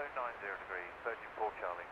degrees, Virgin 4 Charlie.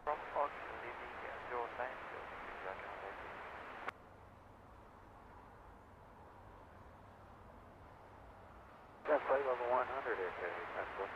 From Fox, leaving your 9 That's flight level 100 here, Kenny, Central.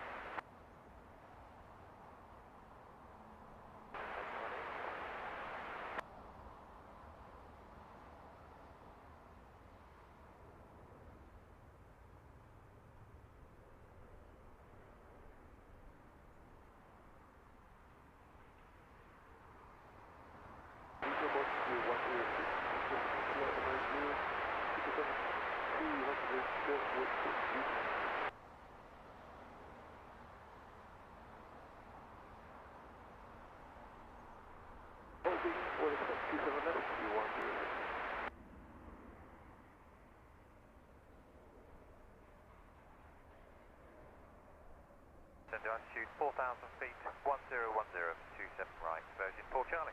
Send altitude 4,000 feet, 1010, 27 right, Virgin 4 Charlie.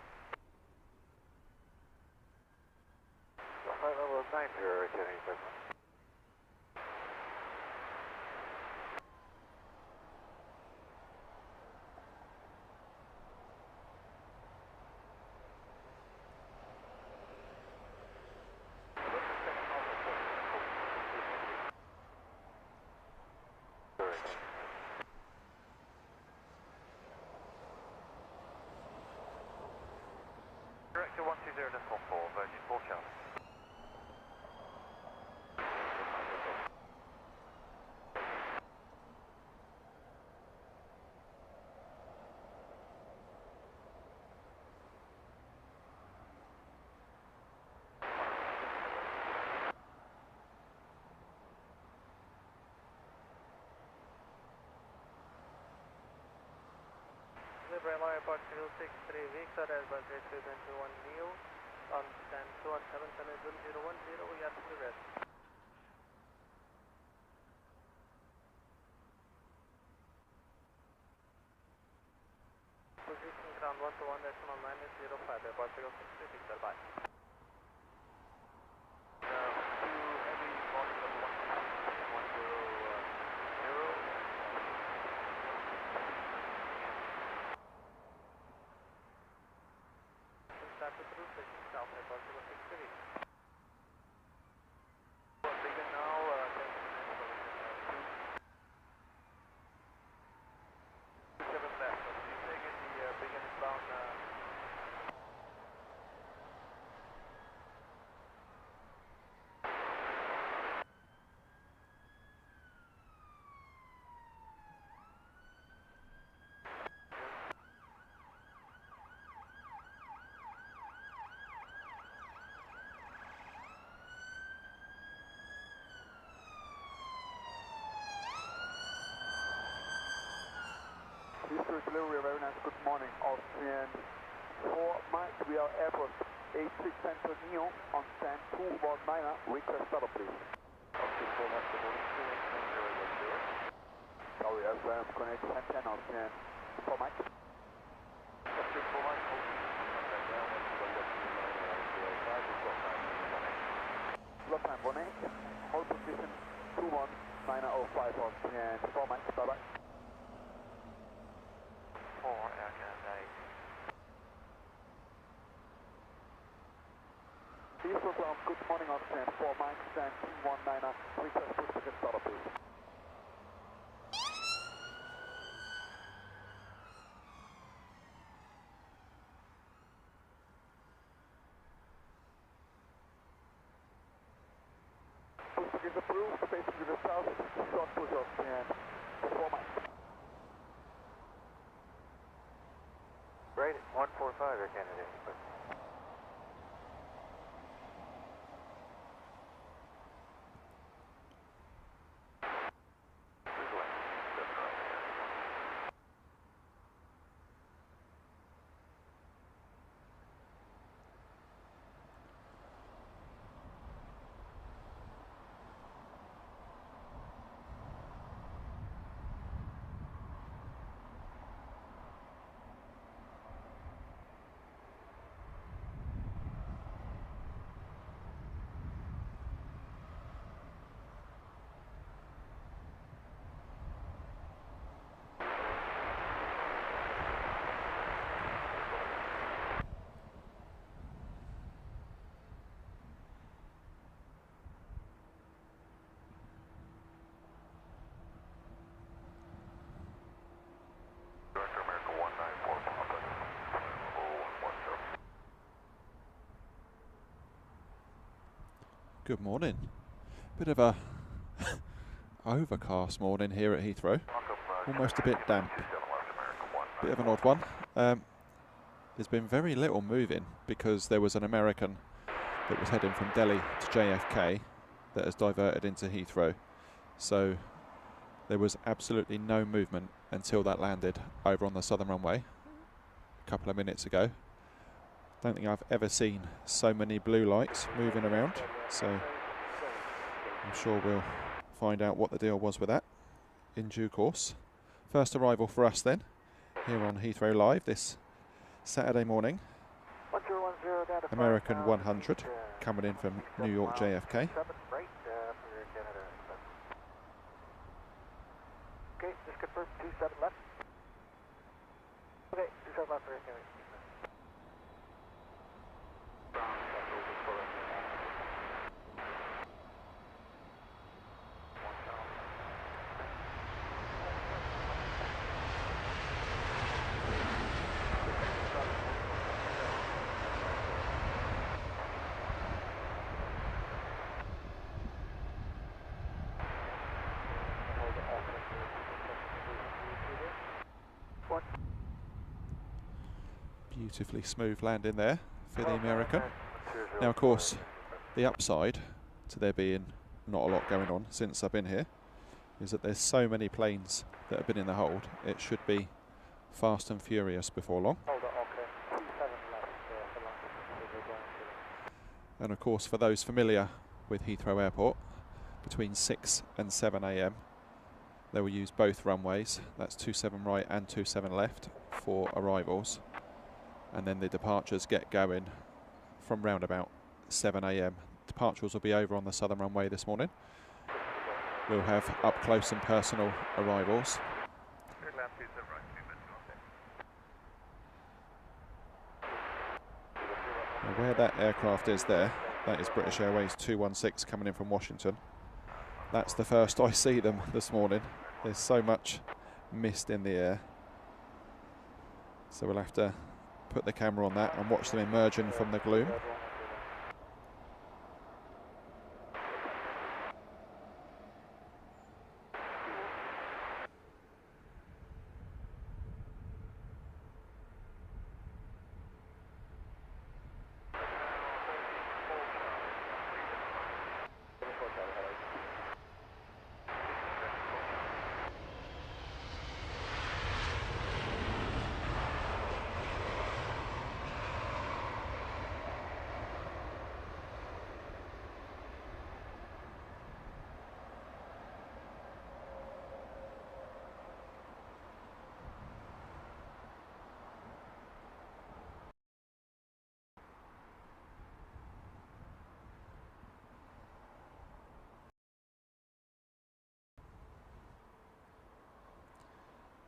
Flight level 90, returning Cessna. Director 120.4, Virgin 4 Charlie. Brahma Airport 063 weeks are Airbus A321 Neo on stand 2177 we are to rest. Position ground 1 to 1 decimal 905 Airport 063 weeks are bye. Start with route station south Airport 063. Begin now, 27 left. So please take it, the begin inbound. Heathrow delivery, very nice, good morning, Austrian 4 Mike, we are Airbus A3 Center Neo on stand 219, request startup please. Austrian 4 Mike, good morning, 21010. Sorry, FM, connect 1010 Austrian 4 Mike. Austrian 4 Mike, contact now, 1 Slot time 18, hold position 21905 Austrian 4 Mike, bye bye. 4 Aircraft 8. Heathrow ground, good morning Austrian 4 Mike, stand 219, request push to get startup please. push is approved, facing to the south, short push off and 4 miles. Right, 145 Air Canada. Good morning. Bit of a overcast morning here at Heathrow. Almost a bit damp. Bit of an odd one. There's been very little moving because there was an American that was heading from Delhi to JFK that has diverted into Heathrow. So there was absolutely no movement until that landed over on the southern runway a couple of minutes ago. Don't think I've ever seen so many blue lights moving around, so I'm sure we'll find out what the deal was with that in due course. First arrival for us then, here on Heathrow Live this Saturday morning. 1010, American 100 coming in from New York JFK. Okay, just confirm 27 left. Okay, 27 left for Air Canada. Beautifully smooth landing there for the American. Now of course the upside to there being not a lot going on since I've been here is that there's so many planes that have been in the hold. It should be fast and furious before long. And of course for those familiar with Heathrow Airport, between 6 and 7 AM they will use both runways. That's 27 right and 27 left for arrivals. And then the departures get going from round about 7 AM. Departures will be over on the southern runway this morning. We'll have up close and personal arrivals. Now where that aircraft is there, that is British Airways 216 coming in from Washington. That's the first I see them this morning. There's so much mist in the air. So we'll have to put the camera on that and watch them emerging from the gloom.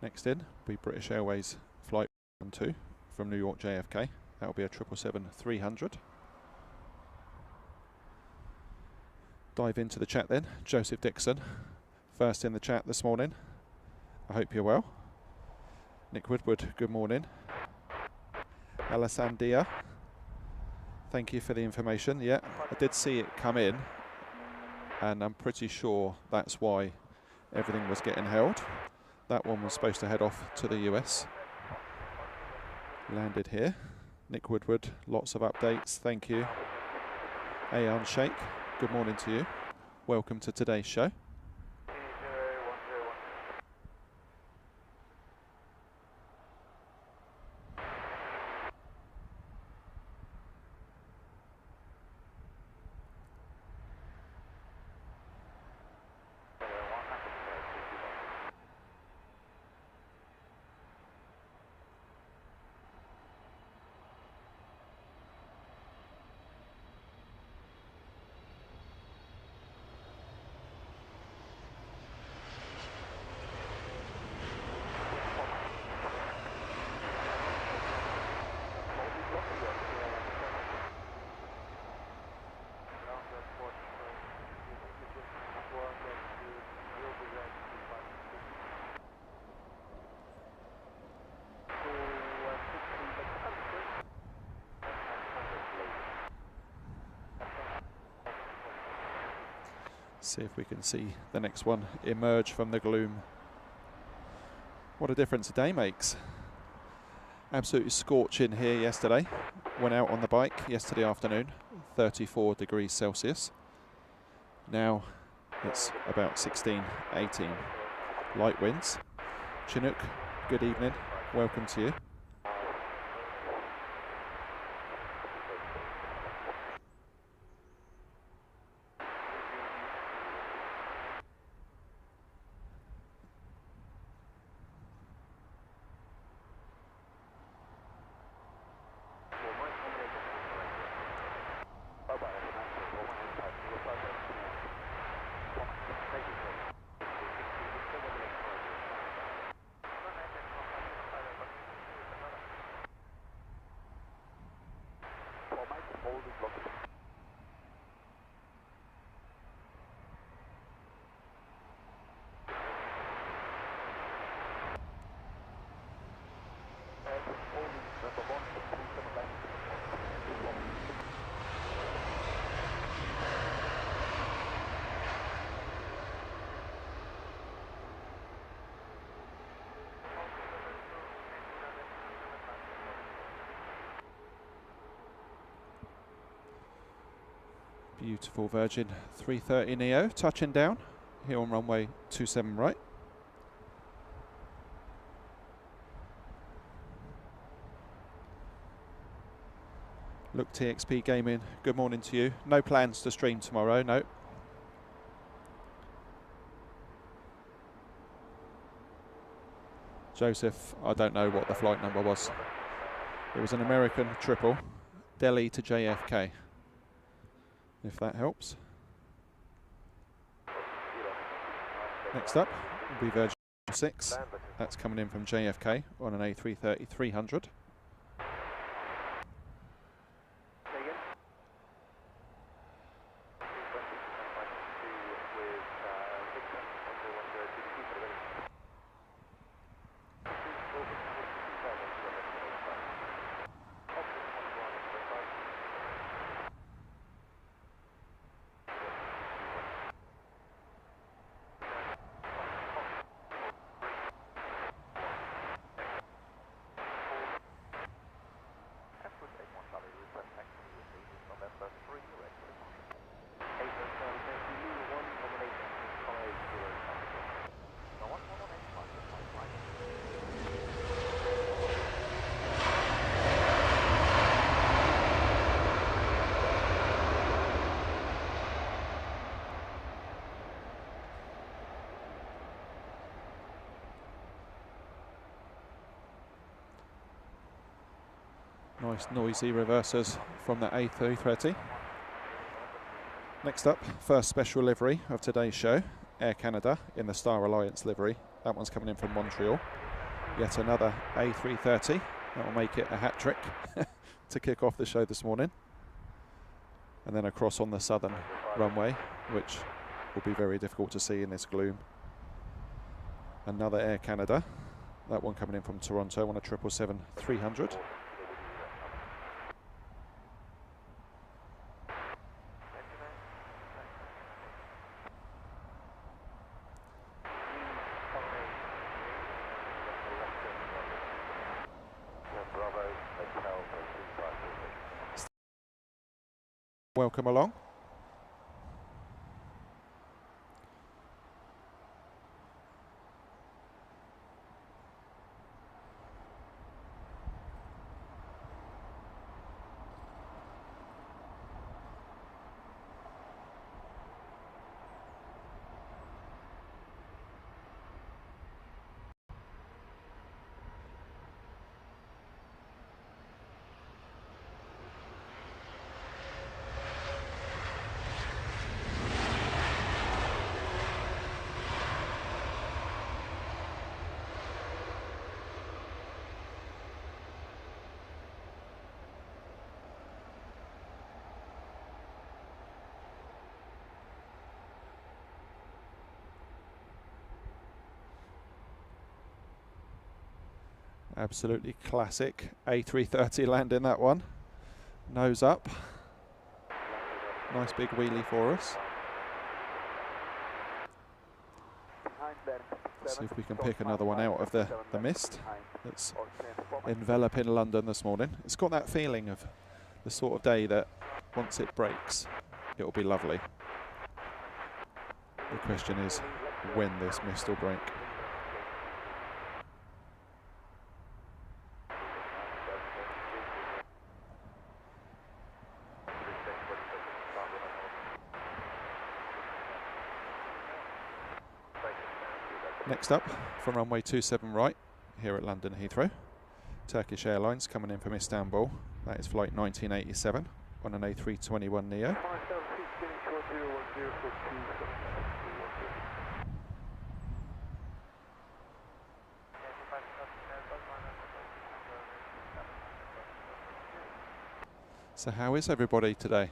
Next in will be British Airways flight 12 from New York JFK. That will be a 777-300. Dive into the chat then. Joseph Dixon, first in the chat this morning. I hope you're well. Nick Woodward, good morning. Alasandia, thank you for the information. Yeah, I did see it come in. and I'm pretty sure that's why everything was getting held. That one was supposed to head off to the US. Landed here. Nick Woodward, lots of updates, thank you. Ayan Sheikh, good morning to you. Welcome to today's show. See if we can see the next one emerge from the gloom. What a difference a day makes. Absolutely scorching here yesterday. Went out on the bike yesterday afternoon, 34 degrees Celsius. Now it's about 16, 18. Light winds. Chinook, good evening. Welcome to you. Beautiful Virgin 330 Neo touching down here on runway 27 right. Look TXP Gaming, good morning to you. No plans to stream tomorrow, no. Joseph, I don't know what the flight number was. It was an American triple, Delhi to JFK. If that helps. Next up will be Virgin 6. That's coming in from JFK on an A330-300. Nice noisy reversers from the A330. Next up, first special livery of today's show, Air Canada in the Star Alliance livery. That one's coming in from Montreal. Yet another A330. That will make it a hat trick to kick off the show this morning. And then across on the southern runway, which will be very difficult to see in this gloom. Another Air Canada. That one coming in from Toronto on a 777-300. welcome along. Absolutely classic A330 landing that one. Nose up. Nice big wheelie for us. See if we can pick another one out of the mist that's enveloping London this morning. It's got that feeling of the sort of day that once it breaks, it'll be lovely. The question is when this mist will break. Next up, from runway 27 right, here at London Heathrow, Turkish Airlines coming in from Istanbul. That is flight 1987 on an A321neo. So how is everybody today?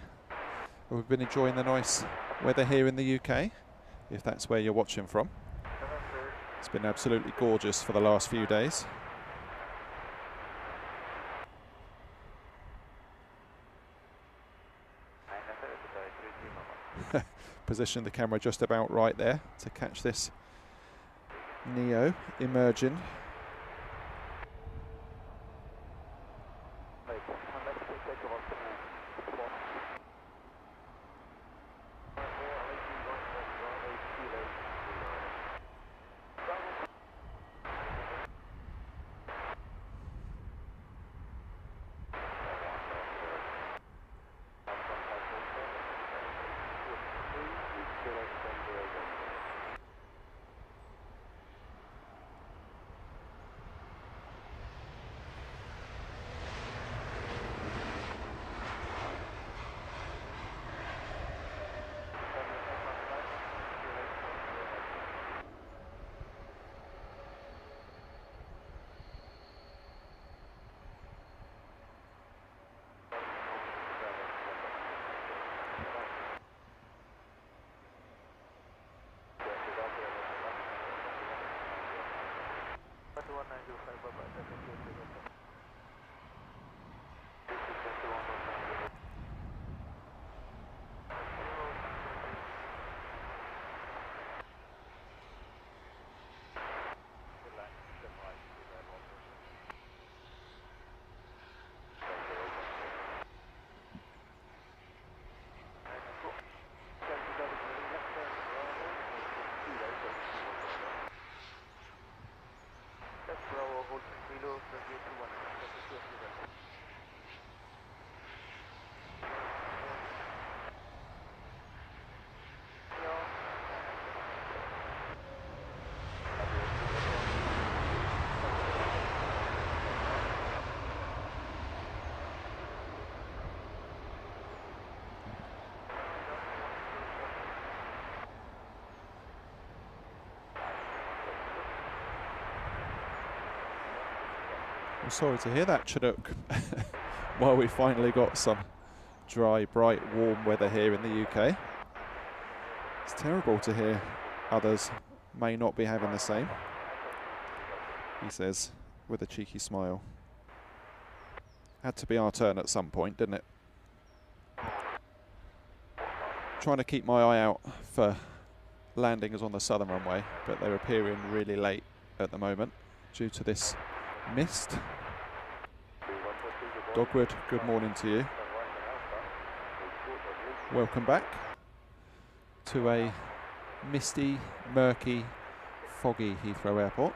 Well, we've been enjoying the nice weather here in the UK, if that's where you're watching from. It's been absolutely gorgeous for the last few days. Position the camera just about right there to catch this Neo emerging. I'm sorry to hear that, Chinook. Well, we finally got some dry, bright, warm weather here in the UK. It's terrible to hear others may not be having the same, he says with a cheeky smile. Had to be our turn at some point, didn't it? Trying to keep my eye out for landings on the southern runway, but they're appearing really late at the moment due to this mist. Dogwood, good morning to you. Welcome back to a misty, murky, foggy Heathrow Airport.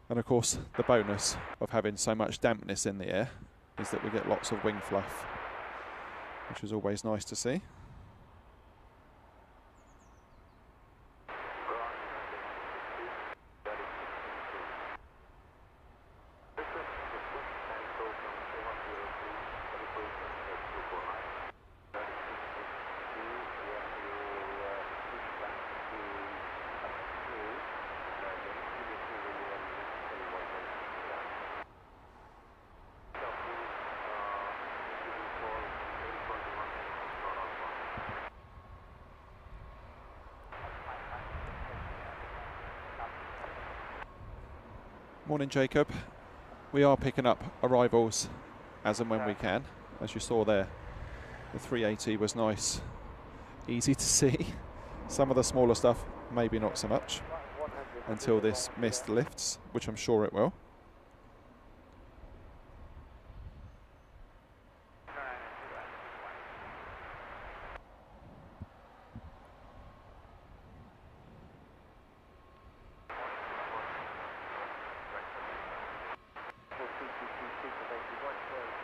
And of course, the bonus of having so much dampness in the air is that we get lots of wing fluff, which is always nice to see. Morning, Jacob. We are picking up arrivals as and when we can. As you saw there, the 380 was nice, easy to see. Some of the smaller stuff, maybe not so much, until this mist lifts, which I'm sure it will.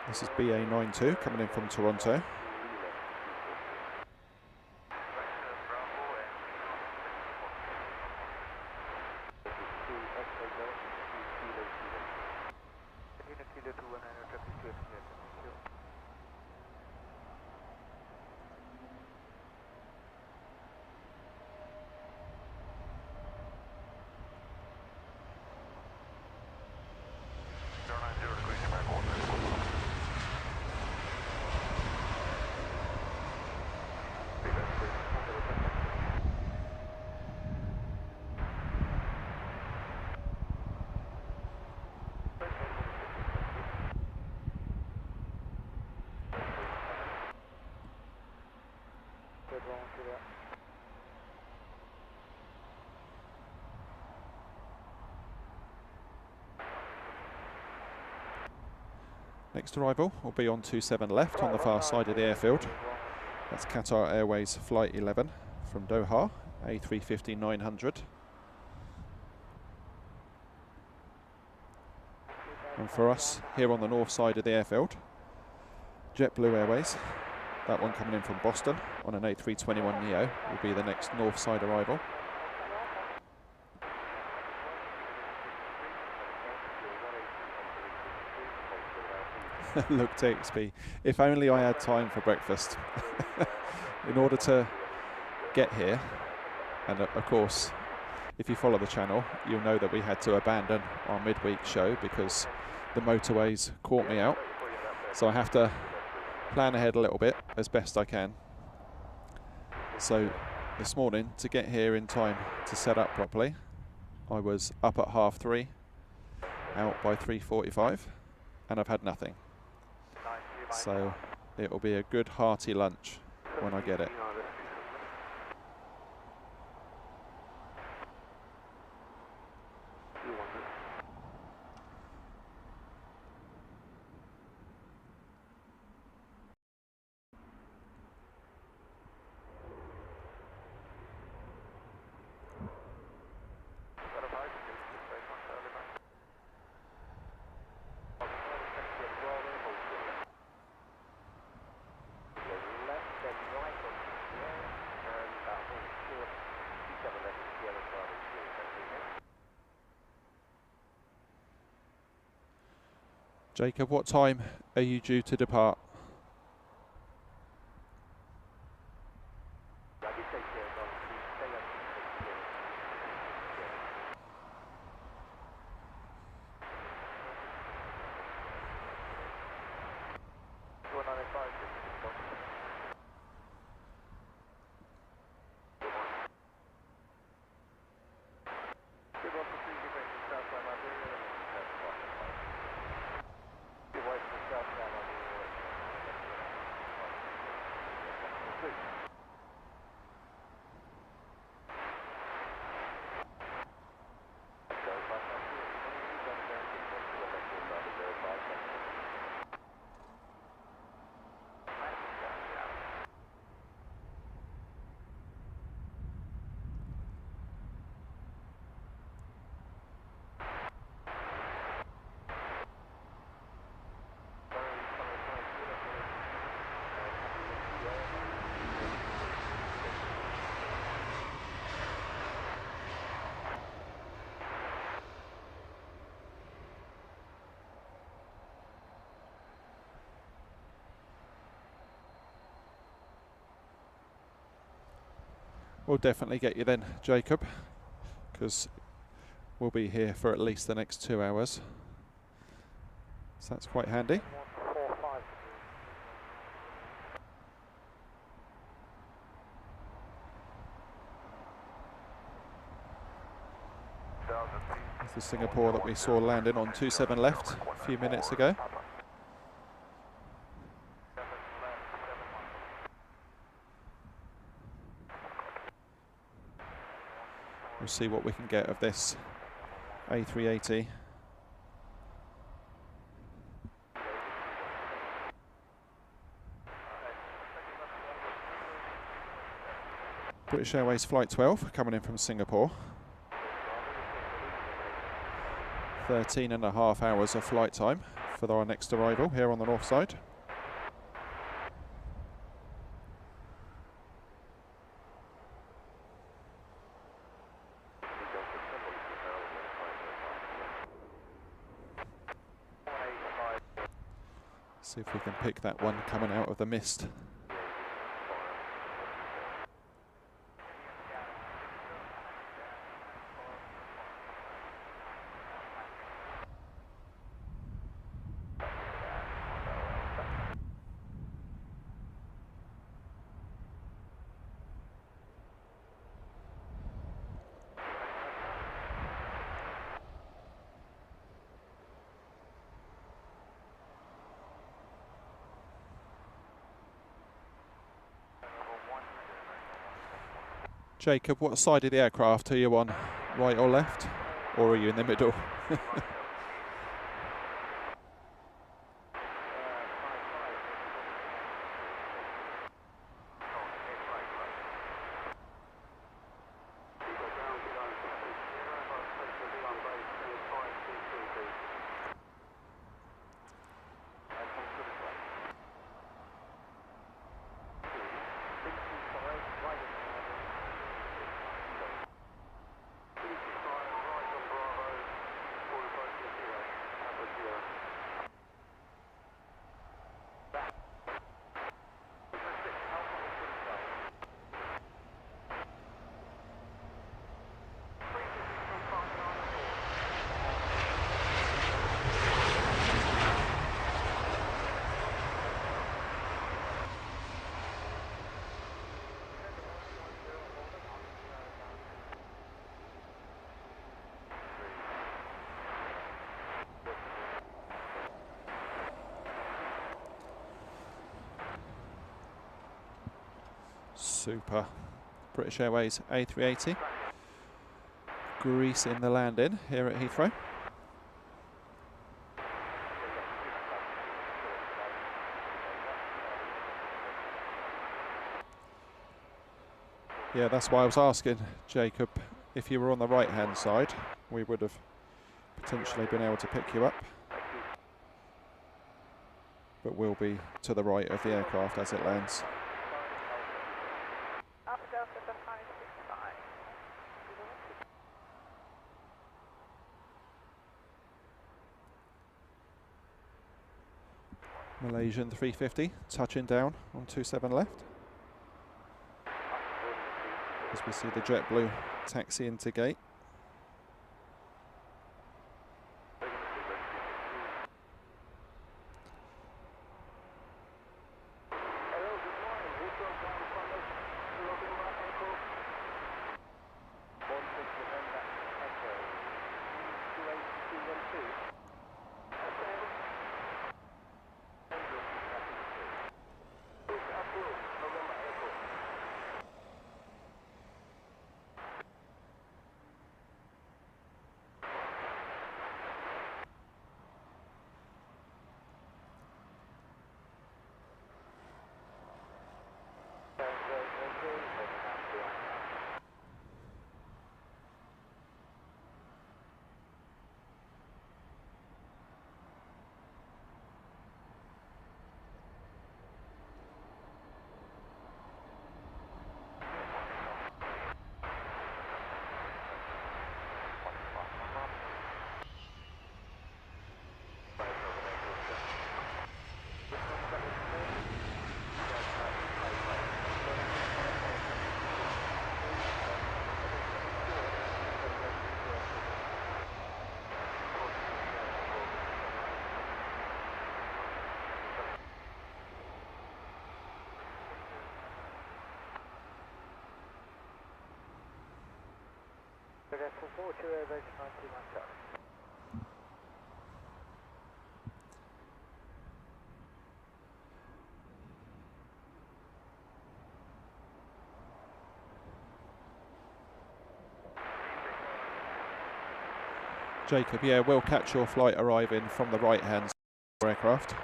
This is BA92 coming in from Toronto. Next arrival will be on 27 left on the far side of the airfield. That's Qatar Airways Flight 11 from Doha, A350-900. And for us, here on the north side of the airfield, JetBlue Airways, that one coming in from Boston on an A321neo, will be the next north side arrival. Look, TXP, if only I had time for breakfast. In order to get here, and of course, if you follow the channel, you'll know that we had to abandon our midweek show because the motorways caught me out. So I have to plan ahead a little bit as best I can. So this morning, to get here in time to set up properly, I was up at 3:30, out by 3:45, and I've had nothing. So it'll be a good hearty lunch when I get it. Jacob, what time are you due to depart? We'll definitely get you then, Jacob, because we'll be here for at least the next 2 hours. So that's quite handy. 45. It's the Singapore that we saw landing on 27 left a few minutes ago. We'll see what we can get of this A380. British Airways Flight 12 coming in from Singapore. 13.5 hours of flight time for our next arrival here on the north side. See if we can pick that one coming out of the mist. Jacob, what side of the aircraft are you on? Right or left? Or are you in the middle? Super. British Airways A380. Grease in the landing here at Heathrow. Yeah, that's why I was asking, Jacob, if you were on the right hand side, we would have potentially been able to pick you up. But we'll be to the right of the aircraft as it lands. Malaysian 350 touching down on 27 left. As we see the JetBlue taxi into gate. Direction 42 average 91 Charlie. Jacob, yeah, we'll catch your flight arriving from the right-hand aircraft.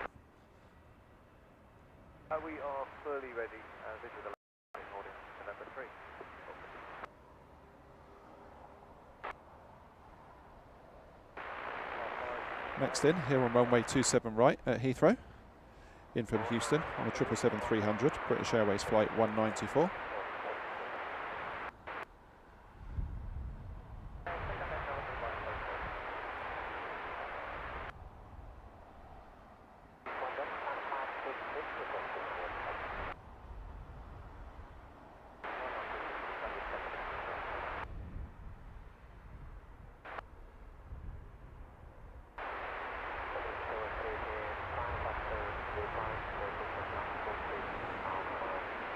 We are fully ready. This is the audience, November 3. Next in, here on runway 27 right at Heathrow, in from Houston on the 777-300, British Airways flight 194.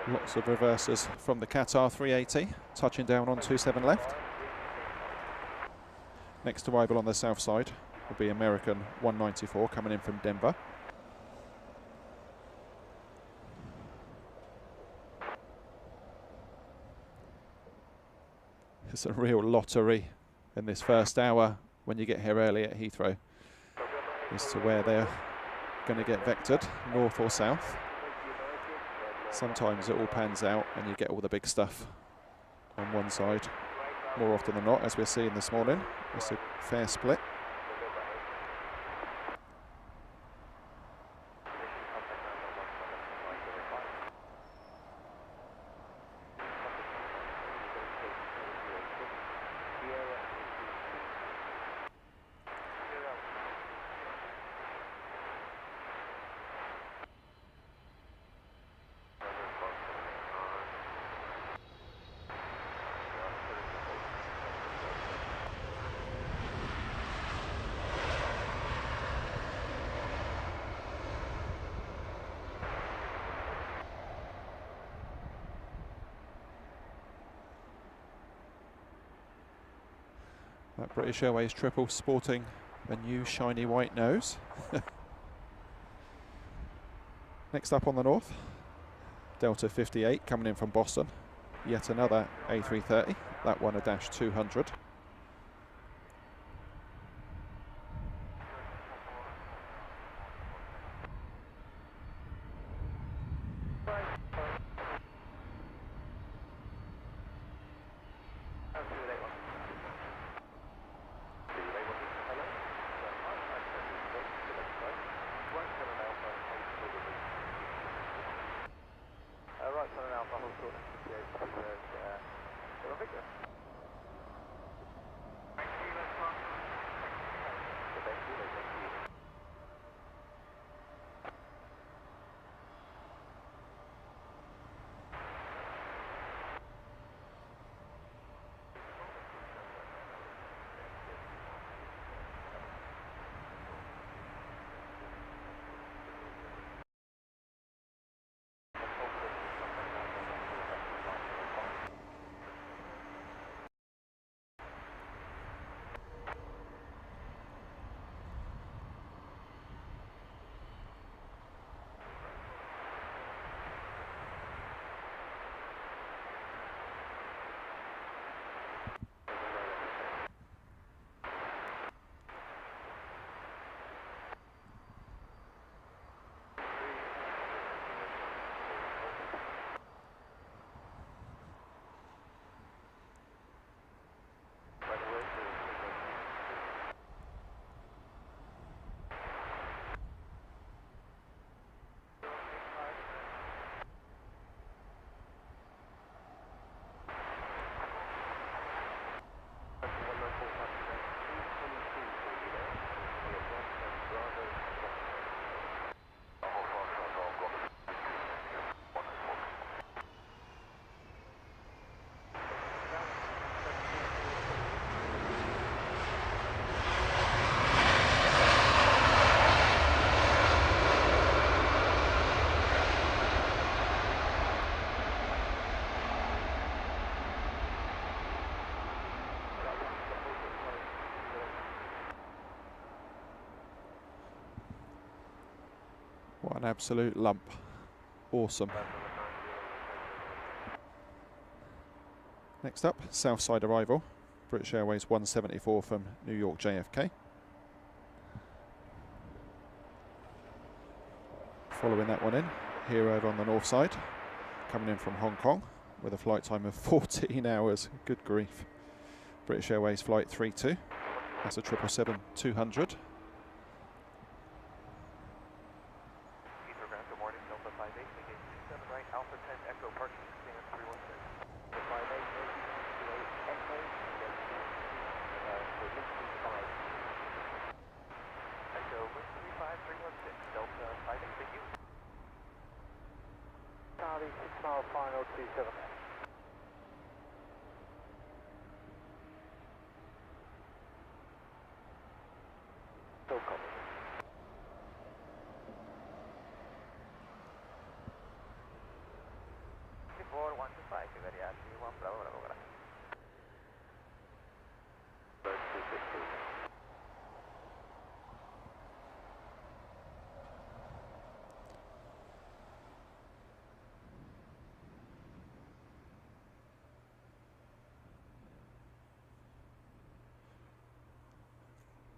Lots of reversers from the Qatar 380, touching down on 27 left. Next arrival on the south side will be American 194 coming in from Denver. It's a real lottery in this first hour when you get here early at Heathrow as to where they're going to get vectored, north or south. Sometimes it all pans out and you get all the big stuff on one side. More often than not, as we're seeing this morning, it's a fair split. That British Airways triple sporting a new shiny white nose. Next up on the north, Delta 58 coming in from Boston. Yet another A330, that one a dash 200. What an absolute lump. Awesome. Next up, Southside arrival. British Airways 174 from New York JFK. Following that one in, here over on the north side, coming in from Hong Kong with a flight time of 14 hours. Good grief. British Airways flight 32. That's a 777-200. Heathrow, good morning. Delta 58, engage 27 right, Alpha 10 Echo, parking stand 316. 58, Echo, Echo, 35316, Delta 58, thank you. Charlie, 6 mile final 27. Still copy. Before 125, very happy, 1 Bravo, Bravo, Bravo. Bird 250.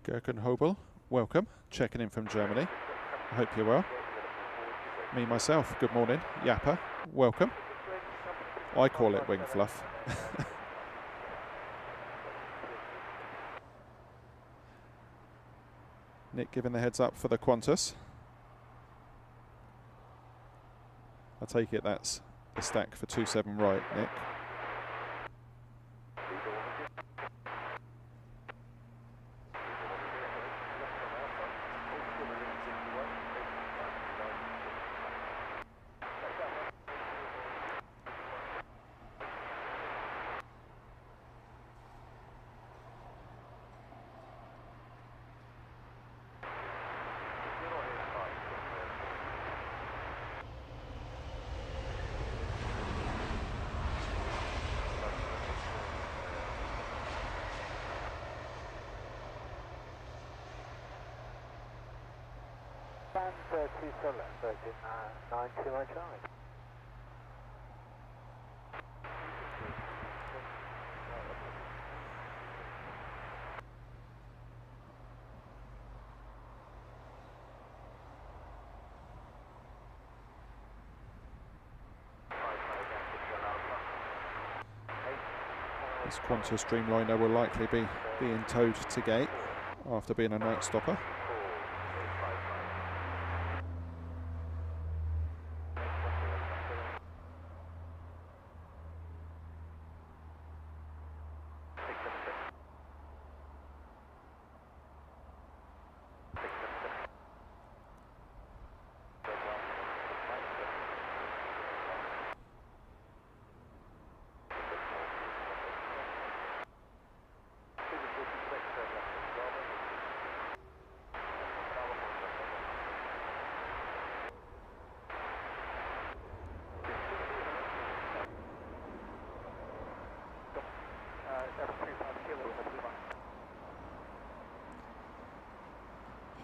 Gherkin Hobel, welcome. Checking in from Germany. I hope you're well. Me, myself, good morning. Yappa, welcome. I call it wing fluff. Nick giving the heads up for the Qantas. I take it that's the stack for 27 right, Nick. Band 27, Virgin 92 Charlie. This Qantas Dreamliner will likely be being towed to gate after being a night stopper.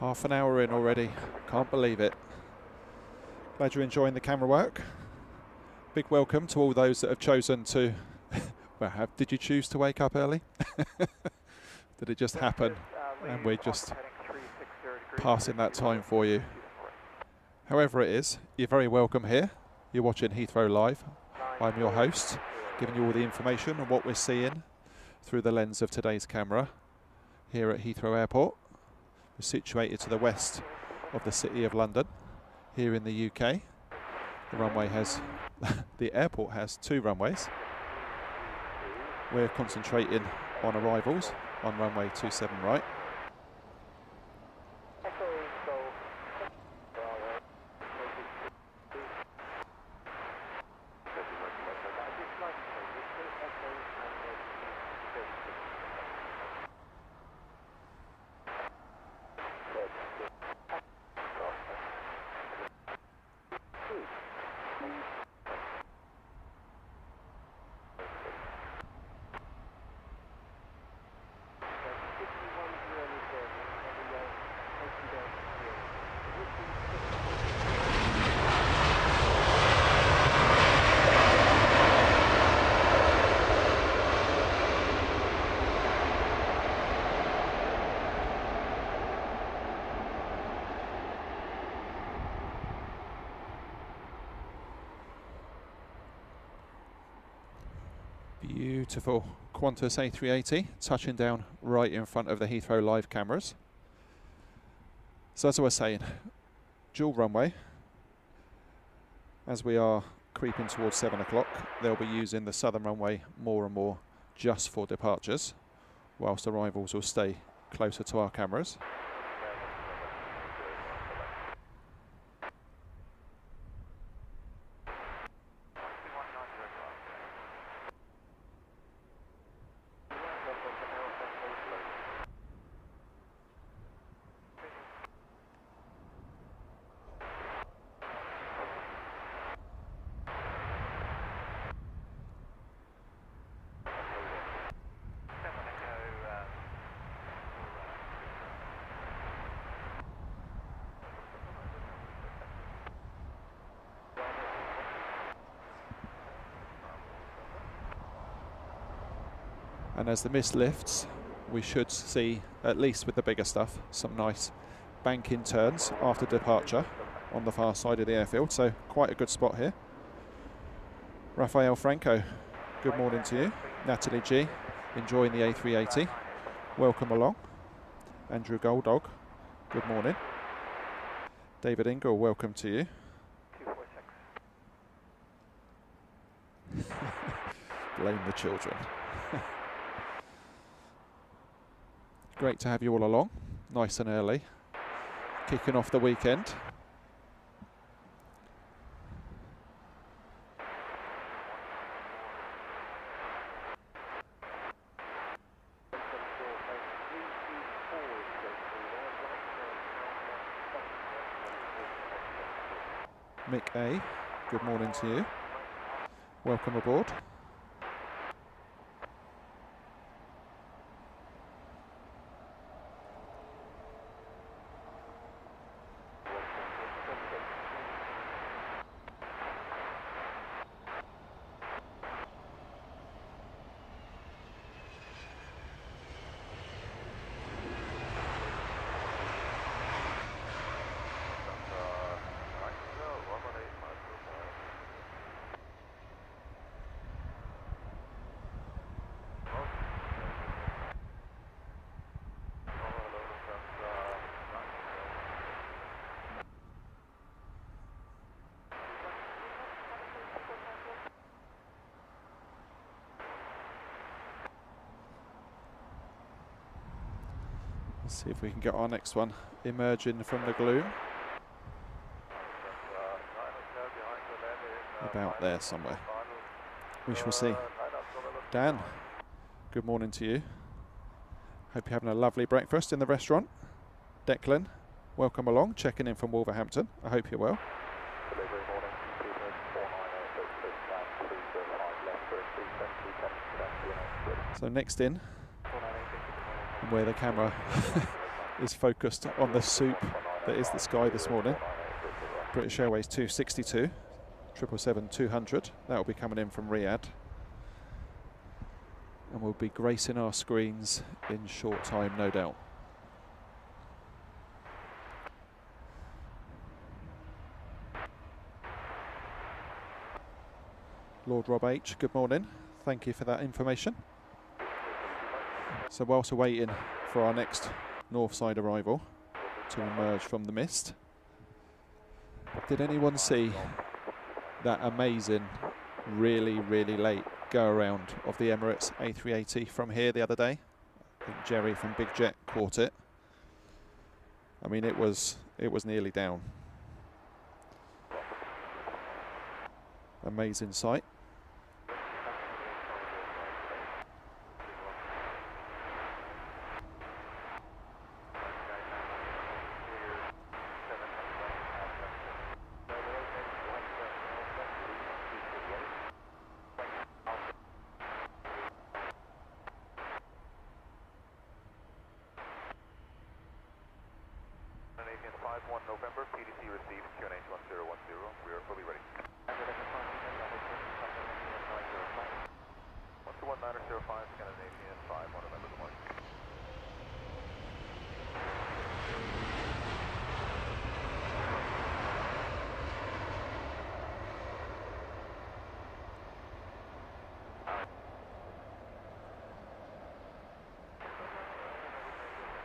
Half an hour in already, can't believe it. Glad you're enjoying the camera work. Big welcome to all those that have chosen to, well, did you choose to wake up early? Did it just happen and we're just passing that time for you? However it is, you're very welcome here. You're watching Heathrow Live. I'm your host, giving you all the information on what we're seeing through the lens of today's camera here at Heathrow Airport. We're situated to the west of the City of London, here in the UK. The runway has, the airport has 2 runways. We're concentrating on arrivals on runway 27 right. Beautiful Qantas A380 touching down right in front of the Heathrow live cameras. So as I was saying, dual runway. As we are creeping towards 7 o'clock, they'll be using the southern runway more and more just for departures, whilst arrivals will stay closer to our cameras. And as the mist lifts, we should see, at least with the bigger stuff, some nice banking turns after departure on the far side of the airfield. So quite a good spot here. Rafael Franco, good morning to you. Natalie G, enjoying the A380. Welcome along. Andrew Goldog, good morning. David Ingle, welcome to you. 246. Blame the children. Great to have you all along, nice and early, kicking off the weekend. Mick A, good morning to you. Welcome aboard. Let's see if we can get our next one emerging from the gloom. About there somewhere. We shall see. Dan, good morning to you. Hope you're having a lovely breakfast in the restaurant. Declan, welcome along, checking in from Wolverhampton. I hope you're well. So next in, where the camera is focused on the soup that is the sky this morning. British Airways 262, 777-200. That will be coming in from Riyadh. And we'll be gracing our screens in short time, no doubt. Lord Rob H, good morning. Thank you for that information. So whilst we're waiting for our next north side arrival to emerge from the mist, did anyone see that amazing, really, really late go around of the Emirates A380 from here the other day? I think Jerry from Big Jet caught it. I mean, it was nearly down. Amazing sight. November, PDC received QNH 1010. We are fully ready. 121-905, Scandinavian 51 November, good morning.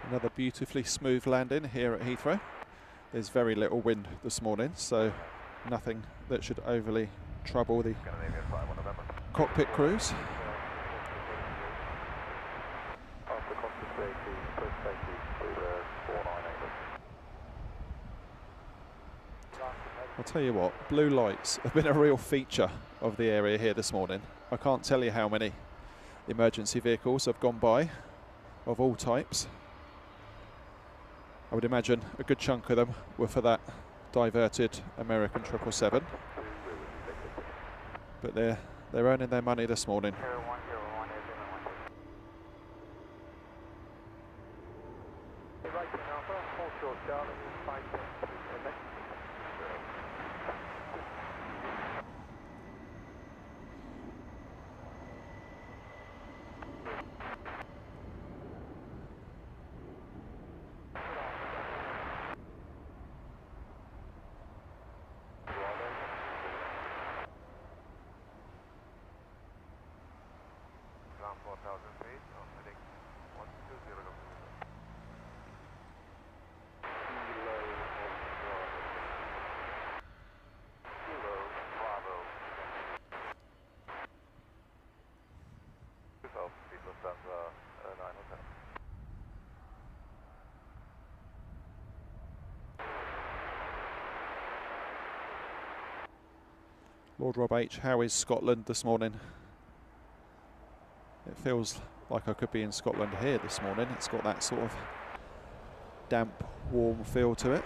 Another beautifully smooth landing here at Heathrow. There's very little wind this morning, so nothing that should overly trouble the cockpit crews. I'll tell you what, blue lights have been a real feature of the area here this morning. I can't tell you how many emergency vehicles have gone by of all types. I would imagine a good chunk of them were for that diverted American 777. But they're earning their money this morning. Lord Rob H, how is Scotland this morning? It feels like I could be in Scotland here this morning. It's got that sort of damp, warm feel to it.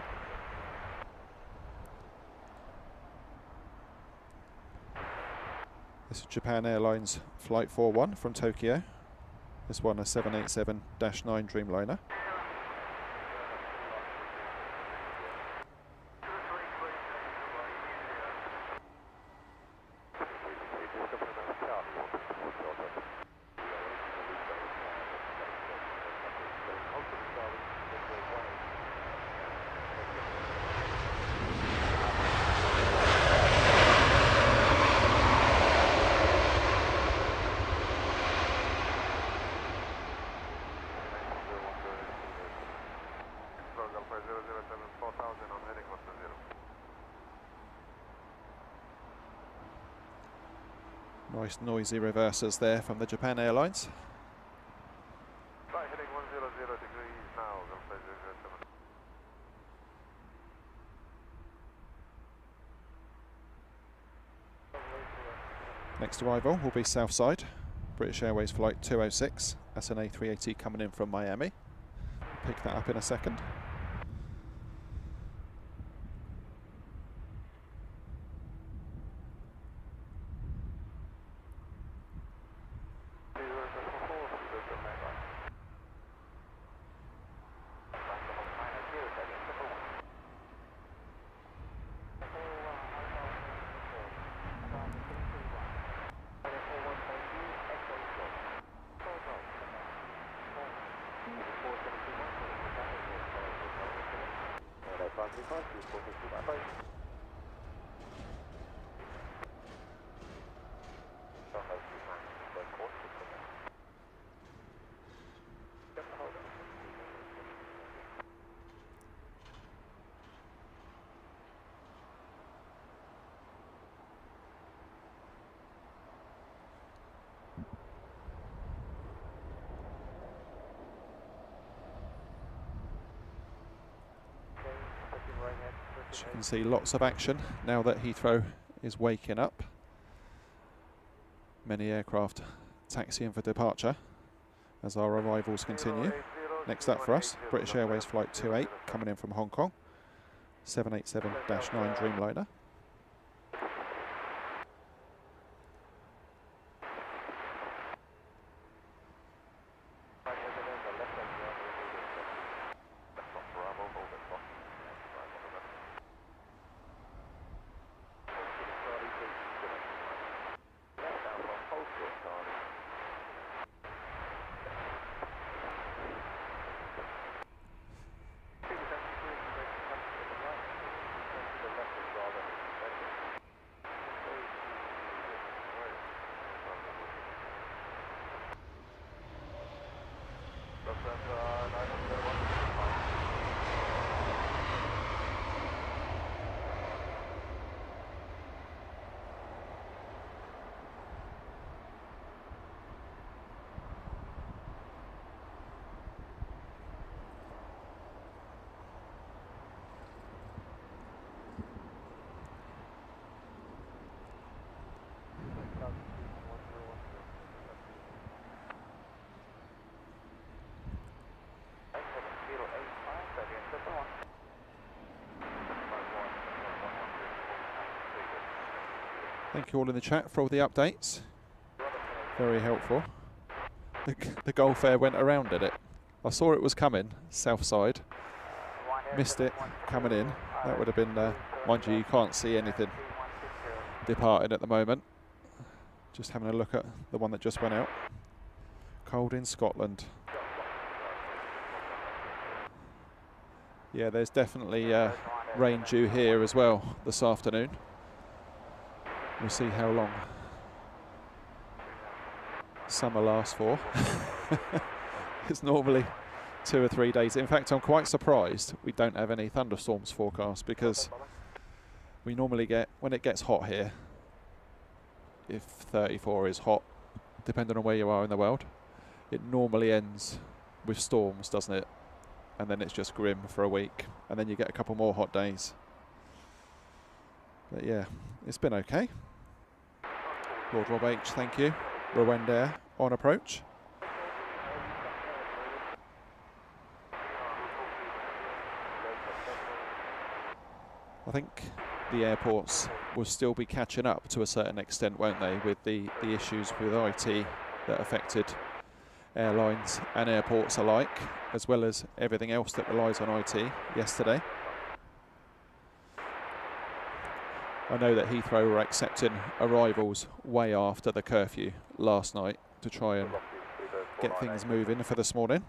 This is Japan Airlines Flight 41 from Tokyo. This one a 787-9 Dreamliner. Nice noisy reversers there from the Japan Airlines. Right, heading 100 degrees now, Golf 007. Next arrival will be Southside, British Airways Flight 206. That's an A380 coming in from Miami. Pick that up in a second. As you can see, lots of action now that Heathrow is waking up. Many aircraft taxiing for departure as our arrivals continue. Next up for us, British Airways Flight 28 coming in from Hong Kong, 787-9 Dreamliner. Thank you all in the chat for all the updates. Very helpful. The Gulf Air went around, did it? I saw it was coming, south side. Missed it coming in. That would have been, mind you, you can't see anything departing at the moment. Just having a look at the one that just went out. Cold in Scotland. Yeah, there's definitely rain due here as well this afternoon. We'll see how long summer lasts for. It's normally 2 or 3 days. In fact, I'm quite surprised we don't have any thunderstorms forecast, because we normally get, when it gets hot here, if 34 is hot, depending on where you are in the world, it normally ends with storms, doesn't it? And then it's just grim for a week, and then you get a couple more hot days. But yeah, it's been okay. Lord Rob H, thank you. Rwanda Air on approach. I think the airports will still be catching up to a certain extent, won't they, with the issues with IT that affected airlines and airports alike, as well as everything else that relies on IT yesterday. I know that Heathrow were accepting arrivals way after the curfew last night to try and get things moving for this morning.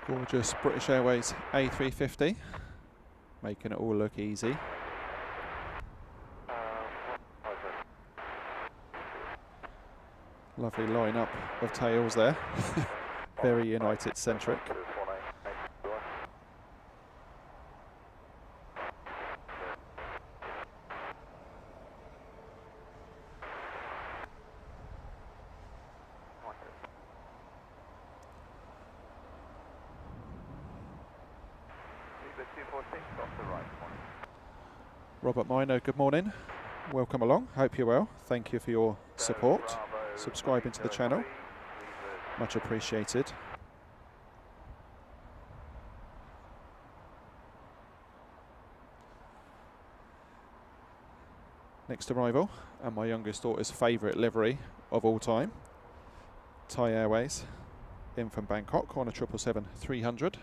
Gorgeous British Airways A350, making it all look easy. Lovely line-up of tails there. Very United-centric. Robert Minor, good morning. Welcome along. Hope you're well. Thank you for your support. Subscribing to the channel. Much appreciated. Next arrival, and my youngest daughter's favourite livery of all time. Thai Airways, in from Bangkok on a 777-300.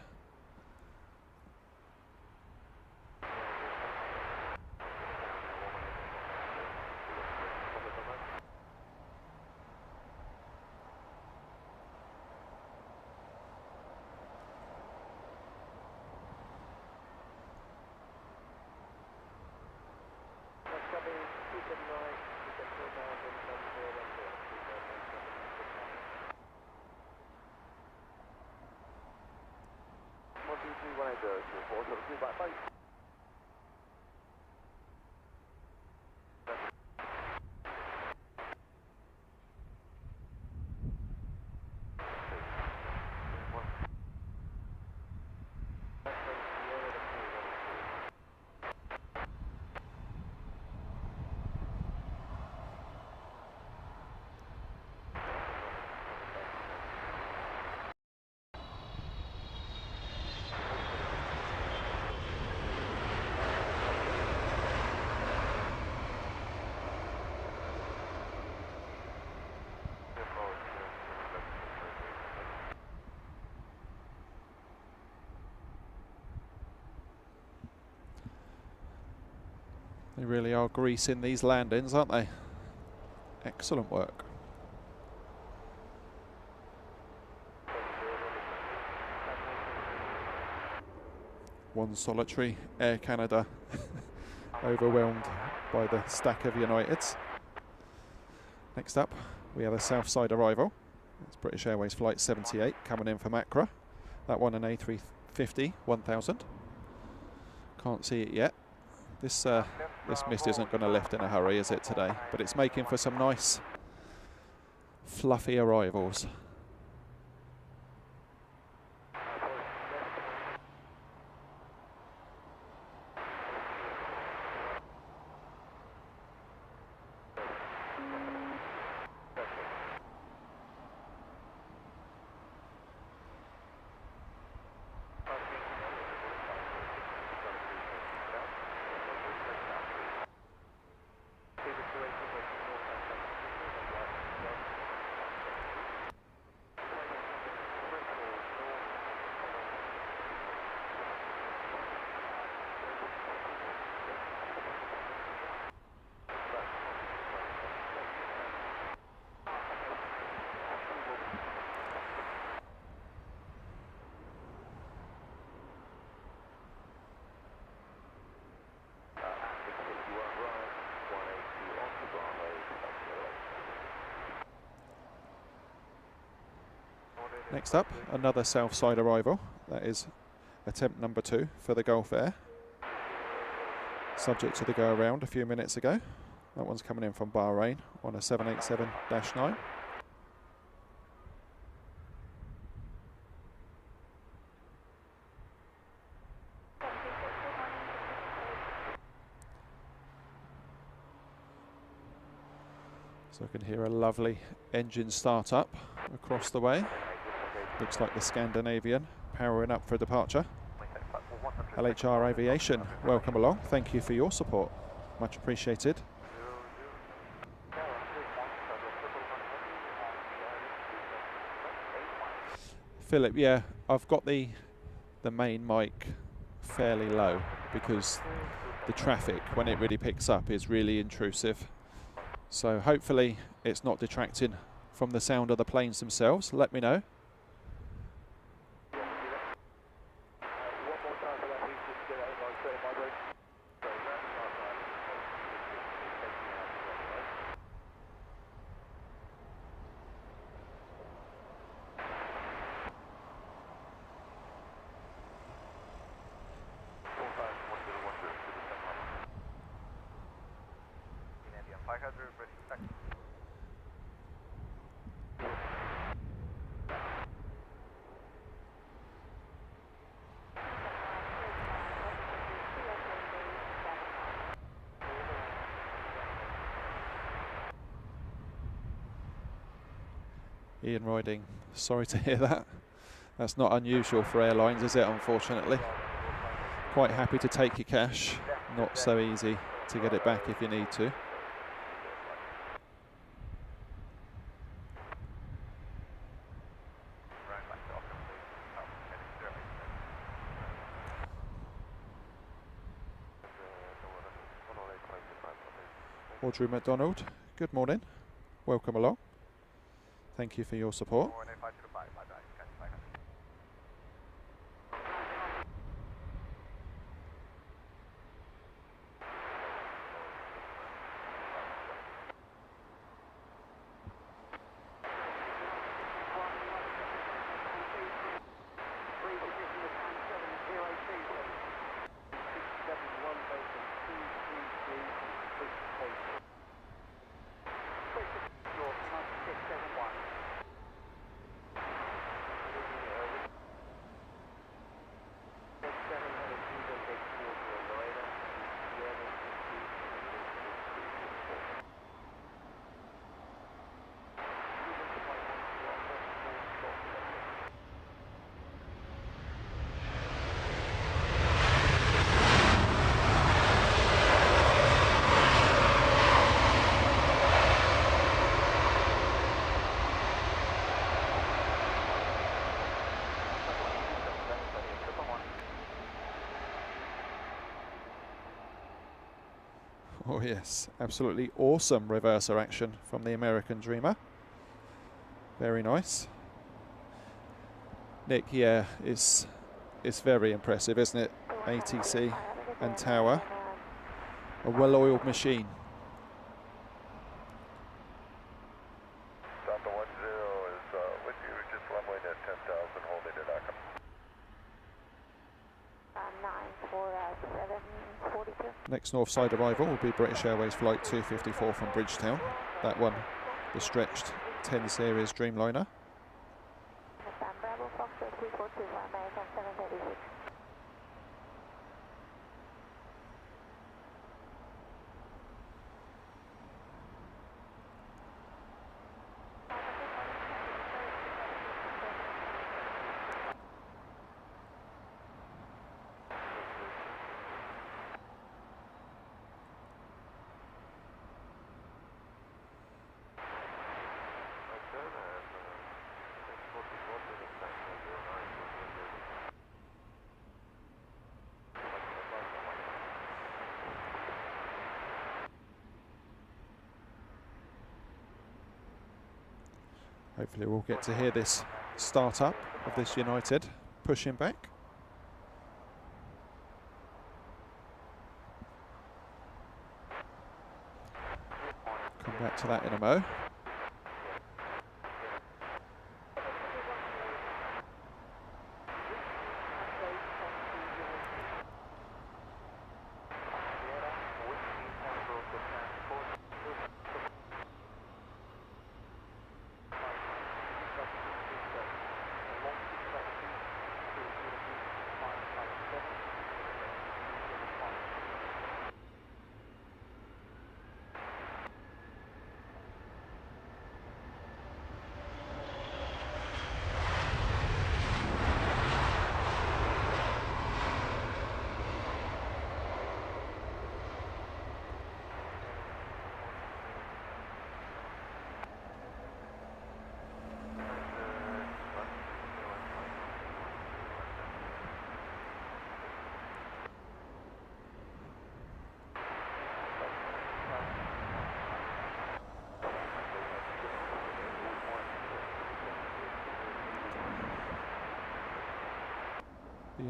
They really are greasing these landings, aren't they? Excellent work. One solitary Air Canada overwhelmed by the stack of Uniteds. Next up, we have a Southside arrival. It's British Airways Flight 78 coming in from Accra. That one an A350 1000. Can't see it yet. This mist isn't going to lift in a hurry, is it, today? But it's making for some nice, fluffy arrivals. Next up, another Southside arrival. That is attempt number 2 for the Gulf Air. Subject to the go around a few minutes ago. That one's coming in from Bahrain on a 787-9. So I can hear a lovely engine start up across the way. Looks like the Scandinavian powering up for departure. LHR Aviation, welcome along. Thank you for your support. Much appreciated. Philip, yeah, I've got the main mic fairly low because the traffic, when it really picks up, is really intrusive. So hopefully it's not detracting from the sound of the planes themselves. Let me know. Ian Riding, sorry to hear that. That's not unusual for airlines, is it, unfortunately? Quite happy to take your cash, not so easy to get it back if you need to. Audrey McDonald, good morning. Welcome along. Thank you for your support. Oh yes, absolutely awesome reverser action from the American Dreamer. Very nice. Nick, yeah, it's very impressive, isn't it? ATC and tower. A well-oiled machine. Delta 10 is with you, just leveling at 10,000, holding it up. 94742. Next north side arrival will be British Airways Flight 254 from Bridgetown. That one, the stretched 10 Series Dreamliner. Bravo Foxtrot 342, American 736. Hopefully we'll get to hear this start up of this United pushing back. Come back to that in a mo.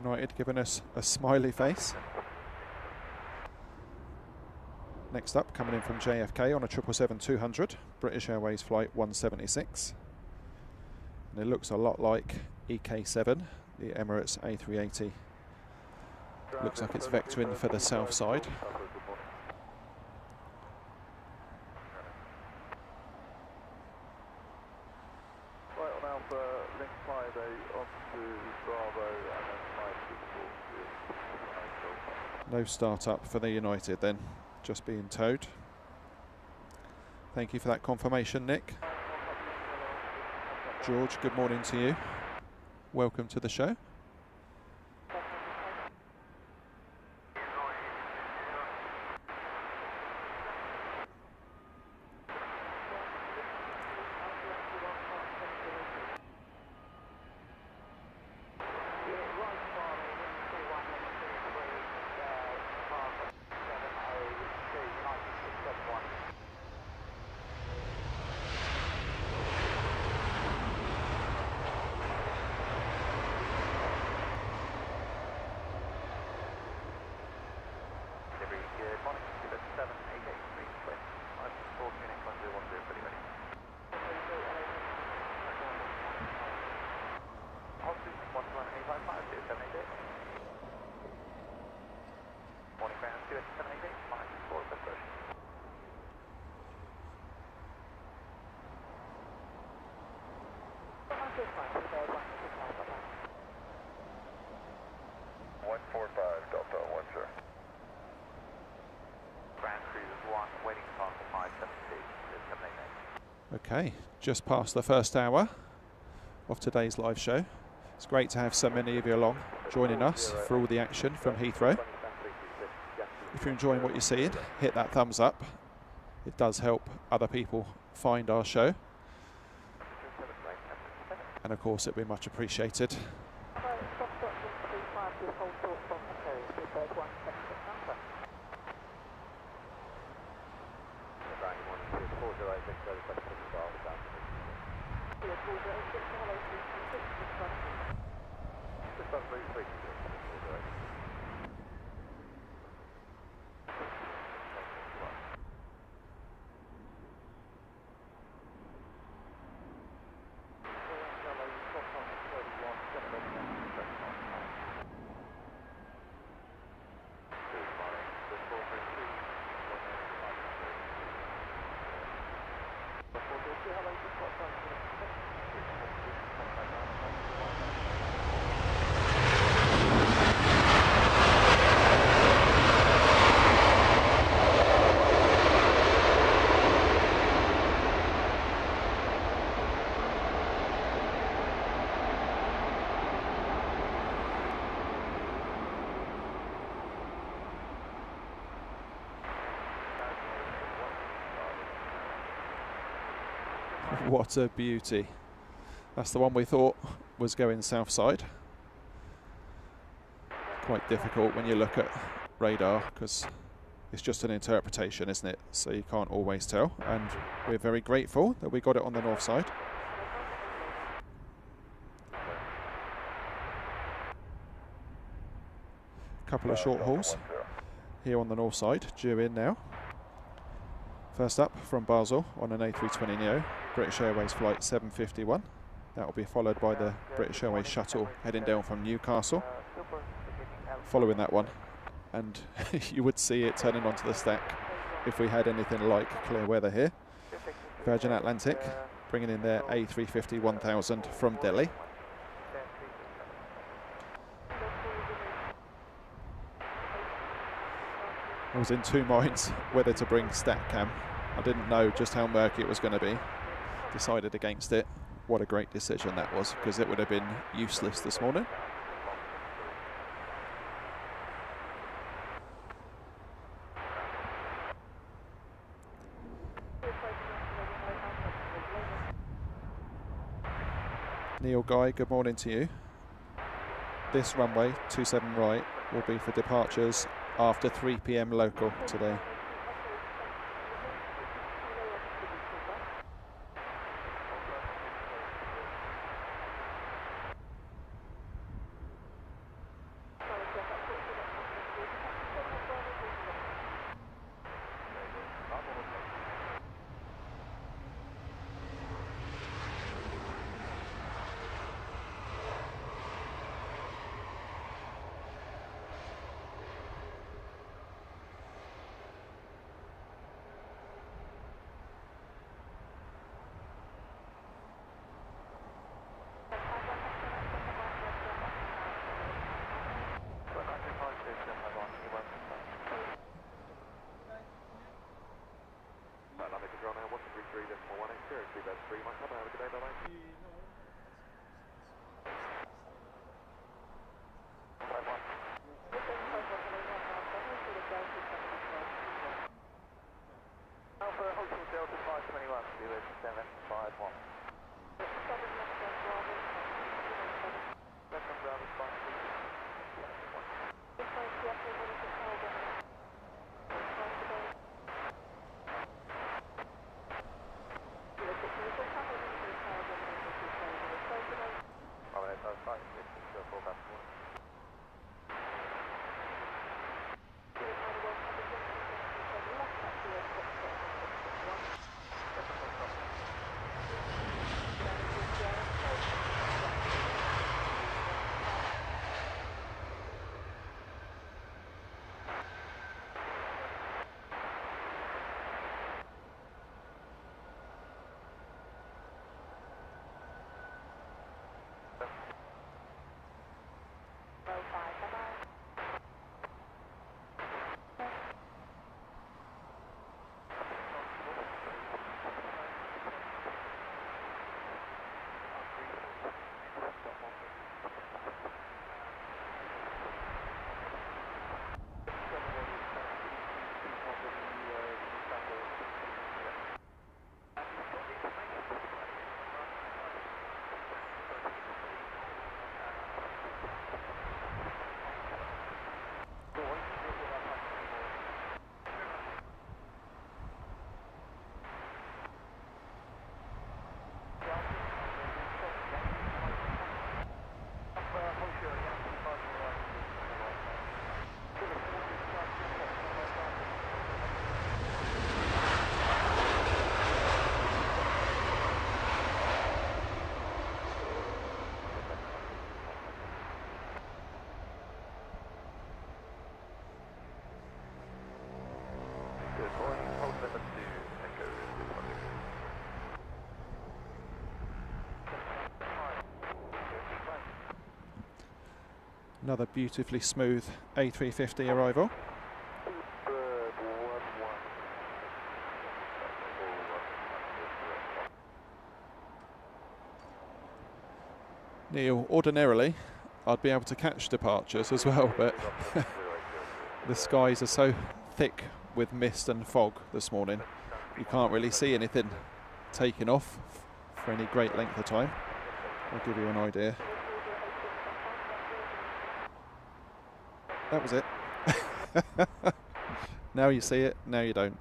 United giving us a smiley face. Next up, coming in from JFK on a 777-200, British Airways Flight 176. And it looks a lot like EK7, the Emirates A380. Looks like it's vectoring for the south side. Right on Alpha, link 5A on to Bravo and then 564. No start up for the United then, just being towed. Thank you for that confirmation, Nick. George, good morning to you. Welcome to the show. Okay, just past the first hour of today's live show. It's great to have so many of you along, joining us for all the action from Heathrow. If you're enjoying what you're seeing, hit that thumbs up. It does help other people find our show. And of course, it'd be much appreciated. What a beauty. That's the one we thought was going south side. Quite difficult when you look at radar because it's just an interpretation, isn't it? So you can't always tell, and we're very grateful that we got it on the north side. Couple of short hauls here on the north side due in now. First up from Basel on an A320neo, British Airways flight 751. That will be followed by the British Airways shuttle heading down from Newcastle. Following that one, and you would see it turning onto the stack if we had anything like clear weather here. Virgin Atlantic bringing in their A350 1000 from Delhi. I was in two minds whether to bring StatCam. I didn't know just how murky it was going to be. Decided against it. What a great decision that was, because it would have been useless this morning. Neil Guy, good morning to you. This runway, 27 right, will be for departures after 3 PM local today. Another beautifully smooth A350 arrival. Neil, ordinarily I'd be able to catch departures as well, but the skies are so thick with mist and fog this morning, you can't really see anything taking off for any great length of time. I'll give you an idea. That was it. Now you see it, now you don't.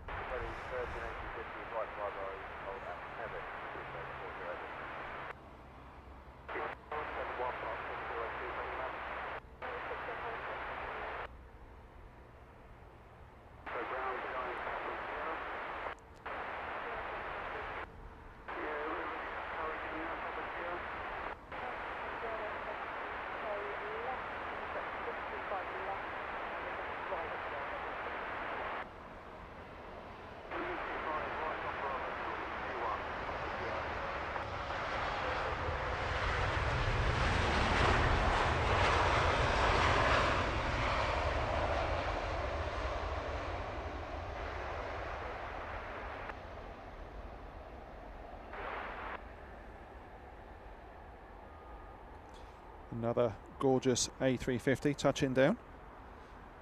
Another gorgeous A350 touching down.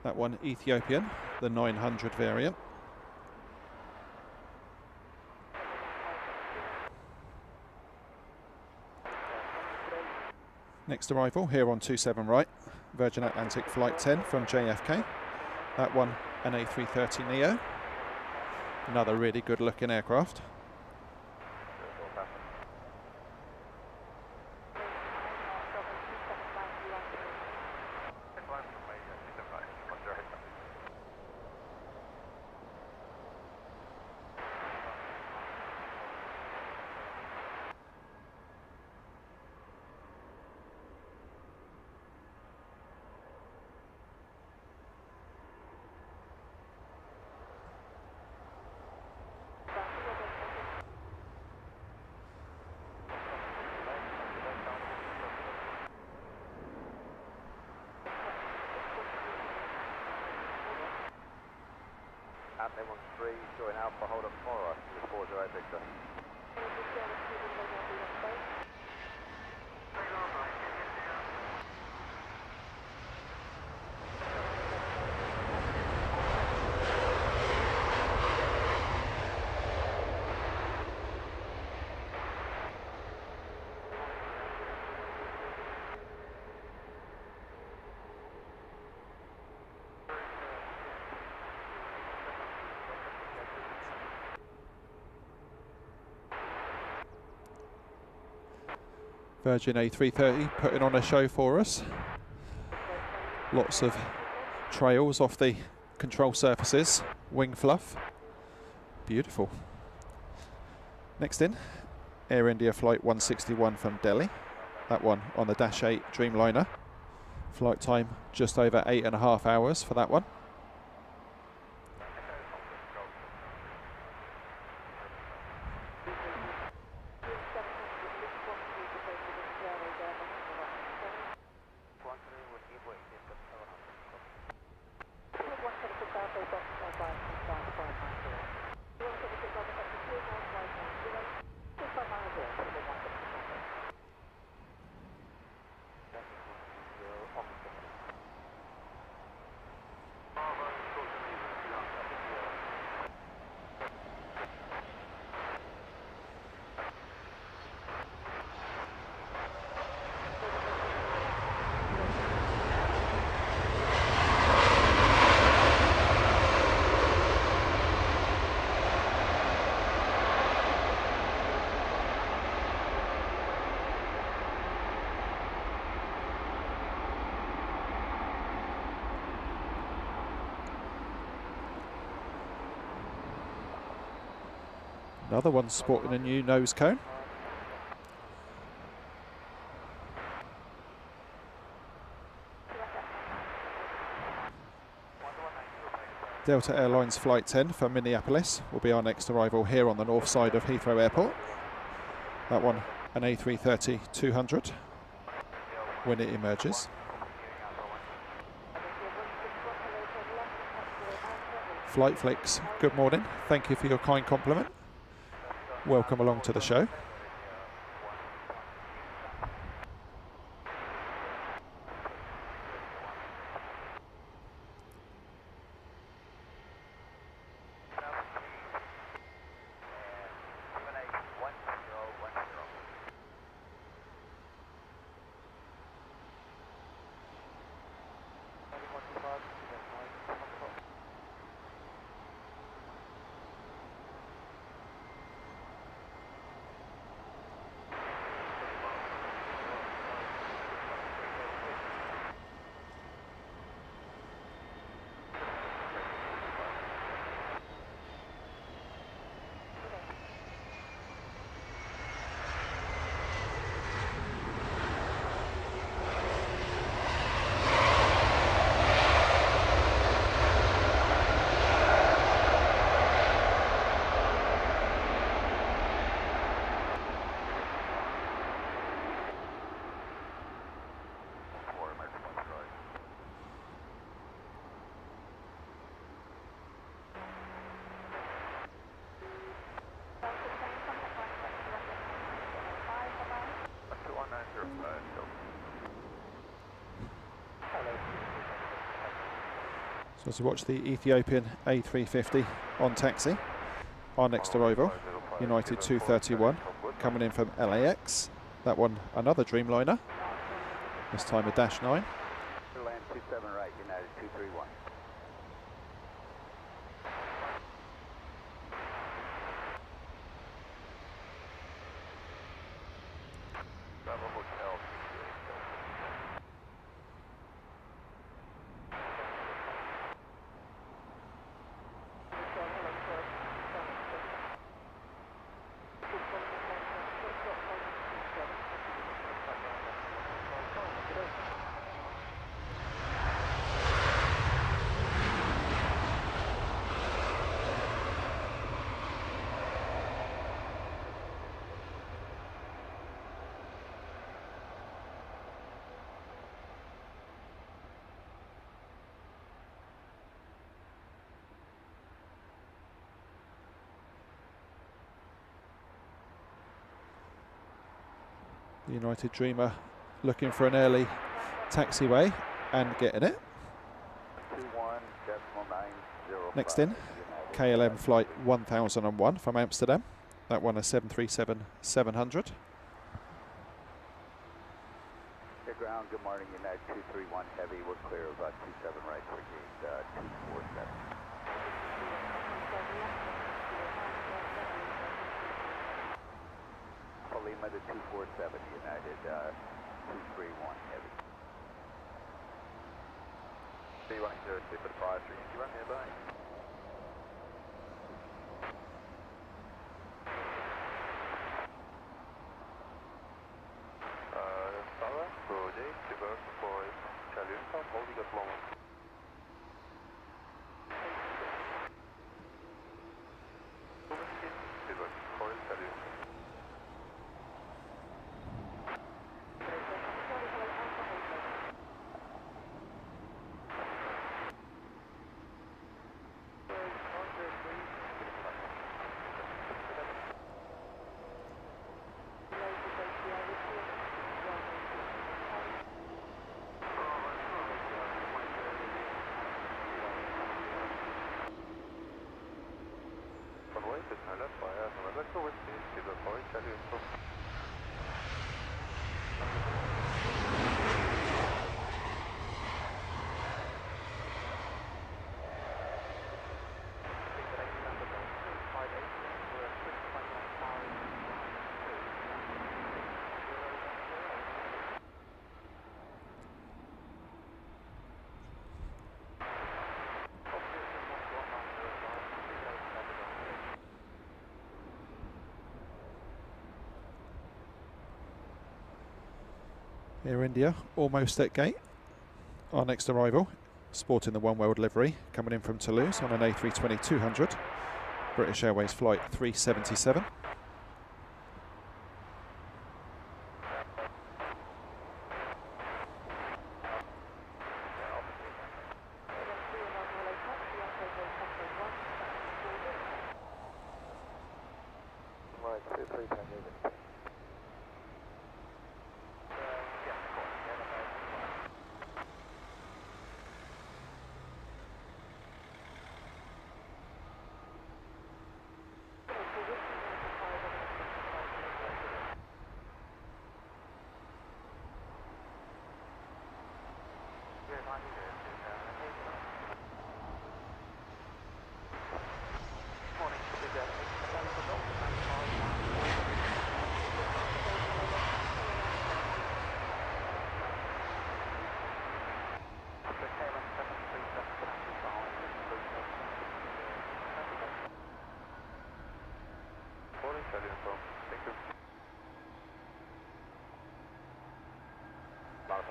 That one Ethiopian, the 900 variant. Next arrival here on 27 right, Virgin Atlantic Flight 10 from JFK. That one an A330 Neo. Another really good looking aircraft. They want 3, join Alpha, hold up for us, with 40 Victor. Virgin A330 putting on a show for us. Lots of trails off the control surfaces, wing fluff. Beautiful. Next in, Air India Flight 161 from Delhi. That one on the Dash 8 Dreamliner. Flight time just over 8.5 hours for that one. Another one sporting a new nose cone. Delta Airlines Flight 10 for Minneapolis will be our next arrival here on the north side of Heathrow Airport. That one an A330-200 when it emerges. Flight Flicks, good morning. Thank you for your kind compliment. Welcome along to the show. So as we watch the Ethiopian A350 on taxi, our next arrival, United 231, coming in from LAX. That one, another Dreamliner, this time a -9. Land 27 right, United 231. The United Dreamer looking for an early taxiway and getting it. 21.905. Next in, KLM flight 1001 from Amsterdam. That one a 737-700. Hey, ground, good morning, United 231 heavy. We're clear of 27 right for gate 247. Lima to 247, United 231 heavy. B102 for the fire 3, do you run nearby? Sara, Brody, Tiber, Boy, Chalunta, Moldy got lower. Tiber, Boy, Chalunta. Air India almost at gate. Our next arrival, sporting the One World livery, coming in from Toulouse on an A320-200. British Airways flight 377.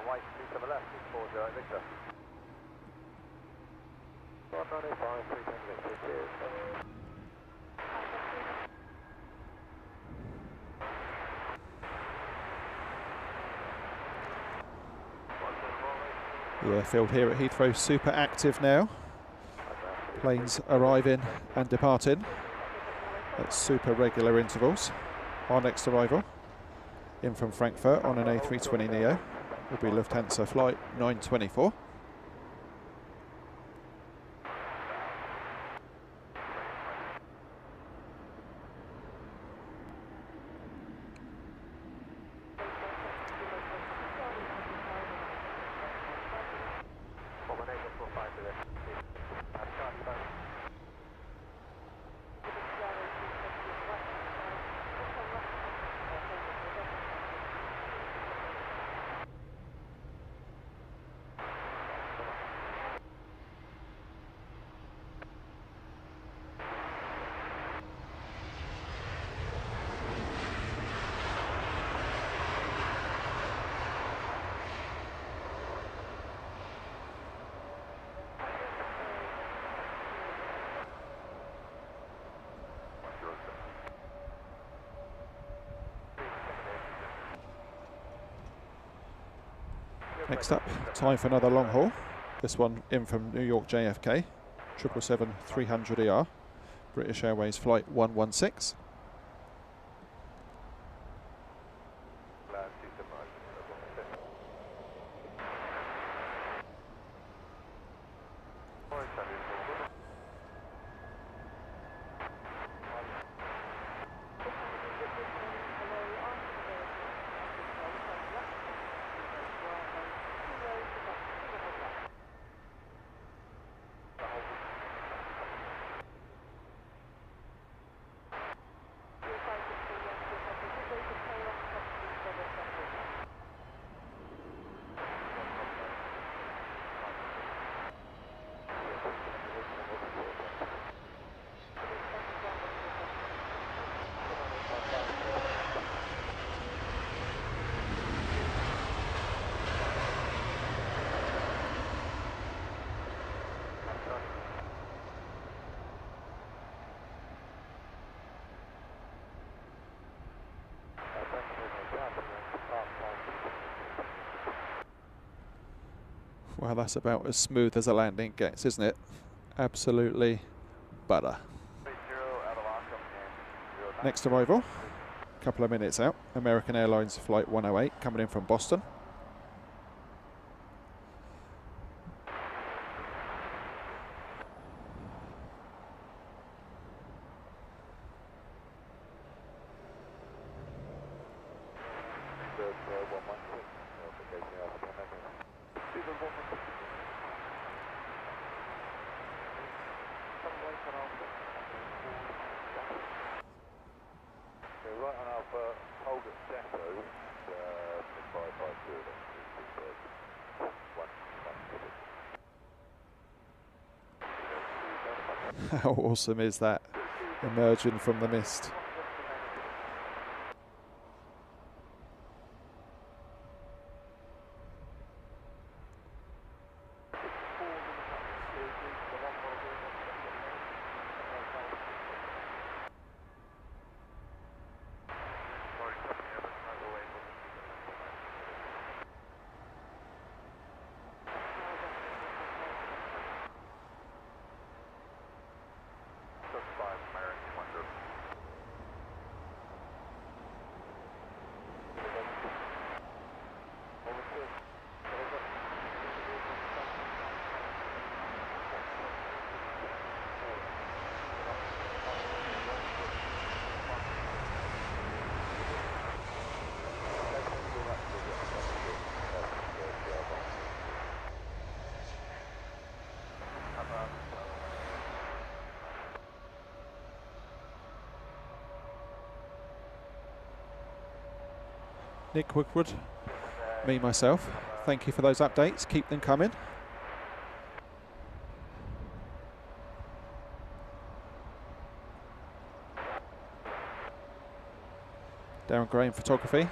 white 27 left, 40 Victor. 195, 310 Victor, cheers. The airfield here at Heathrow super active now. Planes arriving and departing at super regular intervals. Our next arrival in from Frankfurt on an A320neo will be Lufthansa flight 924. Next up, time for another long haul. This one in from New York JFK, 777-300ER, British Airways flight 116. Well, that's about as smooth as a landing gets, isn't it? Absolutely butter. Next arrival, a couple of minutes out, American Airlines flight 108 coming in from Boston. How awesome is that, emerging from the mist? Nick Woodward, me myself, thank you for those updates, keep them coming. Darren Graham Photography,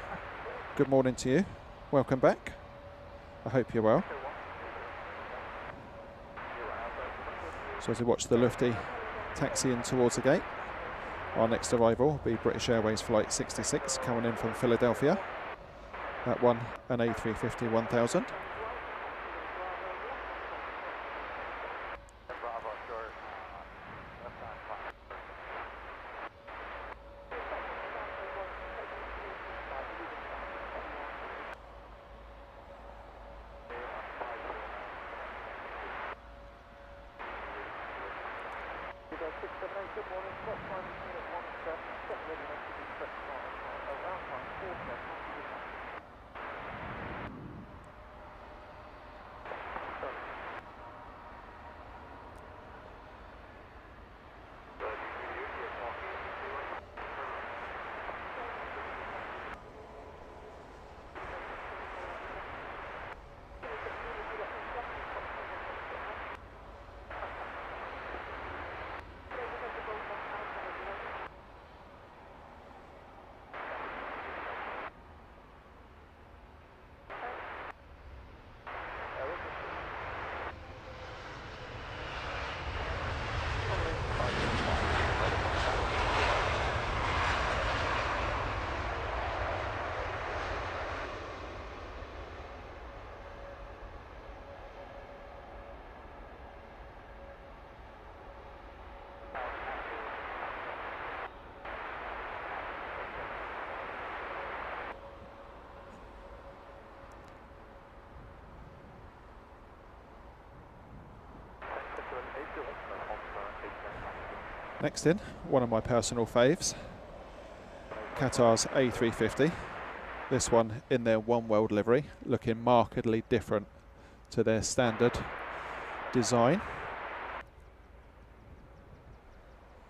good morning to you, welcome back. I hope you're well. So as we watch the Lufty taxi in towards the gate, our next arrival will be British Airways Flight 66 coming in from Philadelphia. That one, an A350 1000. Next in, one of my personal faves, Qatar's A350. This one in their One World livery, looking markedly different to their standard design.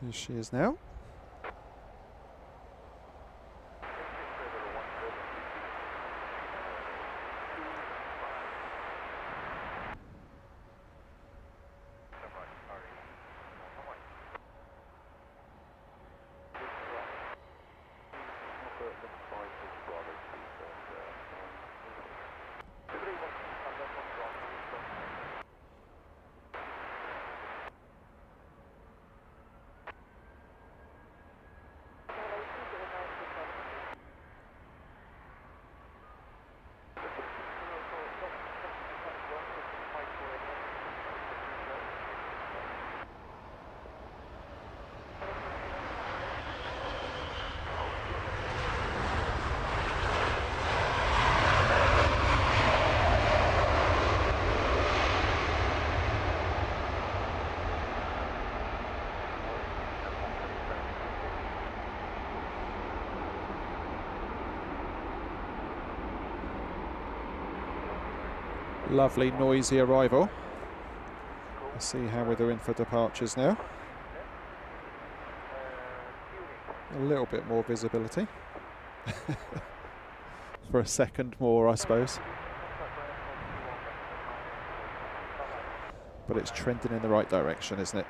Here she is now. Lovely noisy arrival. Let's see how we're doing for departures now. A little bit more visibility. For a second more, I suppose. But it's trending in the right direction, isn't it?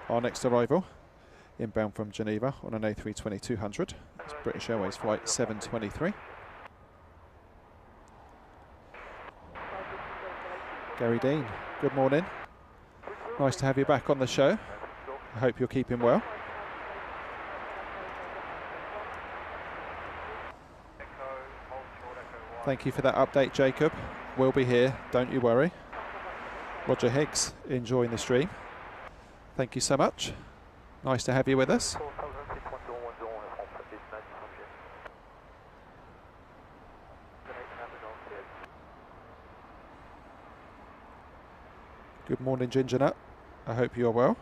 Our next arrival, inbound from Geneva on an A320-200. It's British Airways Flight 723. Gary Dean, good morning. Nice to have you back on the show. I hope you're keeping well. Thank you for that update, Jacob. We'll be here, don't you worry. Roger Higgs, enjoying the stream. Thank you so much. Nice to have you with us. Good morning, Ginger Nut. I hope you're well.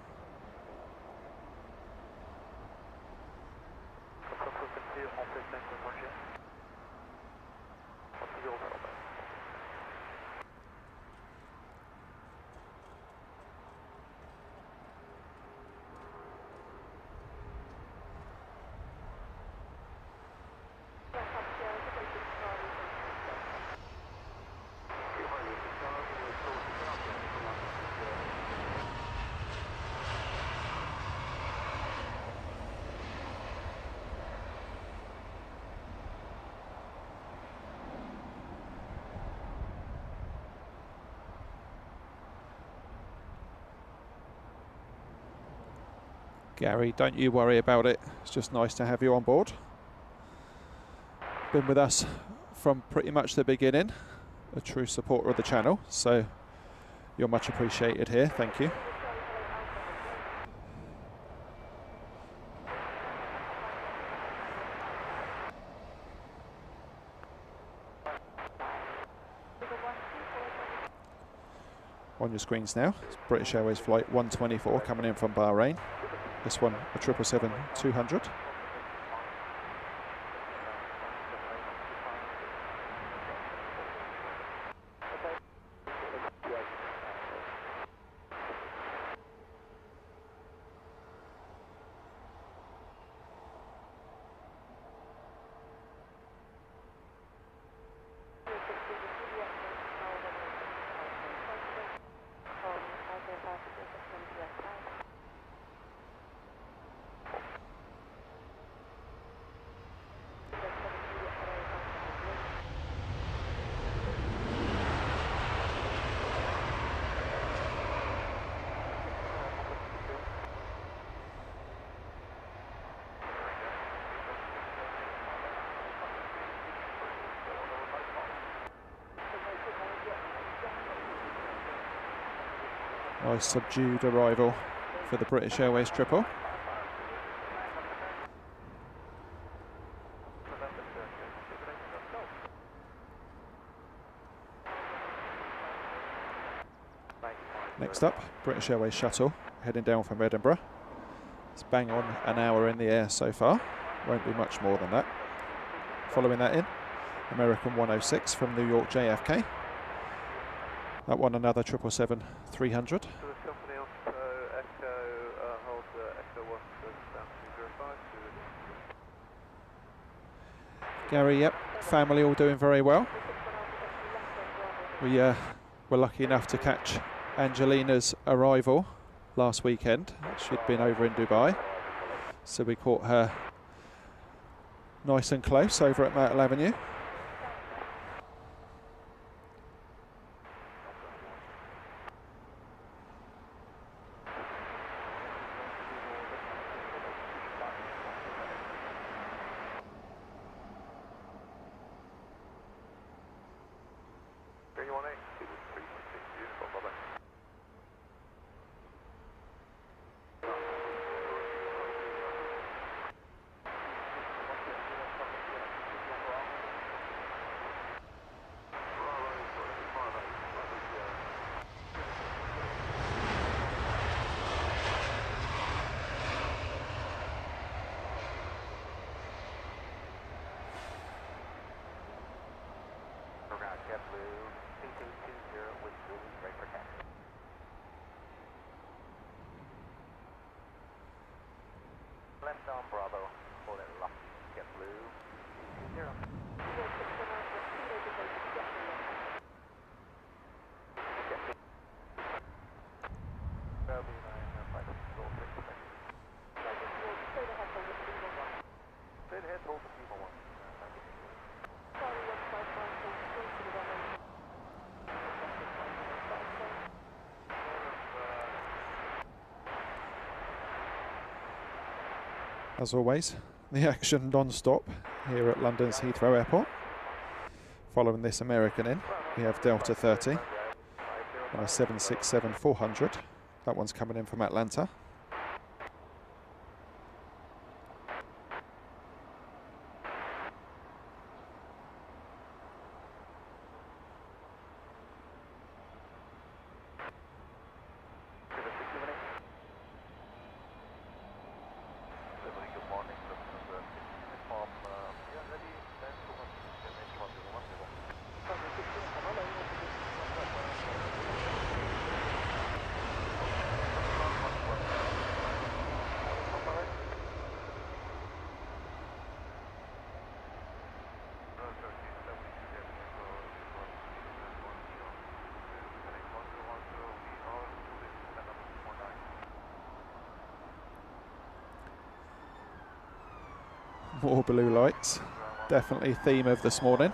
Gary, don't you worry about it. It's just nice to have you on board. Been with us from pretty much the beginning, a true supporter of the channel, so you're much appreciated here. Thank you. On your screens now, it's British Airways flight 124 coming in from Bahrain. This one a 777-200. Nice subdued arrival for the British Airways triple. Next up, British Airways shuttle heading down from Edinburgh. It's bang on an hour in the air so far. Won't be much more than that. Following that in, American 106 from New York JFK. That one another 777-300. Gary, yep, family all doing very well. We were lucky enough to catch Angelina's arrival last weekend. She'd been over in Dubai, so we caught her nice and close over at Myrtle Avenue. Left arm Bravo, call it lucky, get blue, 0. Straight ahead, hold the Lima 1. As always, the action non-stop here at London's Heathrow Airport. Following this American in, we have Delta 30 and a 767-400. That one's coming in from Atlanta. More blue lights, definitely theme of this morning.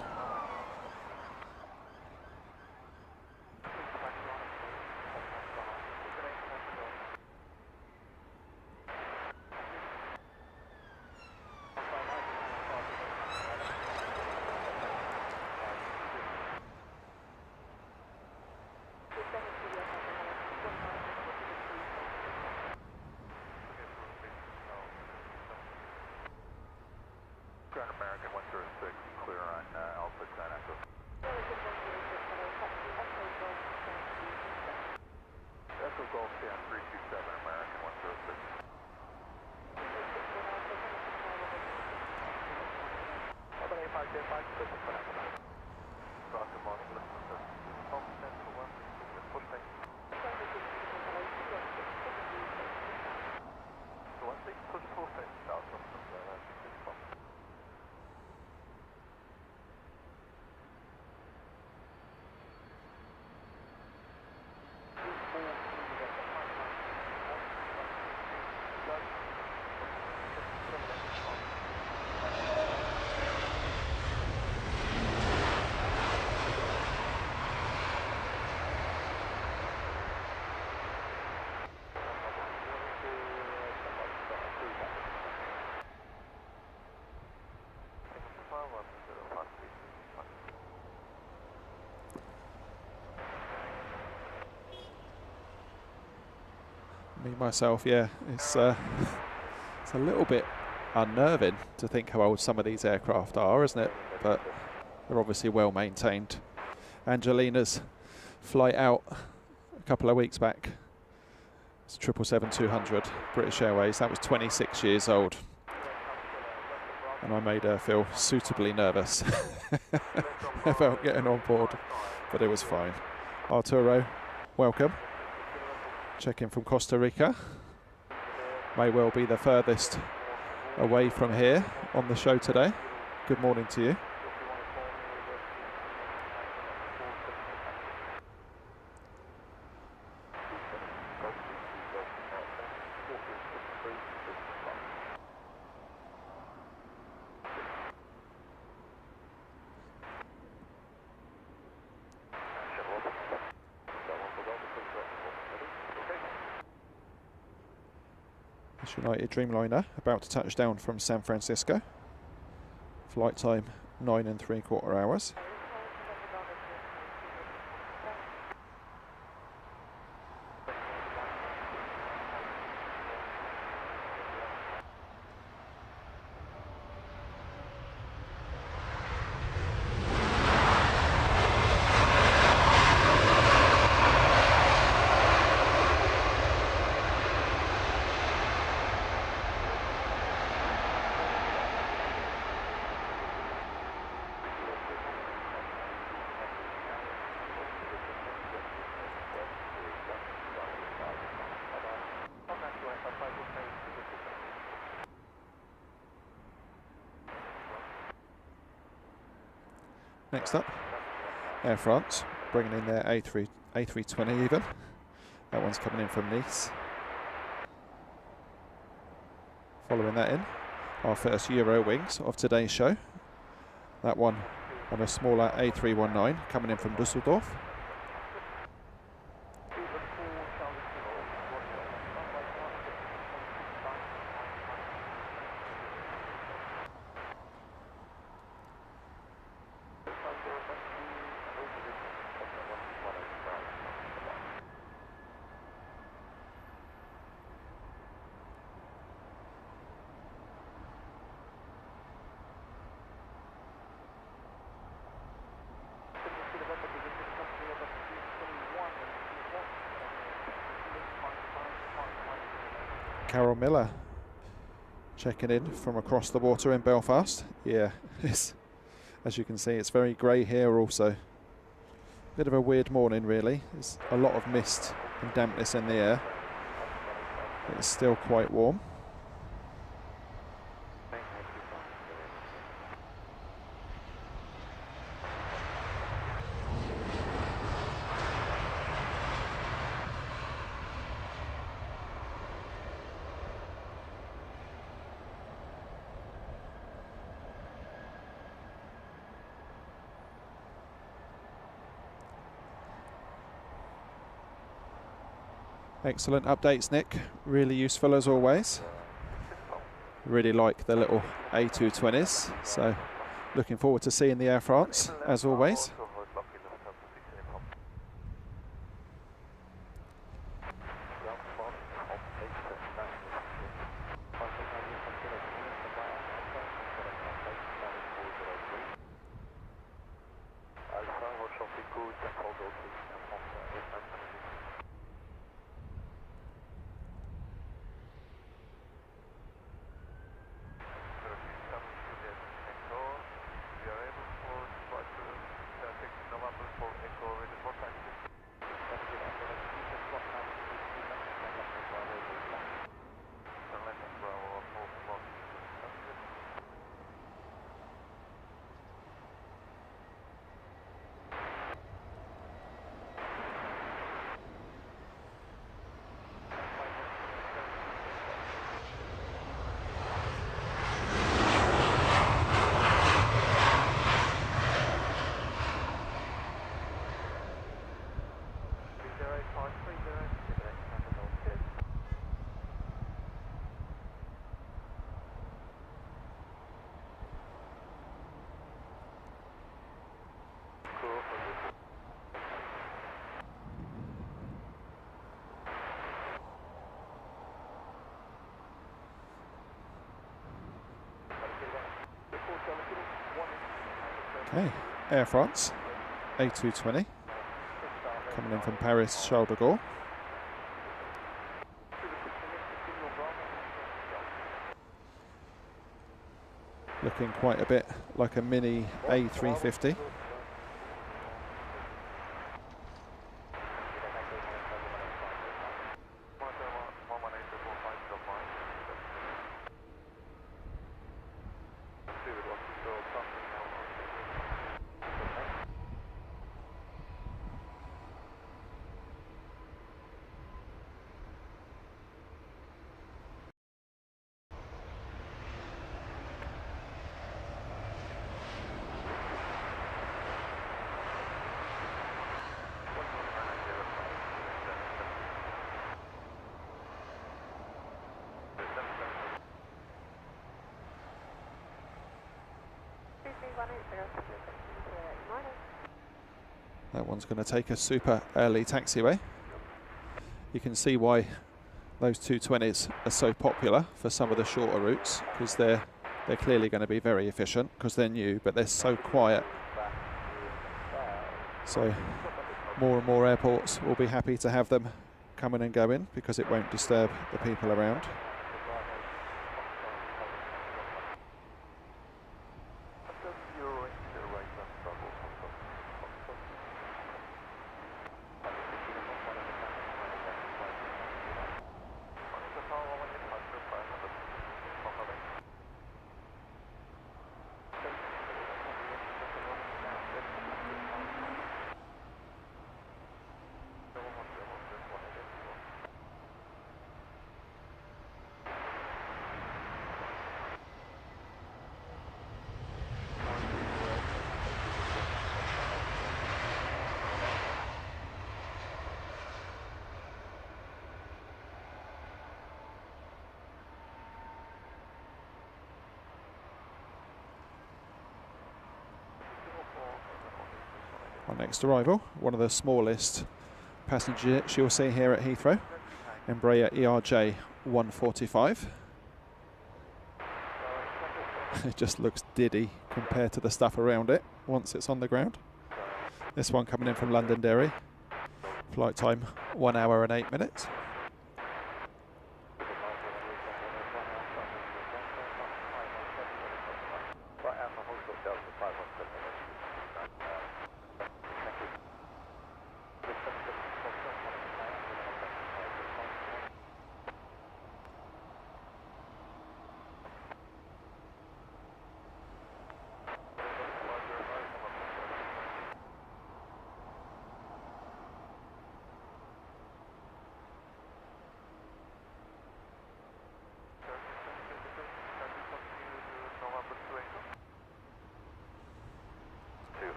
Me myself, yeah, it's a little bit unnerving to think how old some of these aircraft are, isn't it? But they're obviously well maintained. Angelina's flight out a couple of weeks back, it's 777-200 British Airways. That was 26 years old, and I made her feel suitably nervous about getting on board, but it was fine. Arturo, welcome. Check in from Costa Rica. May well be the furthest away from here on the show today. Good morning to you. United Dreamliner about to touch down from San Francisco. Flight time 9 3/4 hours. Next up, Air France, bringing in their A320 even. That one's coming in from Nice. Following that in, our first Euro wings of today's show. That one on a smaller A319 coming in from Düsseldorf. Carol Miller checking in from across the water in Belfast. Yeah, as you can see, it's very grey here also. Bit of a weird morning really. There's a lot of mist and dampness in the air. It's still quite warm. Excellent updates, Nick. Really useful as always. Really like the little A220s. So looking forward to seeing the Air France as always. We are able for Okay, Air France, A220, coming in from Paris Charles de Gaulle. Looking quite a bit like a mini A350. That one's going to take a super early taxiway. You can see why those 220s are so popular for some of the shorter routes, because they're clearly going to be very efficient because they're new, but they're so quiet. So more and more airports will be happy to have them come in and go in because it won't disturb the people around. Our next arrival, one of the smallest passenger jets you'll see here at Heathrow, Embraer ERJ 145. It just looks diddy compared to the stuff around it once it's on the ground. This one coming in from Londonderry, flight time 1 hour and 8 minutes.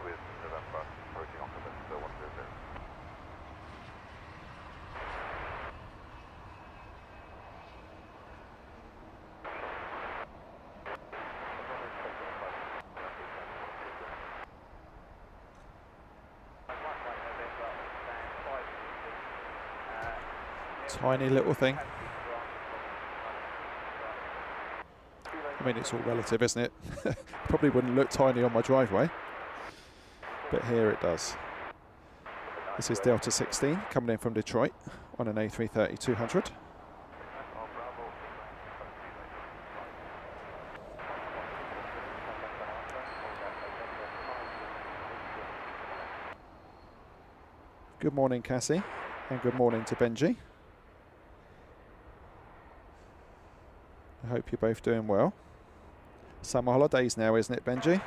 With November, approaching October 100. Tiny little thing. I mean, it's all relative, isn't it? Probably wouldn't look tiny on my driveway, but here it does. This is Delta 16 coming in from Detroit on an A330-200. Good morning, Cassie, and good morning to Benji. I hope you're both doing well. Summer holidays now, isn't it, Benji?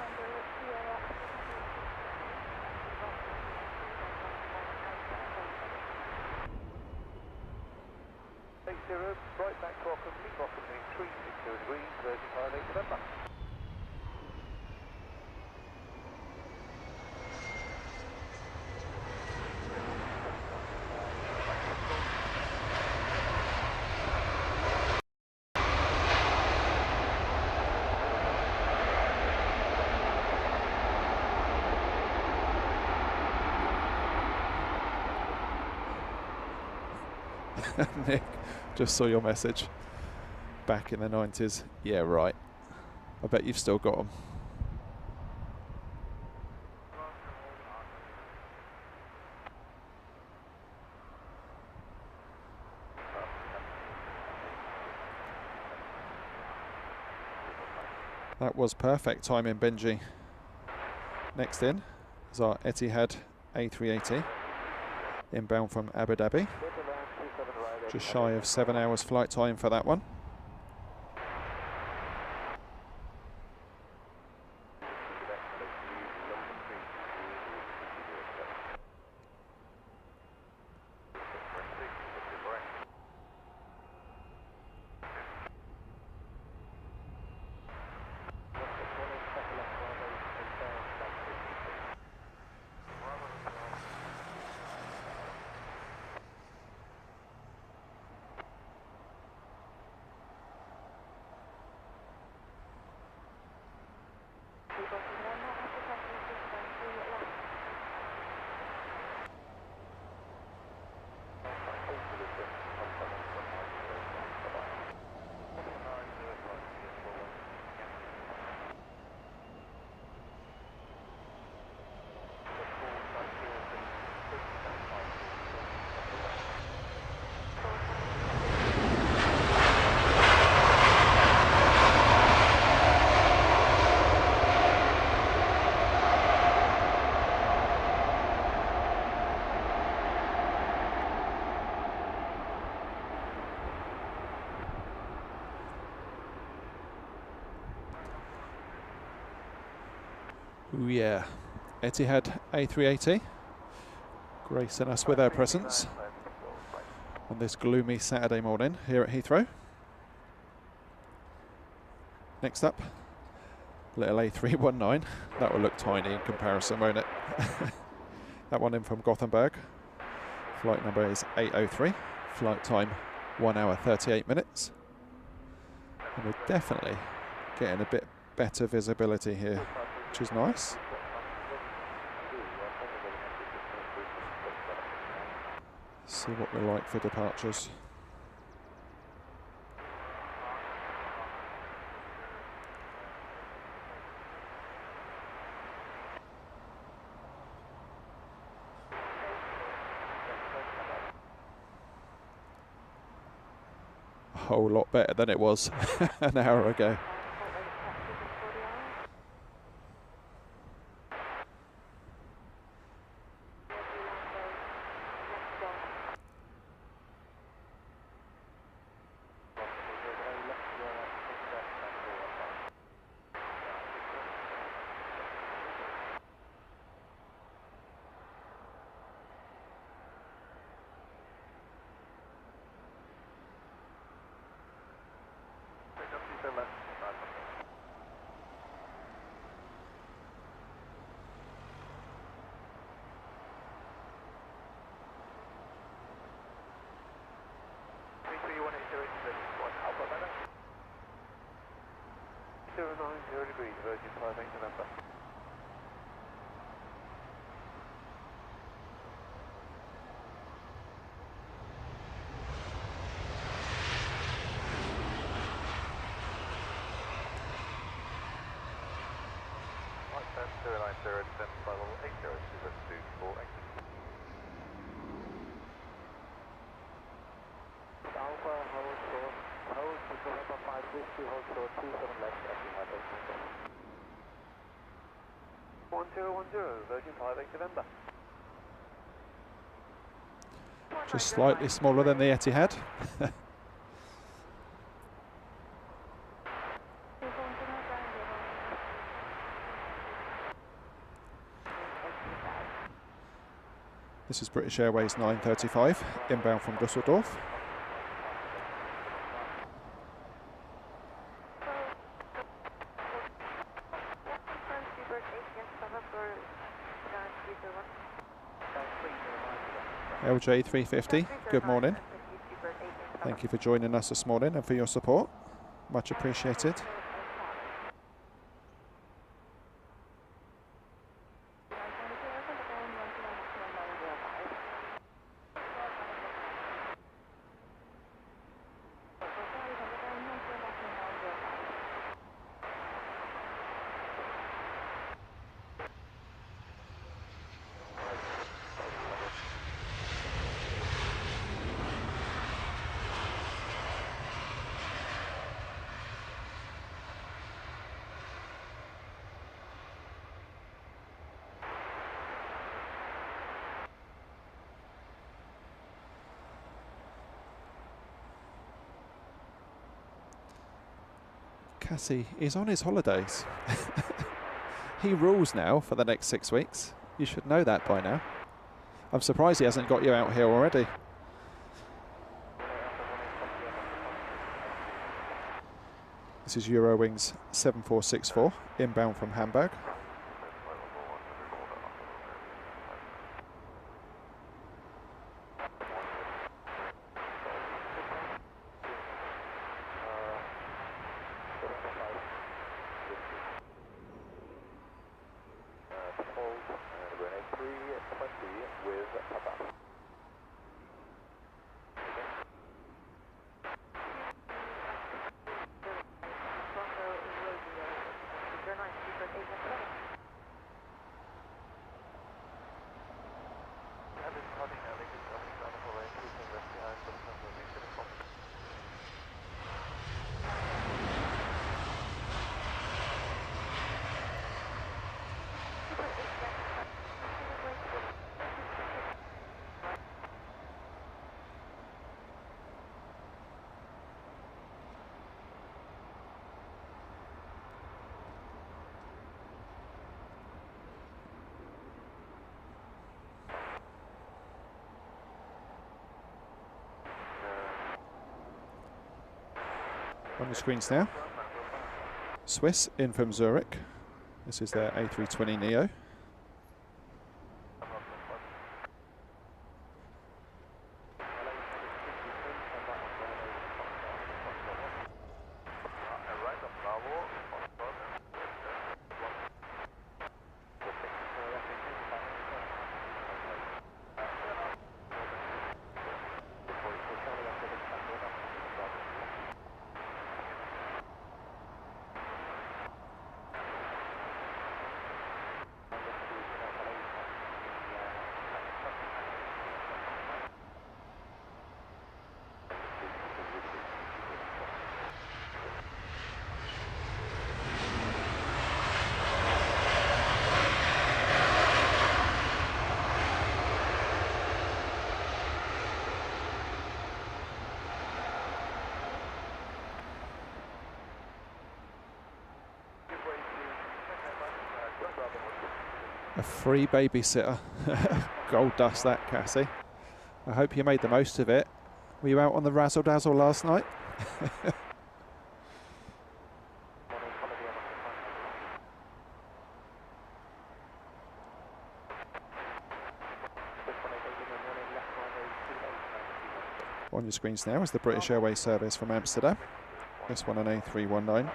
Right back to Ockham 360 degrees, Virgin Pilot November. Nick, just saw your message. Back in the 90s. Yeah, right. I bet you've still got them. That was perfect timing, Benji. Next in is our Etihad A380, inbound from Abu Dhabi. Just shy of 7 hours flight time for that one. Ooh yeah, Etihad A380 gracing us with their presence on this gloomy Saturday morning here at Heathrow. Next up, little A319. That will look tiny in comparison, won't it? That one in from Gothenburg. Flight number is 803. Flight time 1 hour 38 minutes. And we're definitely getting a bit better visibility here, which is nice. See what we're like for departures. A whole lot better than it was an hour ago. Degrees, Virgin 58 November. Alpha, hold short, hold to November 5 Whiskey, hold short, 27 left, Etihad 1010, Virgin 58 November. Just slightly smaller than the Etihad. This is British Airways 935, inbound from Dusseldorf. LJ 350, good morning. Thank you for joining us this morning and for your support. Much appreciated. Cassie is on his holidays. He rules now for the next 6 weeks. You should know that by now. I'm surprised he hasn't got you out here already. This is Eurowings 7464, inbound from Hamburg. On the screens now, Swiss in from Zurich. This is their A320neo. A free babysitter. Gold dust that, Cassie. I hope you made the most of it. Were you out on the razzle dazzle last night? On your screens now is the British Airways service from Amsterdam. This one an A319.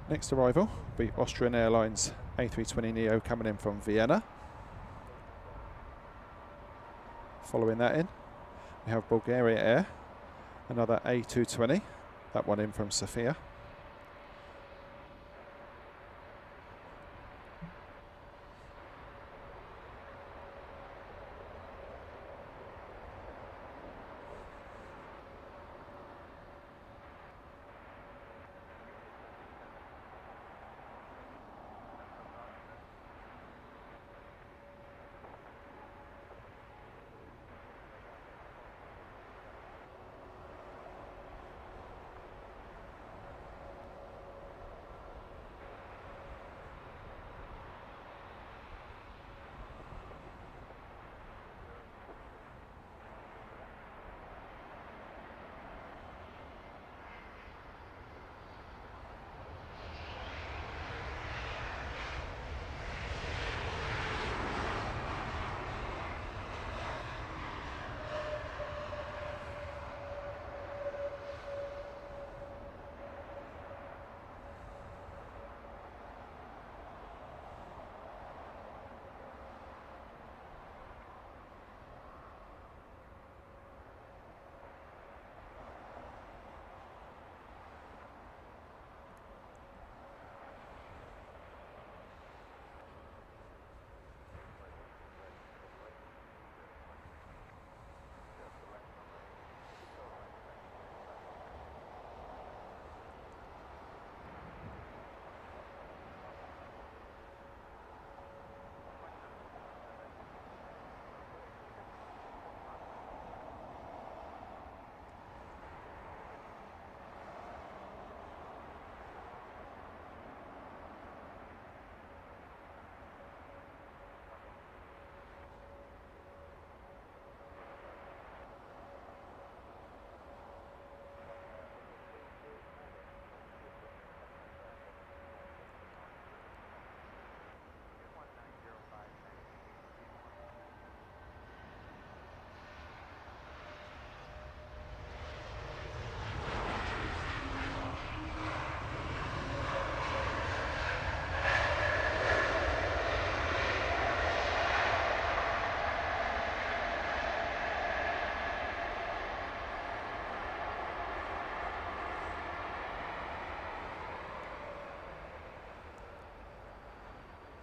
Next arrival will be Austrian Airlines A320neo coming in from Vienna. Following that in, we have Bulgaria Air, another A220, that one in from Sofia.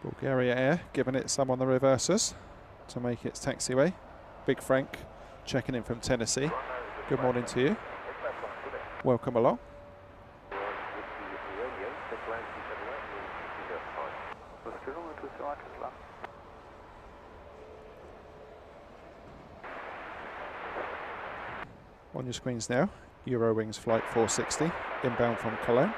Bulgaria Air giving it some on the reversers to make its taxiway. Big Frank checking in from Tennessee. Good morning to you. Welcome along. On your screens now, Eurowings flight 460 inbound from Cologne.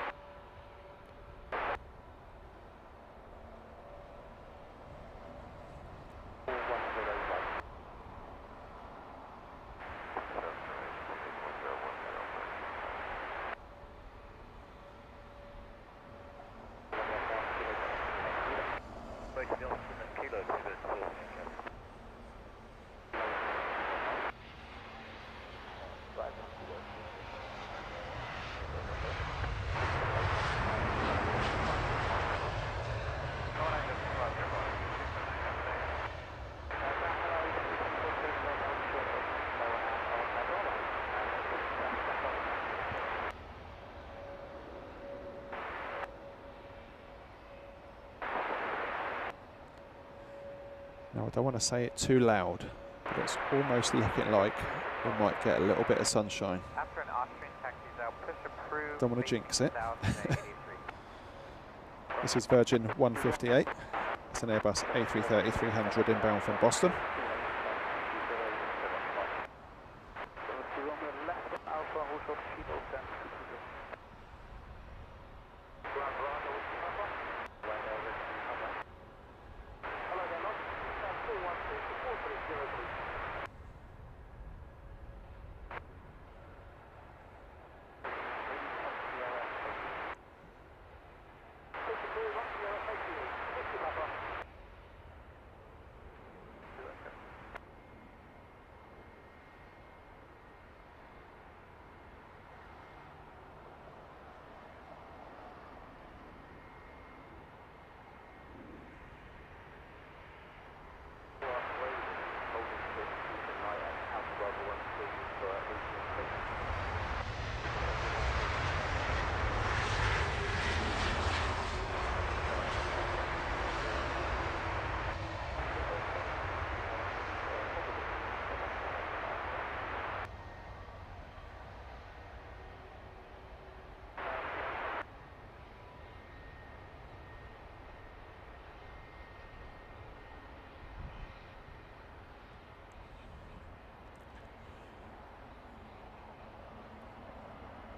Now, I don't want to say it too loud, but it's almost looking like we might get a little bit of sunshine. After an Austrian taxis out, push approved. Don't want to jinx it. This is Virgin 158. It's an Airbus A330-300 inbound from Boston.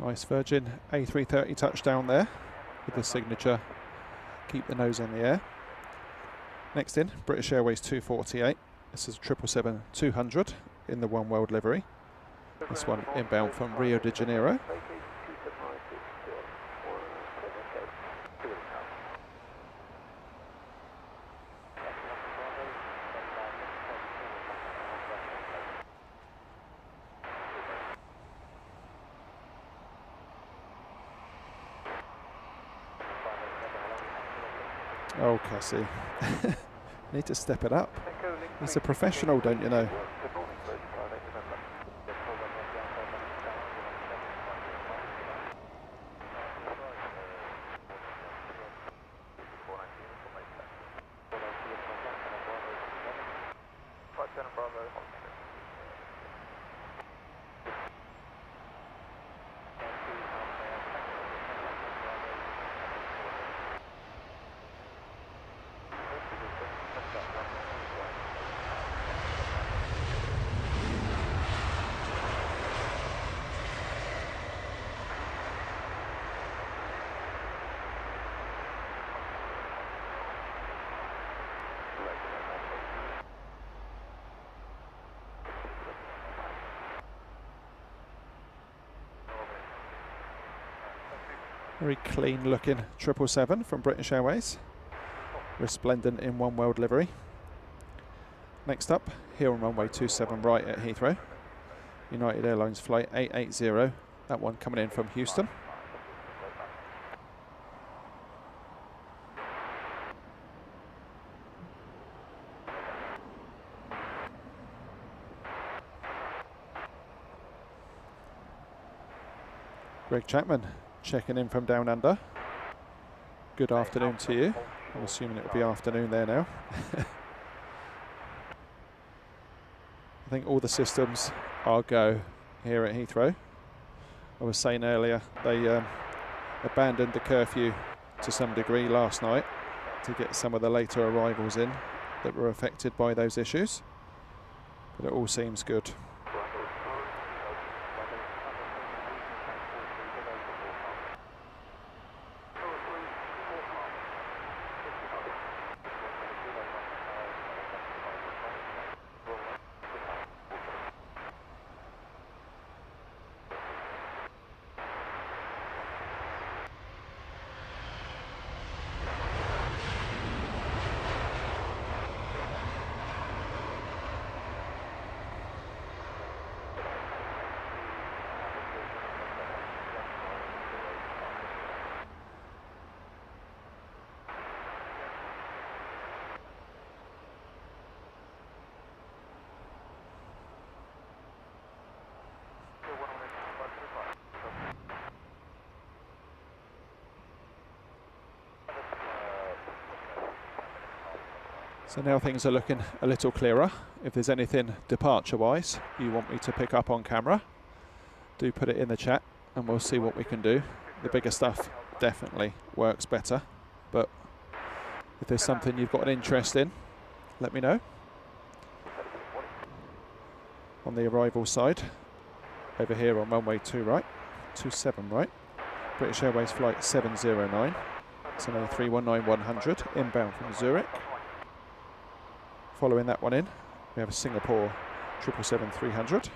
Nice Virgin A330 touchdown there with the signature, keep the nose in the air. Next in, British Airways 248. This is 777-200 in the One World livery. This one inbound from Rio de Janeiro. Oh, Cassie. Need to step it up. He's a professional, don't you know? Very clean looking 777 from British Airways. Resplendent in One World livery. Next up, here on runway 27 right at Heathrow. United Airlines flight 880. That one coming in from Houston. Greg Chapman checking in from down under. Good afternoon to you. I'm assuming it'll be afternoon there now. I think all the systems are go here at Heathrow. I was saying earlier, they abandoned the curfew to some degree last night to get some of the later arrivals in that were affected by those issues. But it all seems good. So now things are looking a little clearer. If there's anything departure-wise you want me to pick up on camera, do put it in the chat and we'll see what we can do. The bigger stuff definitely works better, but if there's something you've got an interest in, let me know. On the arrival side, over here on runway 2 right, 27 right, British Airways flight 709, it's an A319-100 inbound from Zurich. Following that one in, we have a Singapore 777-300.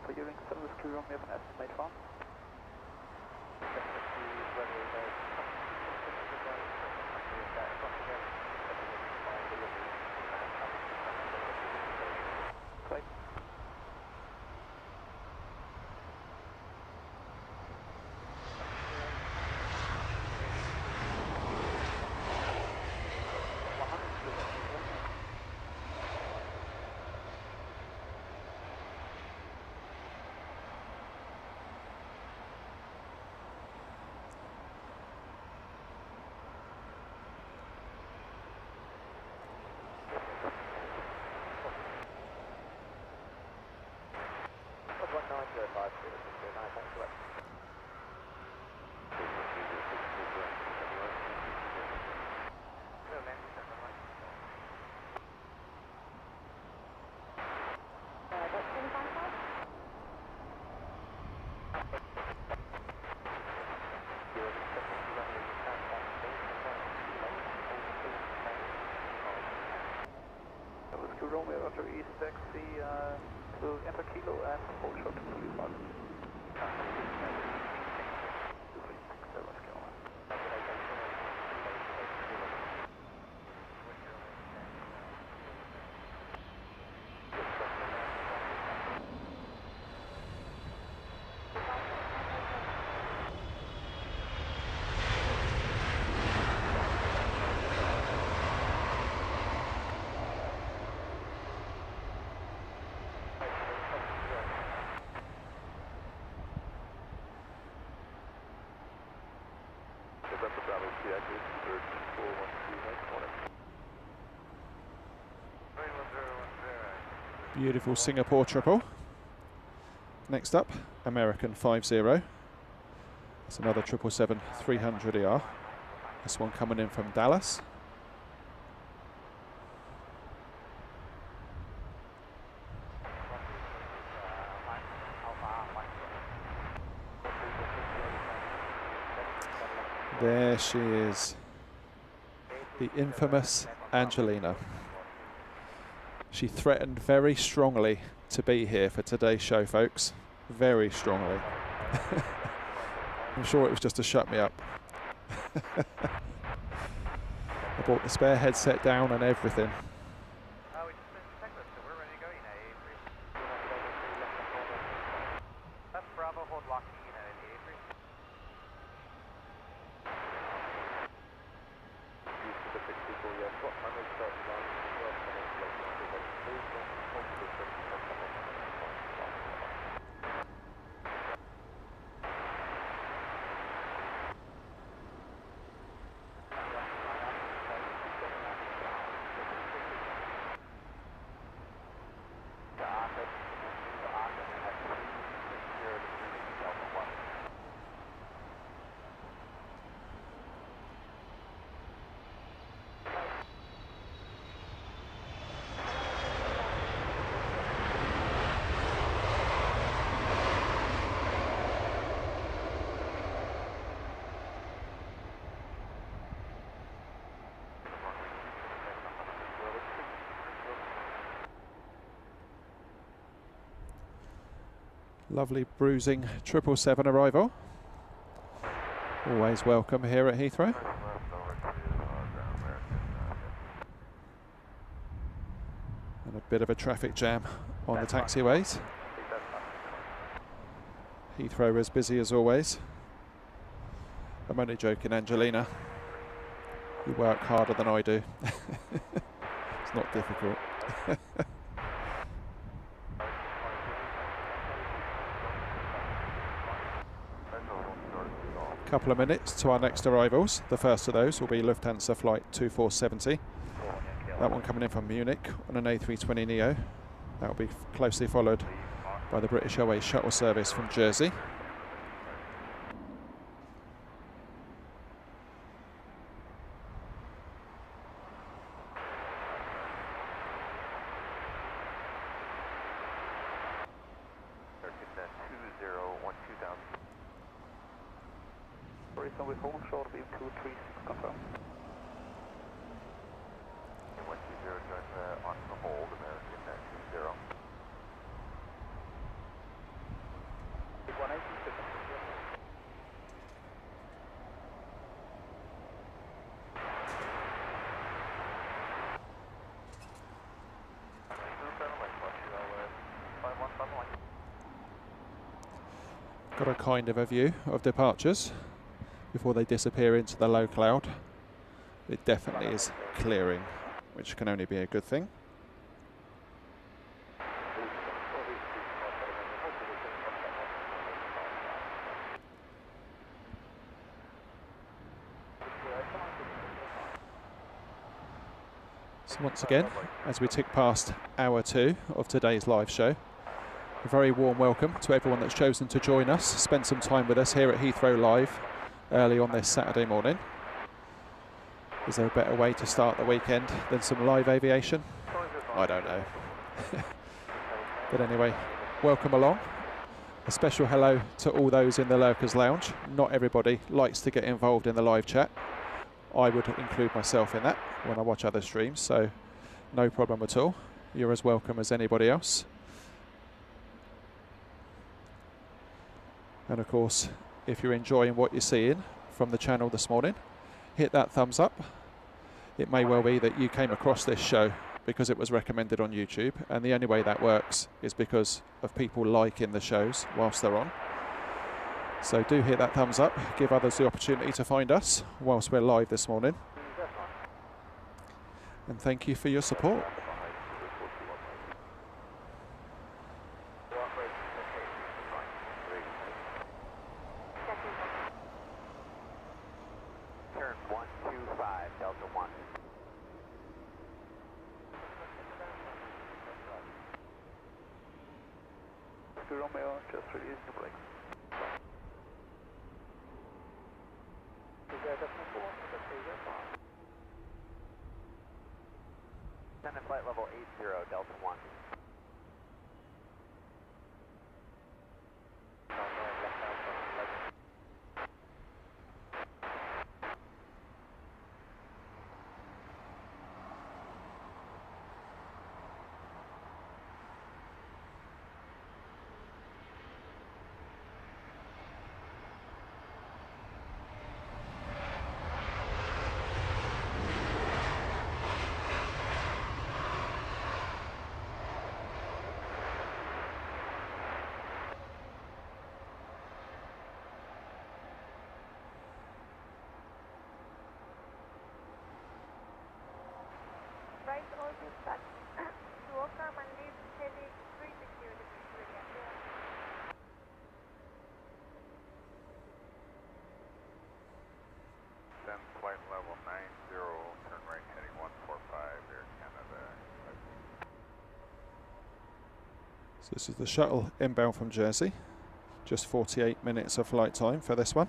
For Uring 7 Whiskey Romeo, we have an estimate from? Right. Romeo, Roger, East taxi to enter Kilo and hold short to Kilo 5. Beautiful Singapore triple. Next up, American 50. It's another 777-300ER. This one coming in from Dallas. There she is, the infamous Angelina. She threatened very strongly to be here for today's show, folks. Very strongly. I'm sure it was just to shut me up. I brought the spare headset down and everything. Bravo, hold Lockheed United, the A3. Pacific people, yes, what time is that? Lovely bruising 777 arrival. Always welcome here at Heathrow. And a bit of a traffic jam on the taxiways. Heathrow as busy as always. I'm only joking, Angelina. You work harder than I do. It's not difficult. Couple of minutes to our next arrivals. The first of those will be Lufthansa flight 2470. That one coming in from Munich on an A320neo. That will be closely followed by the British Airways shuttle service from Jersey. With home short beam 236, confirm. 120 join on the hold, American 20. 186. Got a kind of a view of departures before they disappear into the low cloud. It definitely is clearing, which can only be a good thing. So once again, as we tick past hour 2 of today's live show, a very warm welcome to everyone that's chosen to join us, spend some time with us here at Heathrow Live early on this Saturday morning. Is there a better way to start the weekend than some live aviation? I don't know. But anyway, welcome along. A special hello to all those in the Lurkers Lounge. Not everybody likes to get involved in the live chat. I would include myself in that when I watch other streams, so no problem at all. You're as welcome as anybody else. And of course, if you're enjoying what you're seeing from the channel this morning, hit that thumbs up. It may well be that you came across this show because it was recommended on YouTube, and the only way that works is because of people liking the shows whilst they're on. So do hit that thumbs up, give others the opportunity to find us whilst we're live this morning. And thank you for your support. Turn 125, Delta 1. Romeo, just release the brakes. Send in flight level 80, Delta 1. But to Walker and leave heading 360 degrees radiant here. Then flight level 90, turn right heading 145, Air Canada. So this is the shuttle inbound from Jersey. Just 48 minutes of flight time for this one.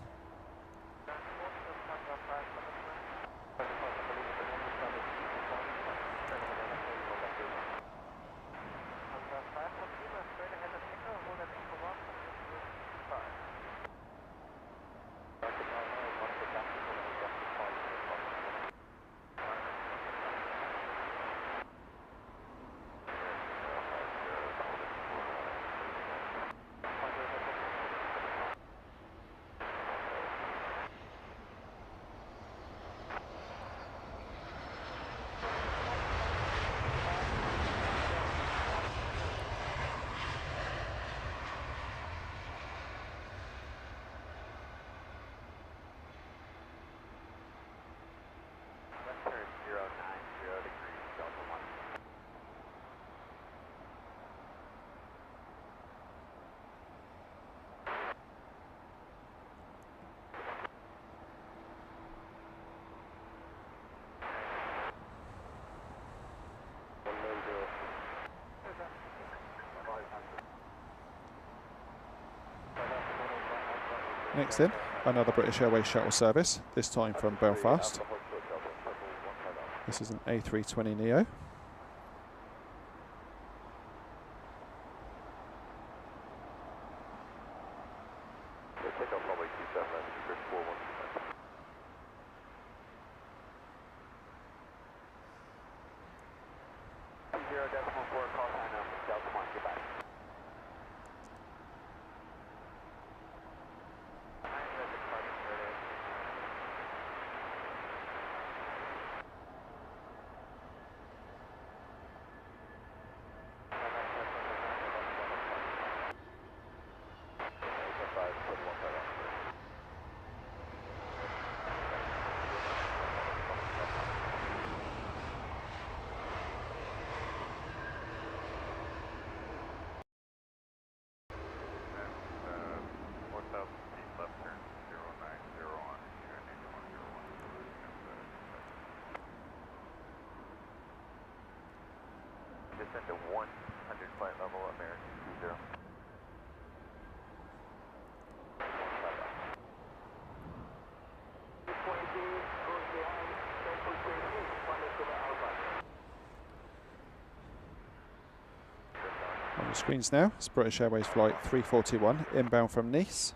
Next in, another British Airways shuttle service, this time from Belfast. This is an A320neo. Descend to 100 flight level, American 20. On the screens now, it's British Airways flight 341 inbound from Nice.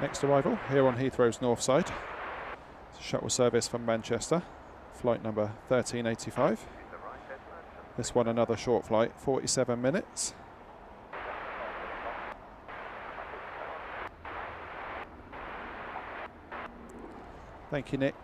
Next arrival here on Heathrow's north side. It's a shuttle service from Manchester, flight number 1385. This one another short flight, 47 minutes. Thank you, Nick.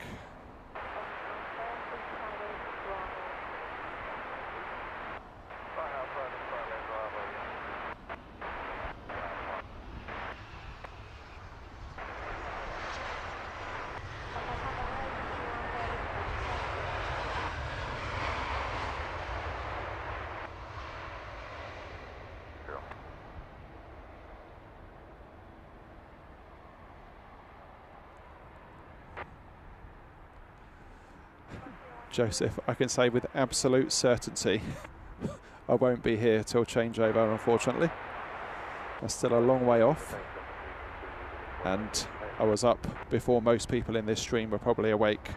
Joseph, I can say with absolute certainty I won't be here till changeover, unfortunately. That's still a long way off, and I was up before most people in this stream were probably awake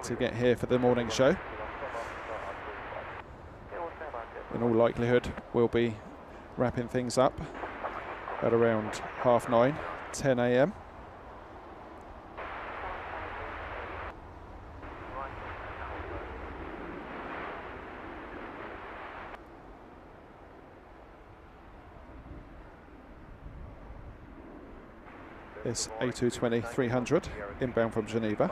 to get here for the morning show. In all likelihood, we'll be wrapping things up at around 9:30, 10 a.m. It's A220-300 inbound from Geneva.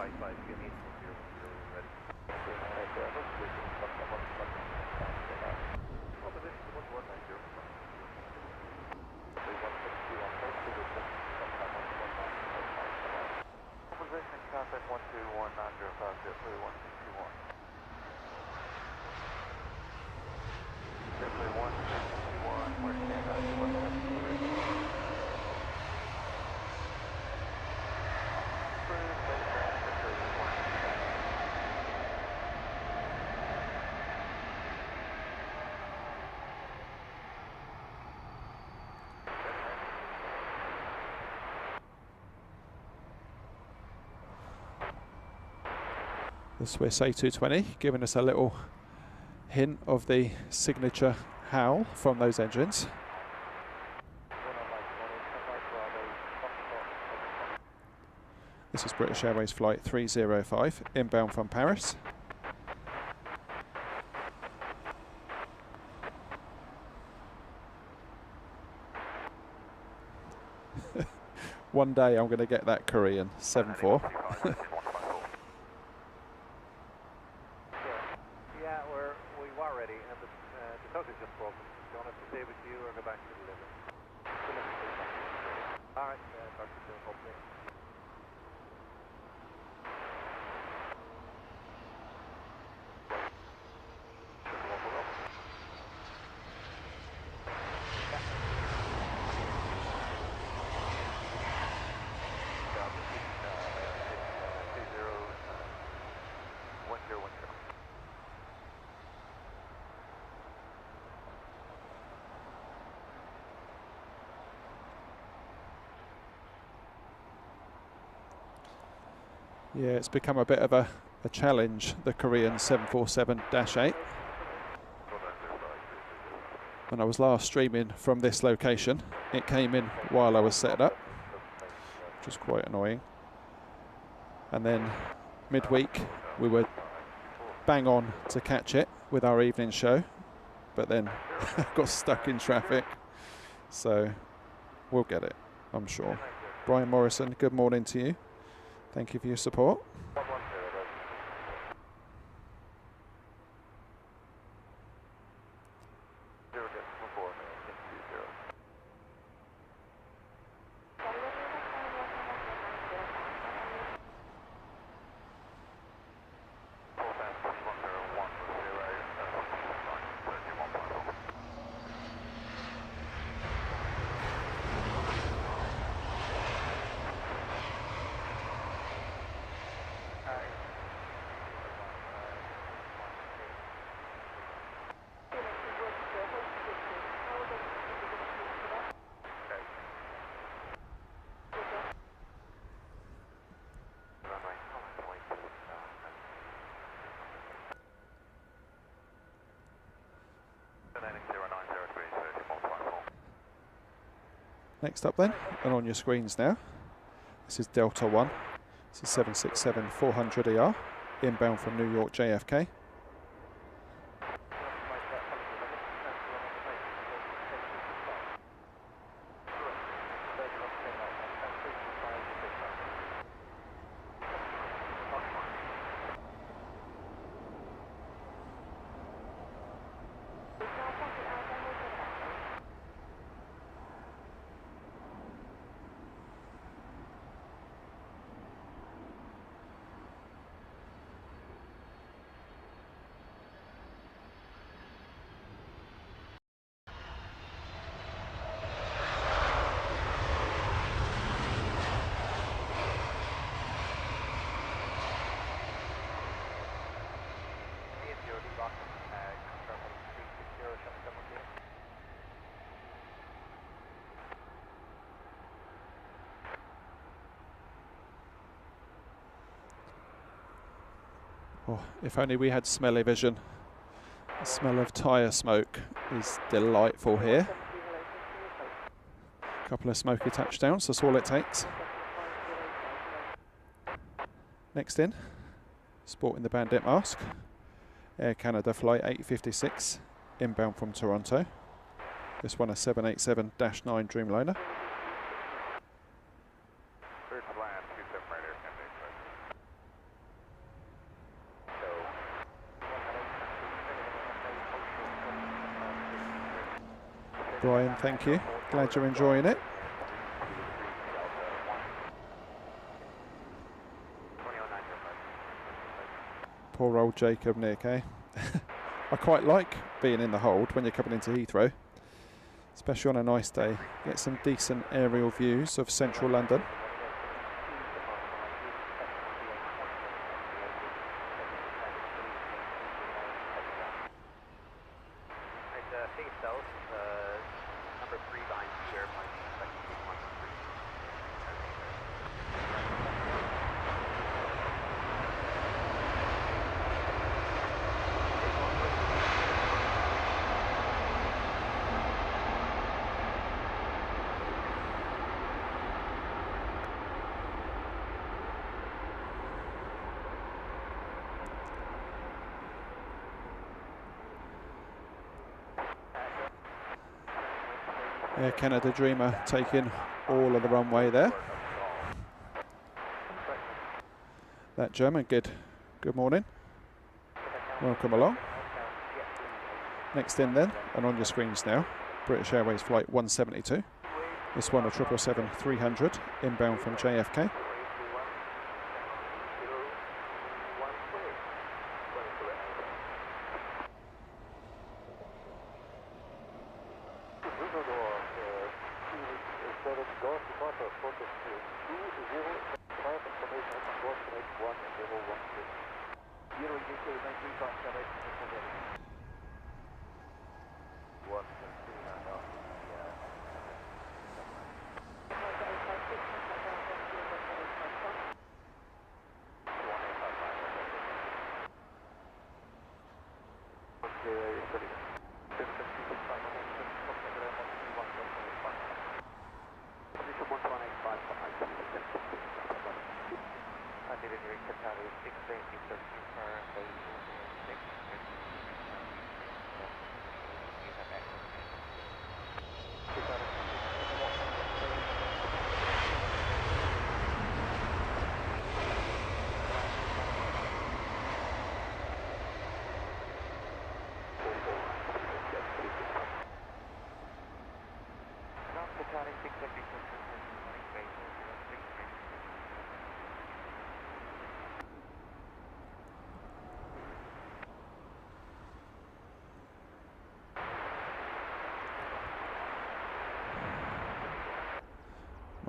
The Swiss A220 giving us a little hint of the signature howl from those engines. This is British Airways flight 305 inbound from Paris. One day I'm going to get that Korean 7-4. Yeah, it's become a bit of a challenge, the Korean 747-8. When I was last streaming from this location, it came in while I was set up, which was quite annoying. And then midweek, we were bang on to catch it with our evening show, but then got stuck in traffic. So we'll get it, I'm sure. Brian Morrison, good morning to you. Thank you for your support. Next up then, and on your screens now, this is Delta 1. This is 767-400ER, inbound from New York JFK. Oh, if only we had smelly vision. The smell of tyre smoke is delightful here. A couple of smoky touchdowns, that's all it takes. Next in, sporting the bandit mask, Air Canada flight 856, inbound from Toronto. This one a 787-9 Dreamliner. First line, 27 right Air Canada. Brian, thank you. Glad you're enjoying it. Poor old Jacob Nick, eh? I quite like being in the hold when you're coming into Heathrow, especially on a nice day. Get some decent aerial views of central London. Number 3 line here, Air Canada Dreamer taking all of the runway there. That German, good morning. Welcome along. Next in then, and on your screens now, British Airways flight 172. This one a 777-300 inbound from JFK.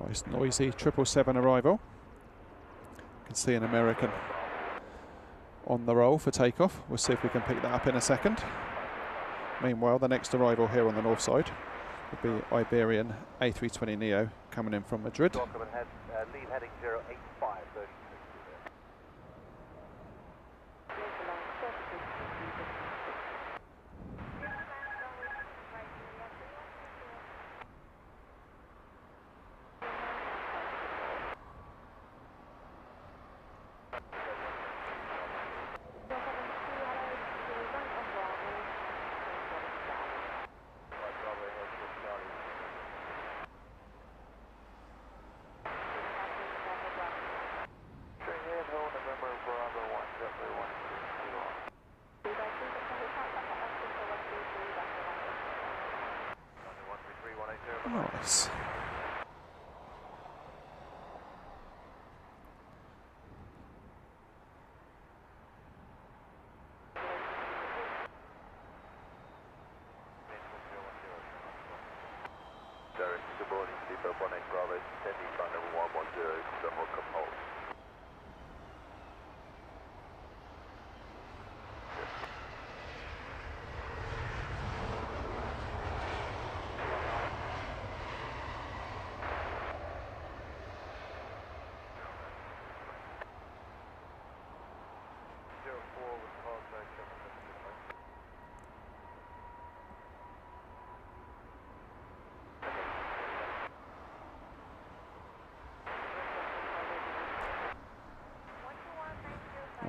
Nice noisy 777 arrival. You can see an American on the roll for takeoff. We'll see if we can pick that up in a second. Meanwhile, the next arrival here on the north side will be Iberian A320neo coming in from Madrid. Lead heading 085. Nice. Good morning, Sleeper 18 Bravo, descending flight number 110, the Hockham hold.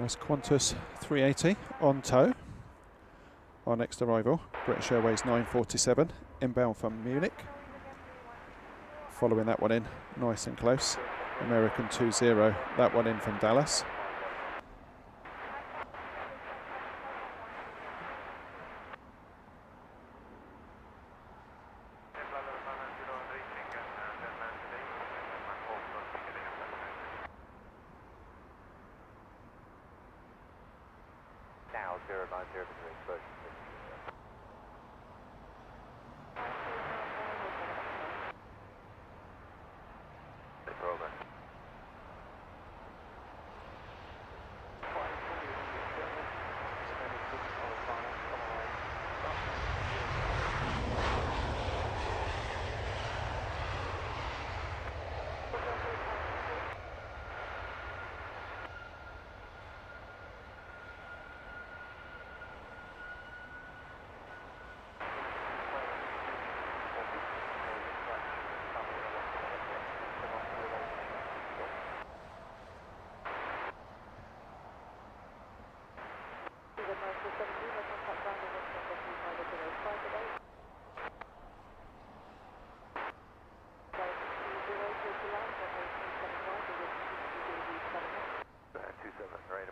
Nice Qantas 380 on tow. Our next arrival, British Airways 947, inbound from Munich. Following that one in, nice and close, American 20, that one in from Dallas. Now 0903, exposure.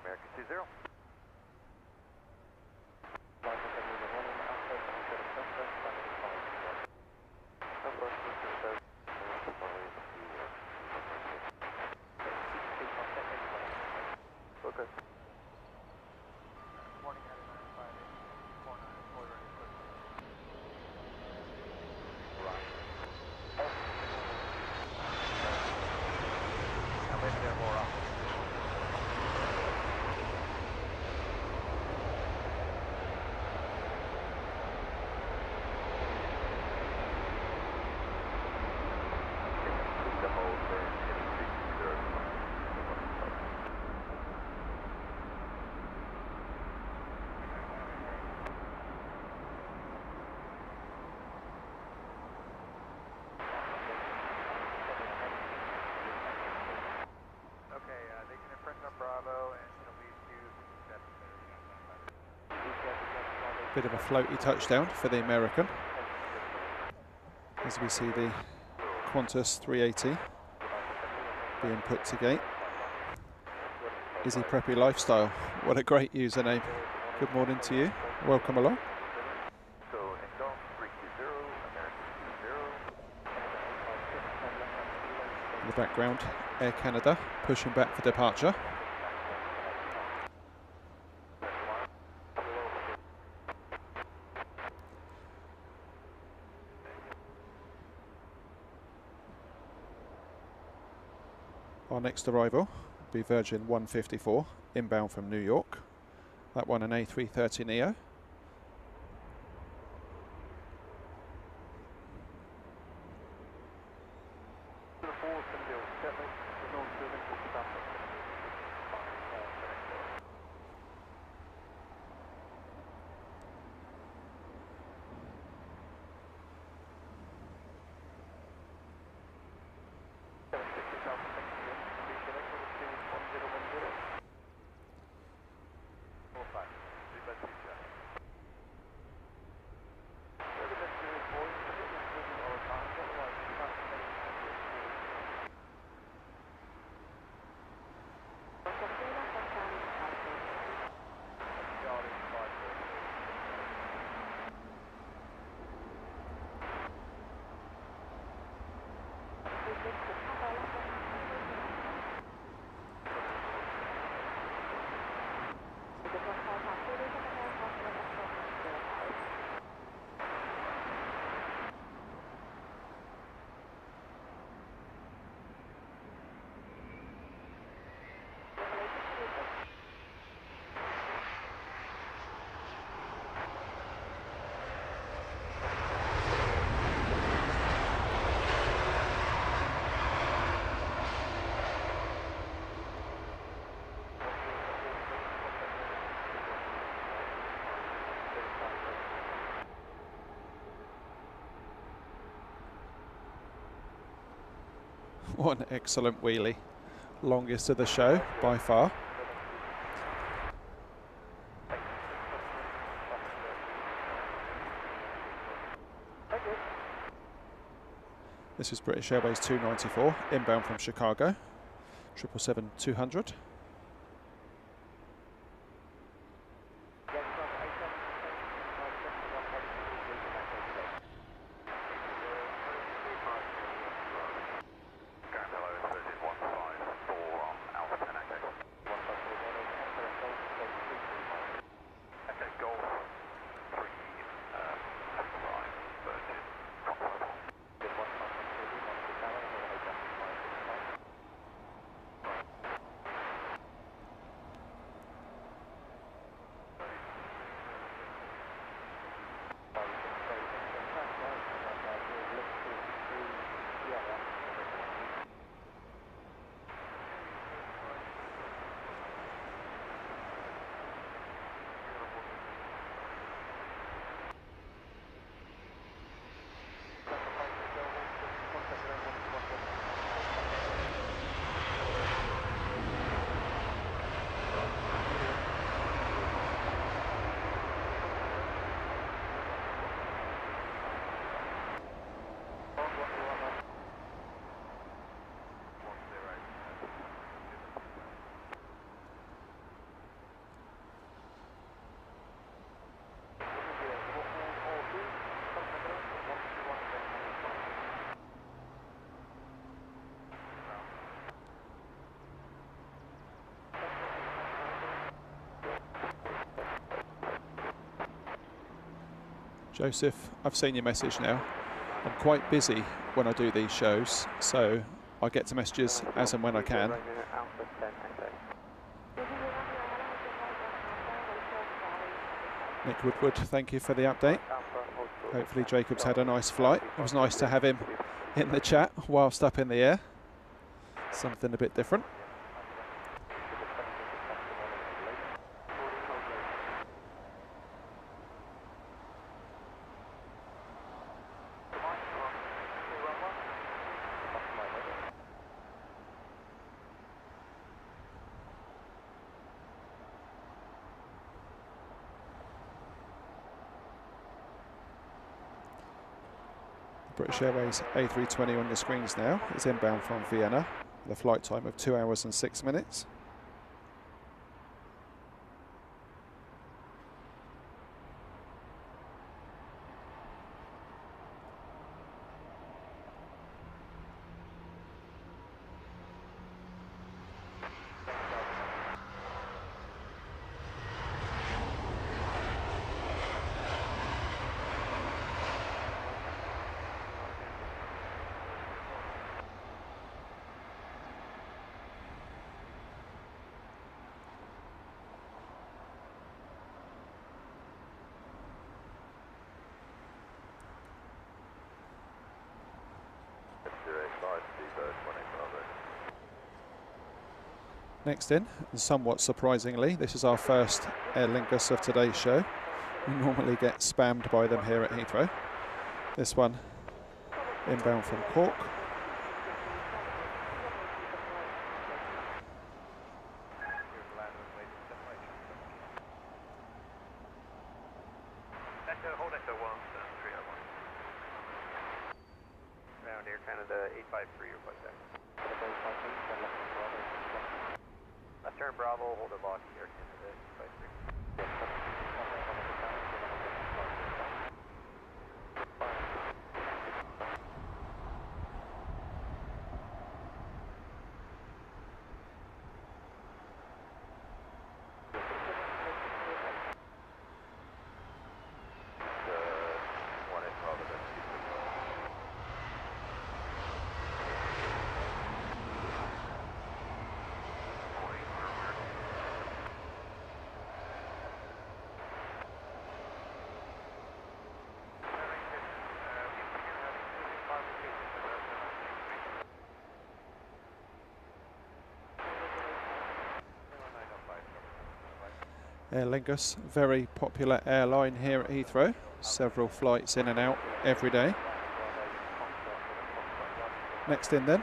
American 20. Okay. Morning, 958, 494 ready. Now maybe they're more up. Bravo and Bit of a floaty touchdown for the American, as we see the Qantas 380 being put to gate. Izzy Preppy Lifestyle, what a great username. Good morning to you, welcome along. So Engulf 320, American 20. In the background, Air Canada pushing back for departure. Our next arrival will be Virgin 154, inbound from New York. That one an A330neo. What an excellent wheelie. Longest of the show by far. This is British Airways 294, inbound from Chicago, 777-200. Joseph, I've seen your message now. I'm quite busy when I do these shows, so I get to messages as and when I can. Nick Woodward, thank you for the update. Hopefully Jacob's had a nice flight. It was nice to have him in the chat whilst up in the air. Something a bit different. British Airways A320 on your screens now. It's inbound from Vienna. The flight time of 2 hours and 6 minutes. Next in, and somewhat surprisingly, this is our first Aer Lingus of today's show. We normally get spammed by them here at Heathrow. This one inbound from Cork. Hold Echo 1, 301. Round Air Canada 853, your flight deck. Turn Bravo, hold a lock here, Canada 853. Aer Lingus, very popular airline here at Heathrow. Several flights in and out every day. Next in then,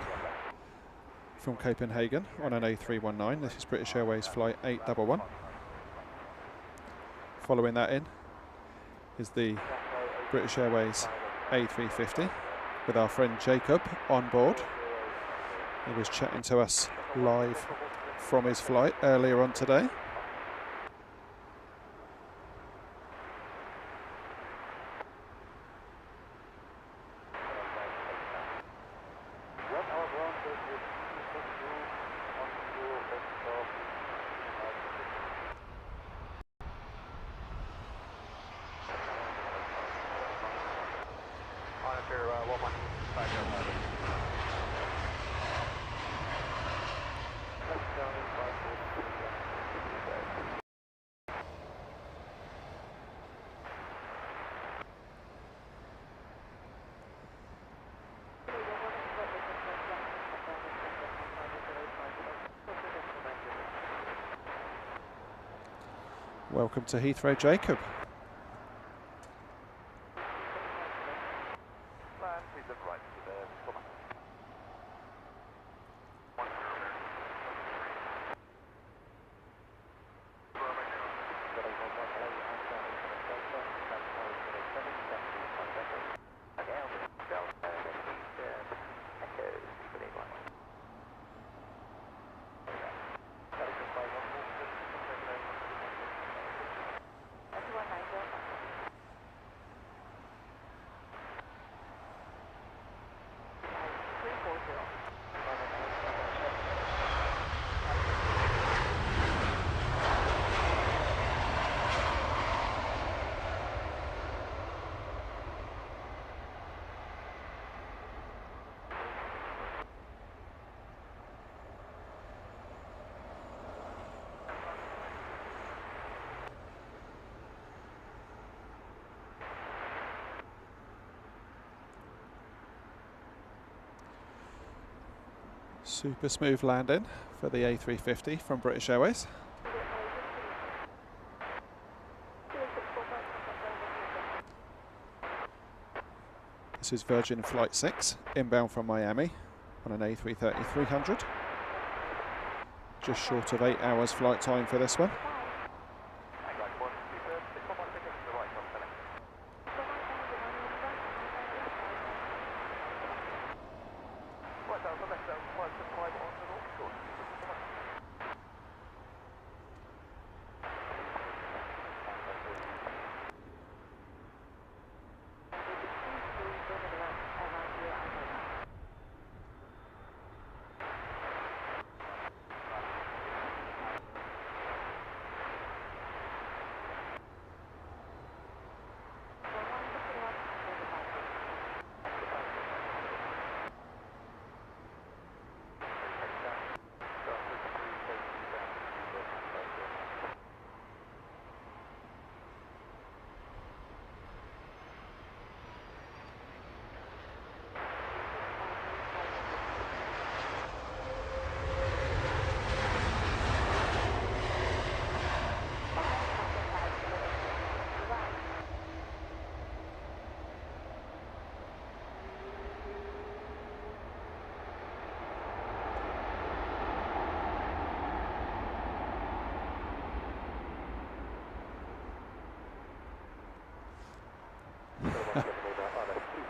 from Copenhagen on an A319, this is British Airways flight 811. Following that in is the British Airways A350 with our friend Jacob on board. He was chatting to us live from his flight earlier on today. Welcome to Heathrow, Jacob. Super smooth landing for the A350 from British Airways. This is Virgin Flight 6, inbound from Miami on an A330-300. Just short of 8 hours flight time for this one.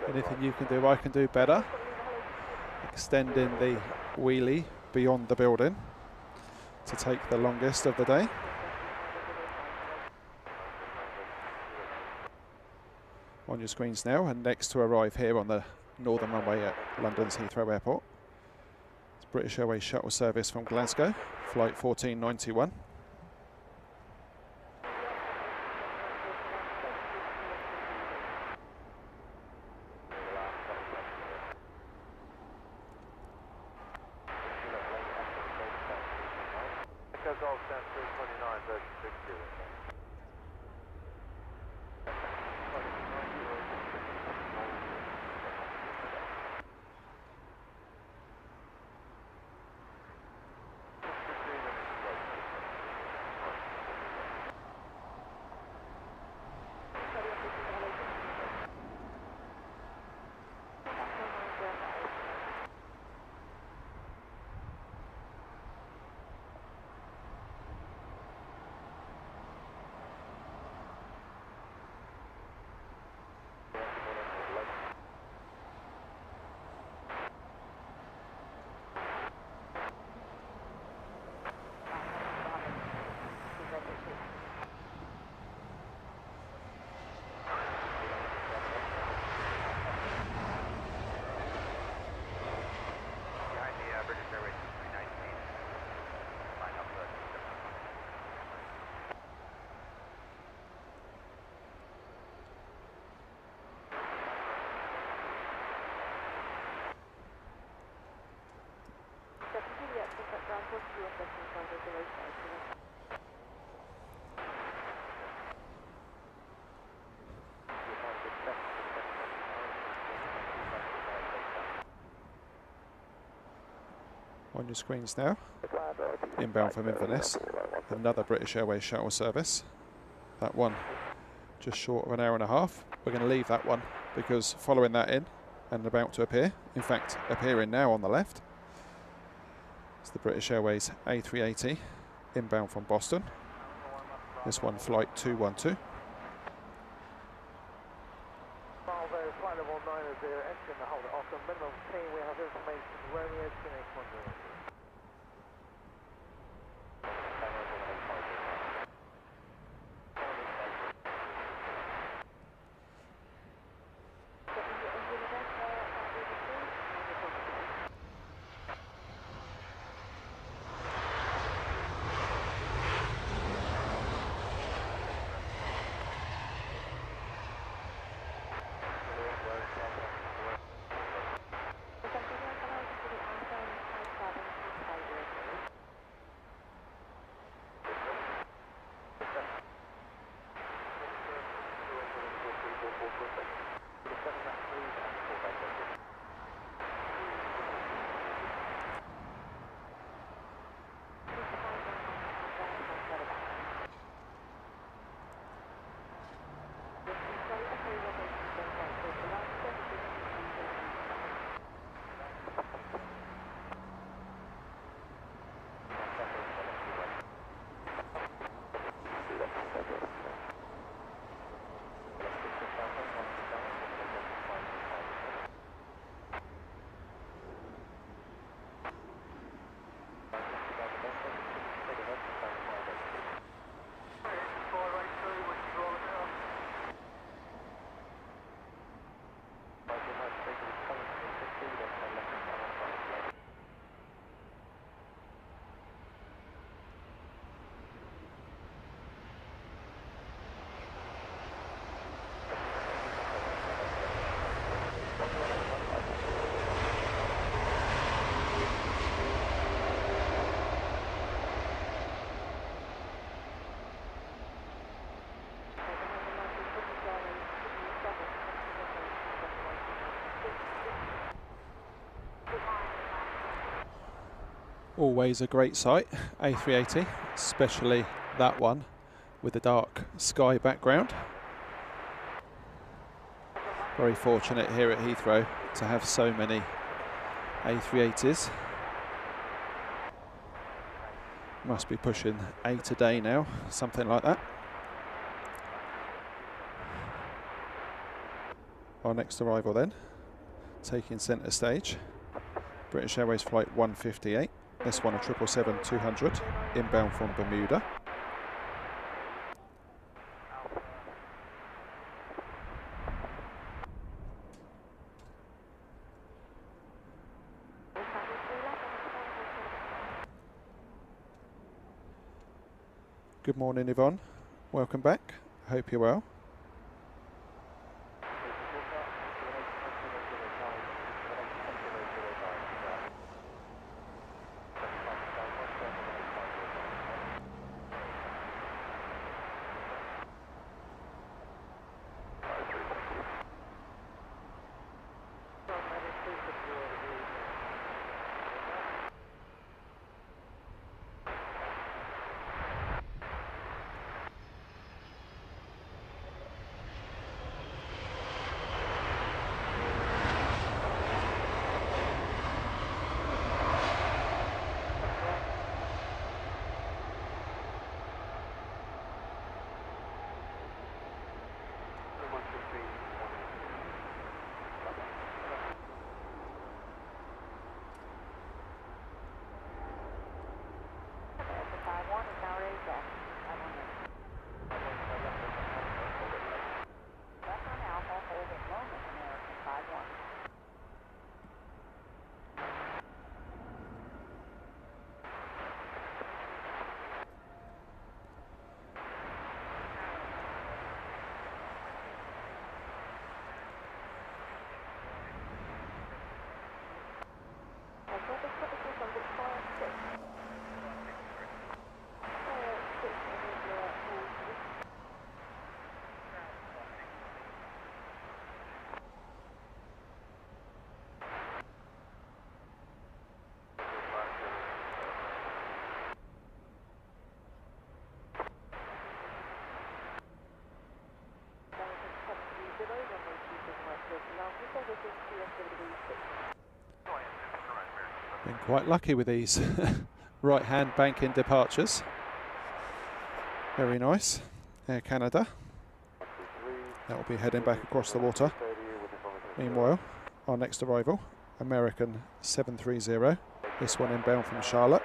Anything you can do, I can do better. Extending the wheelie beyond the building to take the longest of the day. On your screens now, and next to arrive here on the northern runway at London's Heathrow Airport. It's British Airways shuttle service from Glasgow, flight 1491. On your screens now, inbound from Inverness, another British Airways shuttle service. That one just short of an hour and a half. We're going to leave that one because following that in and about to appear, in fact appearing now on the left, it's the British Airways A380 inbound from Boston. This one flight 212. Flight level 90, engine hold it off the minimum T, we have information Romeo Phoenix 10. Always a great sight, A380, especially that one with the dark sky background. Very fortunate here at Heathrow to have so many A380s. Must be pushing 8 a day now, something like that. Our next arrival then, taking centre stage, British Airways flight 158. This one a 777-200 inbound from Bermuda. Good morning, Yvonne. Welcome back. Hope you're well. Been quite lucky with these right hand banking departures. Very nice. Air Canada. That will be heading back across the water. Meanwhile, our next arrival, American 730. This one inbound from Charlotte.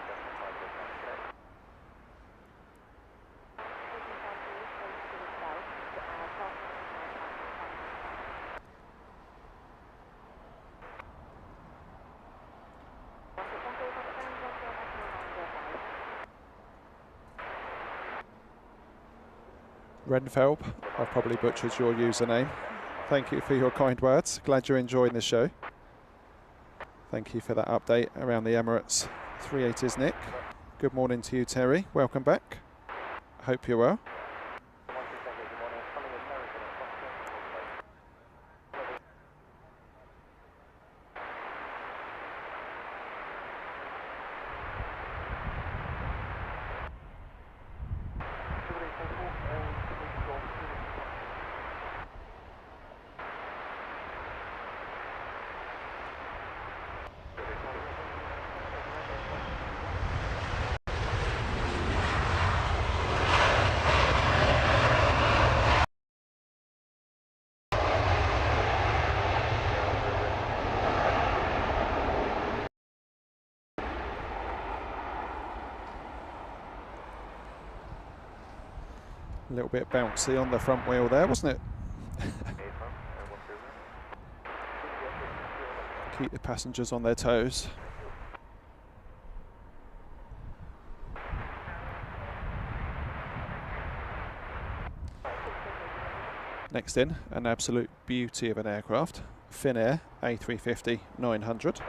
Renfelb, I've probably butchered your username. Thank you for your kind words. Glad you're enjoying the show. Thank you for that update around the Emirates 380s, Nick. Good morning to you, Terry. Welcome back. Hope you're well. A little bit bouncy on the front wheel there, wasn't it? Keep the passengers on their toes. Next in, an absolute beauty of an aircraft, Finnair A350-900.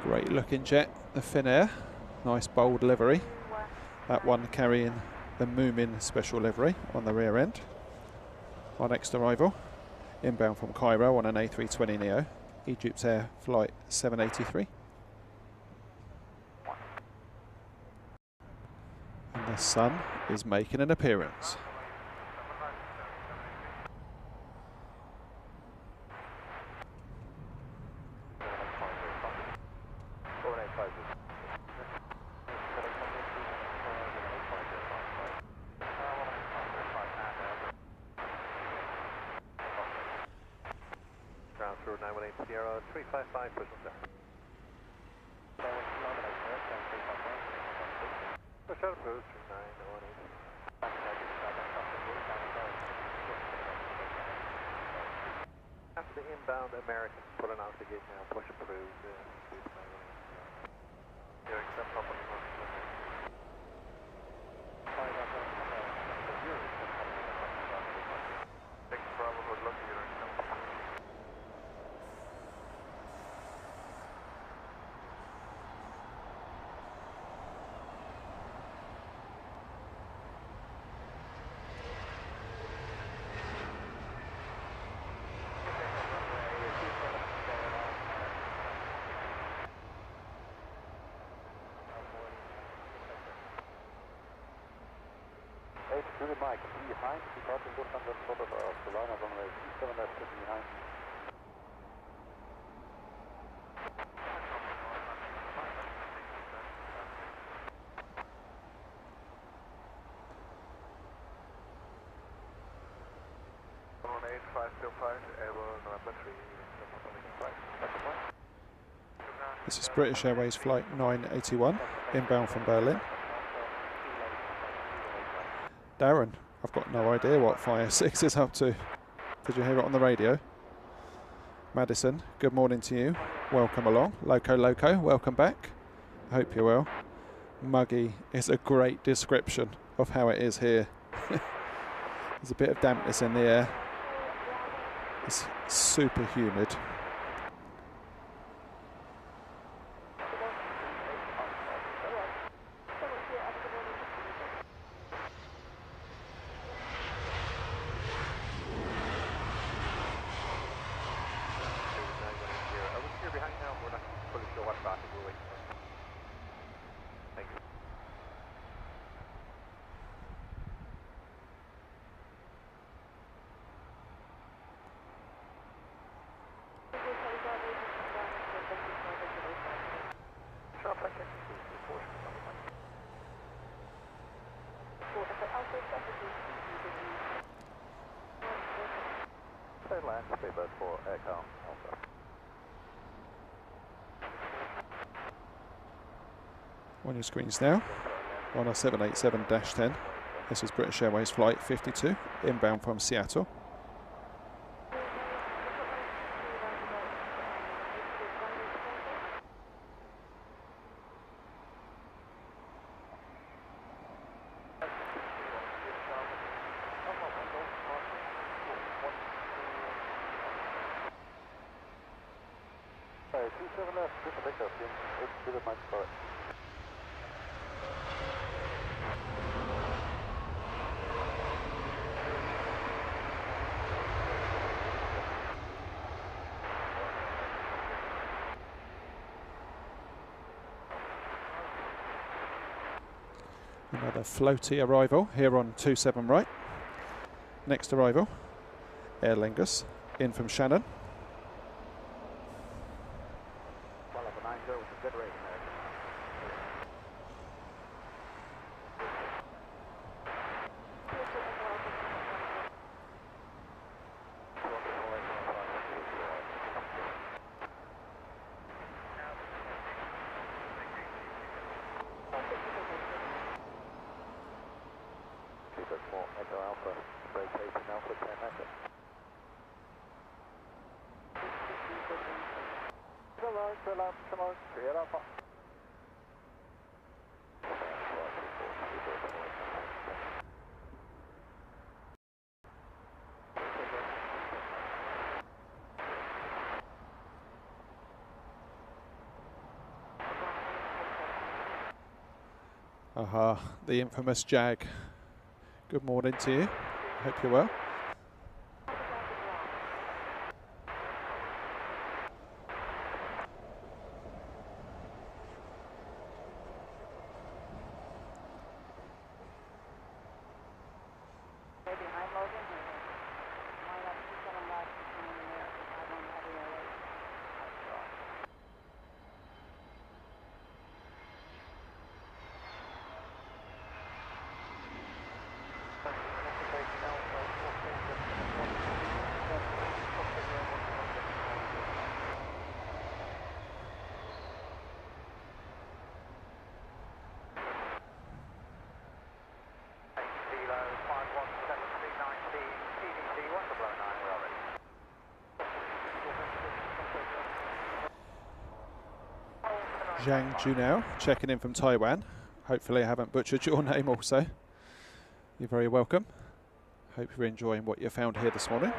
Great looking jet, the Finnair. Nice bold livery. That one carrying the Moomin special livery on the rear end. Our next arrival, inbound from Cairo on an A320neo, Egypt Air Flight 783. And the sun is making an appearance. Ground 918 Sierra 355, push on down. Push out approach 3918. After the inbound American pulling out the gate now, push approved. Here, accept up on the front. Six Bravo, good luck, you're accept. Unit Mike, behind, departing Lufthansa spotted Barcelona, runway 27 left behind. This is British Airways flight 981, inbound from Berlin. Darren, I've got no idea what Fire 6 is up to. Did you hear it on the radio? Madison, good morning to you. Welcome along. Loco, welcome back. I hope you're well. Muggy is a great description of how it is here. There's a bit of dampness in the air. It's super humid. On your screens now, on our 787-10. This is British Airways flight 52, inbound from Seattle. Another floaty arrival here on 27 right. Next arrival, Aer Lingus, in from Shannon. Aha, the infamous Jag. Good morning to you. Hope you're well. Zhang Junao, checking in from Taiwan. Hopefully I haven't butchered your name also. You're very welcome. Hope you're enjoying what you found here this morning.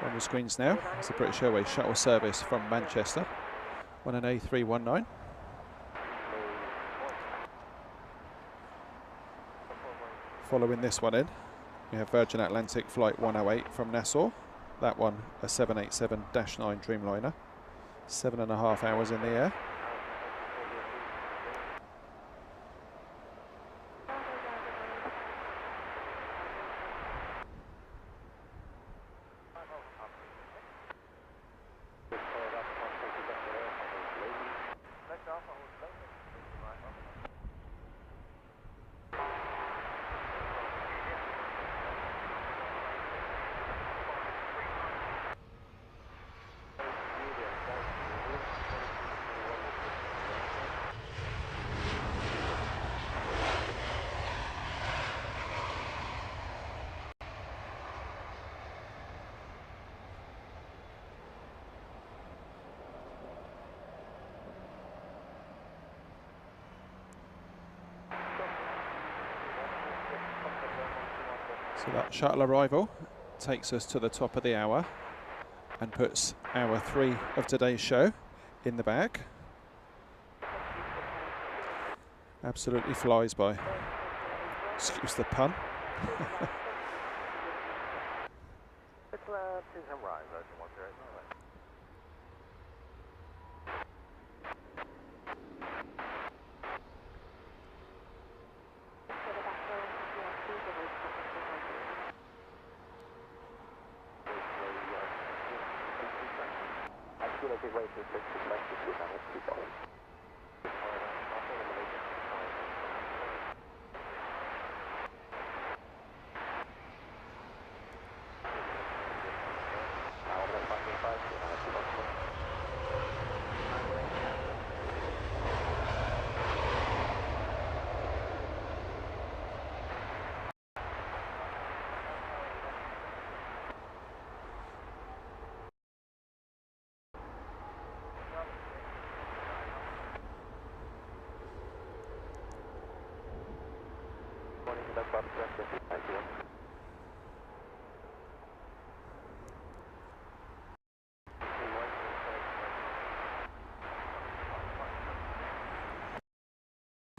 On your screens now, it's the British Airways shuttle service from Manchester on an A319. Following this one in, we have Virgin Atlantic flight 108 from Nassau. That one a 787-9 Dreamliner. 7.5 hours in the air. So that shuttle arrival takes us to the top of the hour and puts hour 3 of today's show in the bag. Absolutely flies by. Excuse the pun.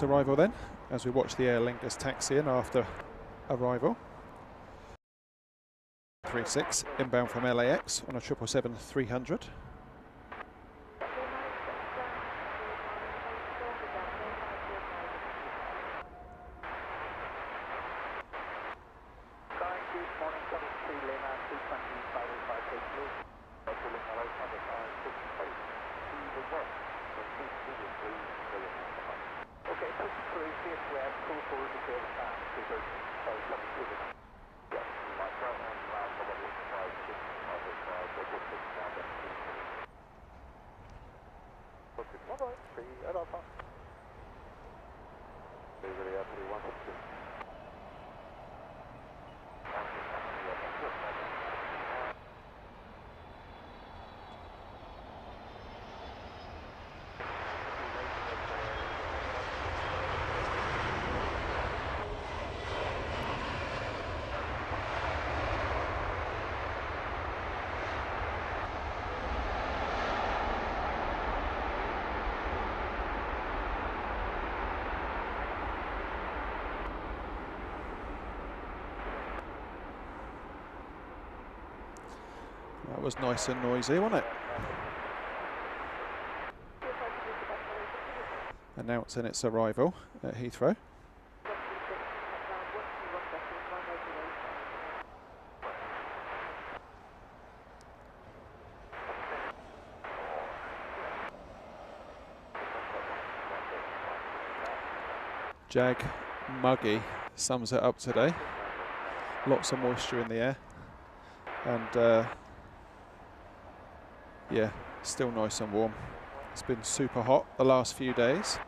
Arrival then, as we watch the Aer Lingus taxi in after arrival. 36 inbound from LAX on a 777-300. That was nice and noisy, wasn't it? Announcing its arrival at Heathrow. Jag muggy sums it up today. Lots of moisture in the air, and yeah, still nice and warm. It's been super hot the last few days.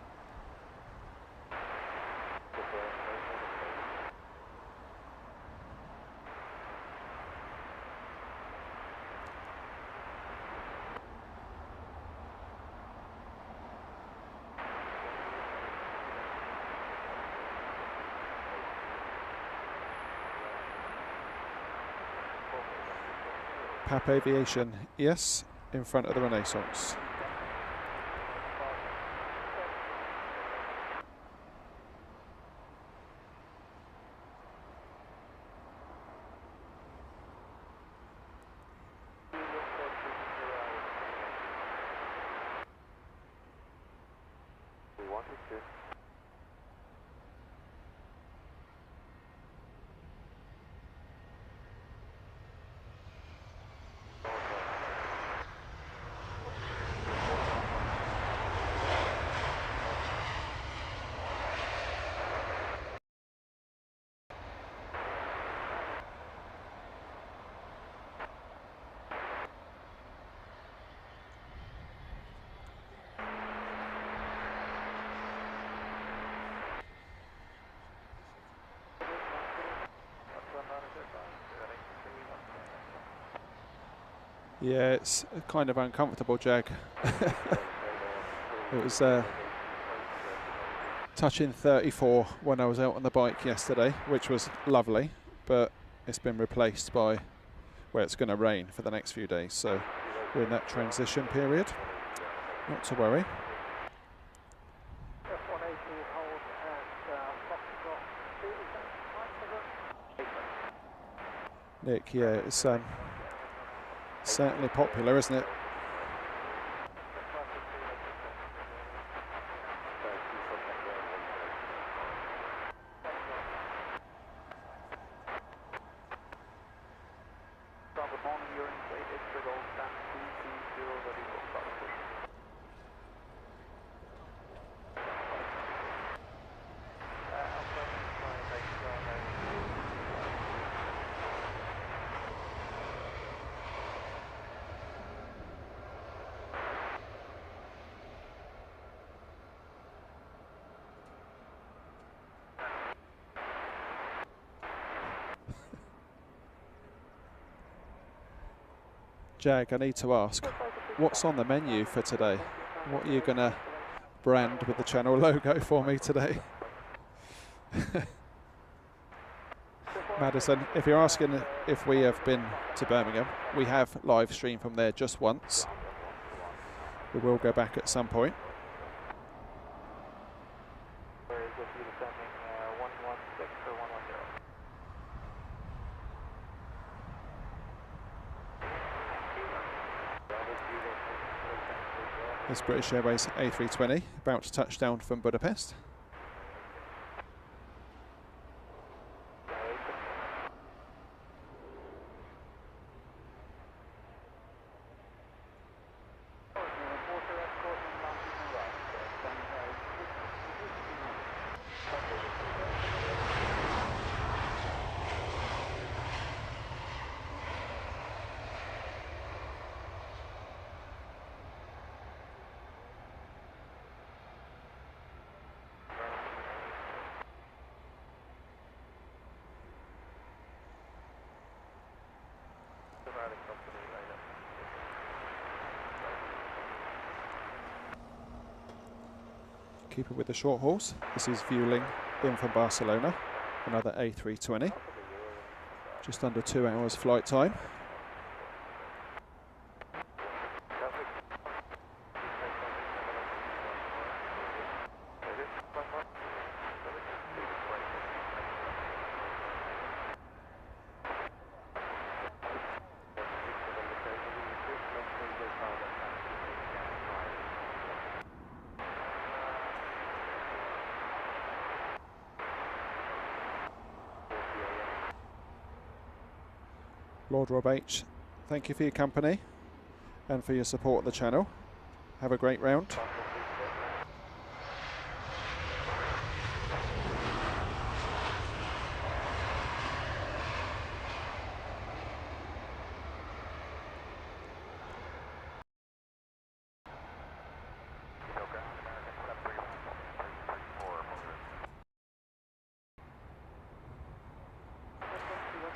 PAP Aviation, yes, in front of the Renaissance. 162. Yeah, it's kind of uncomfortable, Jag. It was touching 34 when I was out on the bike yesterday, which was lovely, but it's been replaced by where it's going to rain for the next few days, so we're in that transition period. Not to worry. Nick, yeah, it's certainly popular, isn't it? Good morning, you're in Heathrow, Golf, stand 220, ready for start push. Jag, I need to ask, what's on the menu for today? What are you going to brand with the channel logo for me today? Madison, if you're asking if we have been to Birmingham, we have live streamed from there just once. We will go back at some point. This British Airways A320 about to touch down from Budapest. Keep it with the short hauls. This is Vueling in from Barcelona, another A320. Just under 2 hours flight time. Lord Rob H, thank you for your company and for your support of the channel. Have a great round.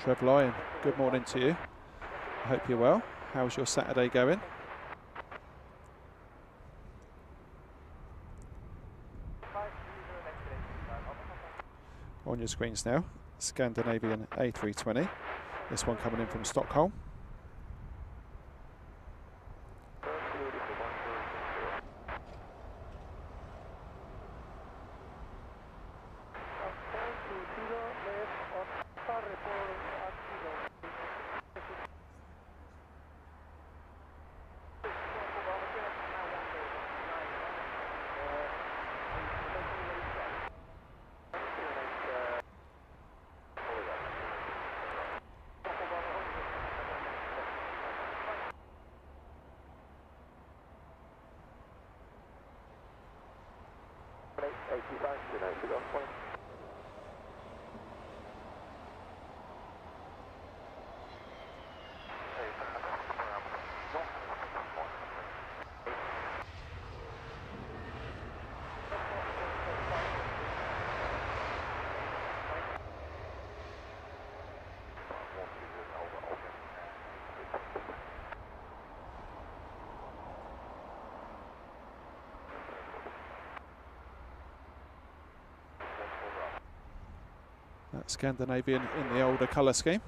Trev Lyon, good morning to you. I hope you're well. How's your Saturday going? On your screens now, Scandinavian A320. This one coming in from Stockholm. 285, should off point. That's Scandinavian in the older colour scheme.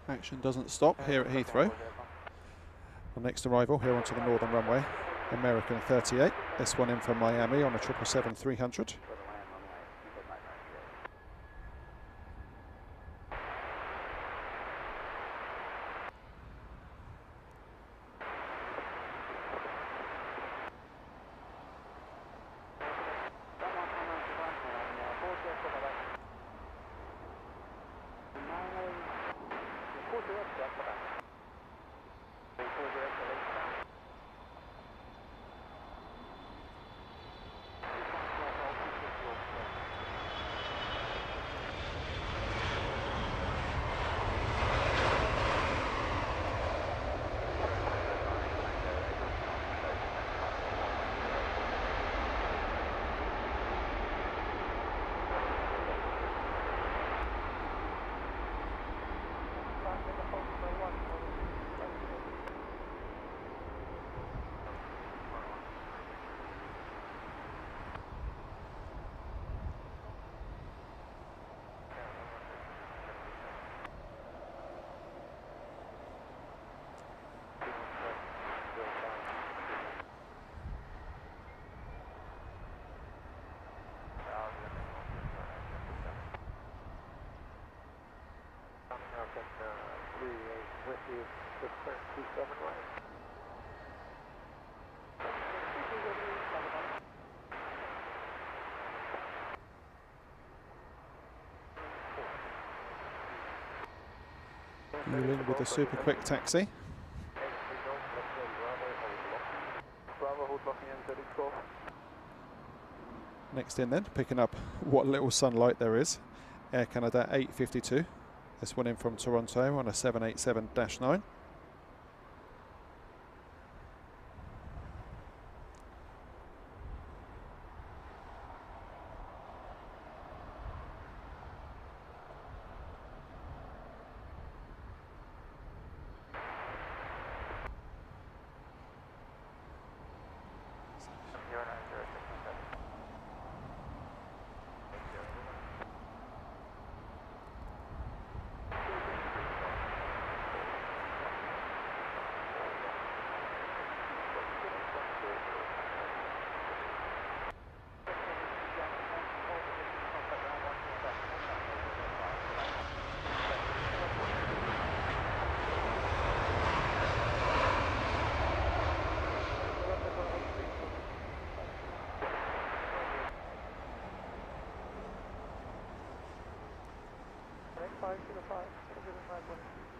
Action doesn't stop here at Heathrow. The next arrival here onto the northern runway, American 38. This one in from Miami on a 777-300. With you, the current 27 right. Newling with a super quick taxi. Bravo, hold blocking M34. Next in then, picking up what little sunlight there is, Air Canada 852. This one in from Toronto on a 787-9.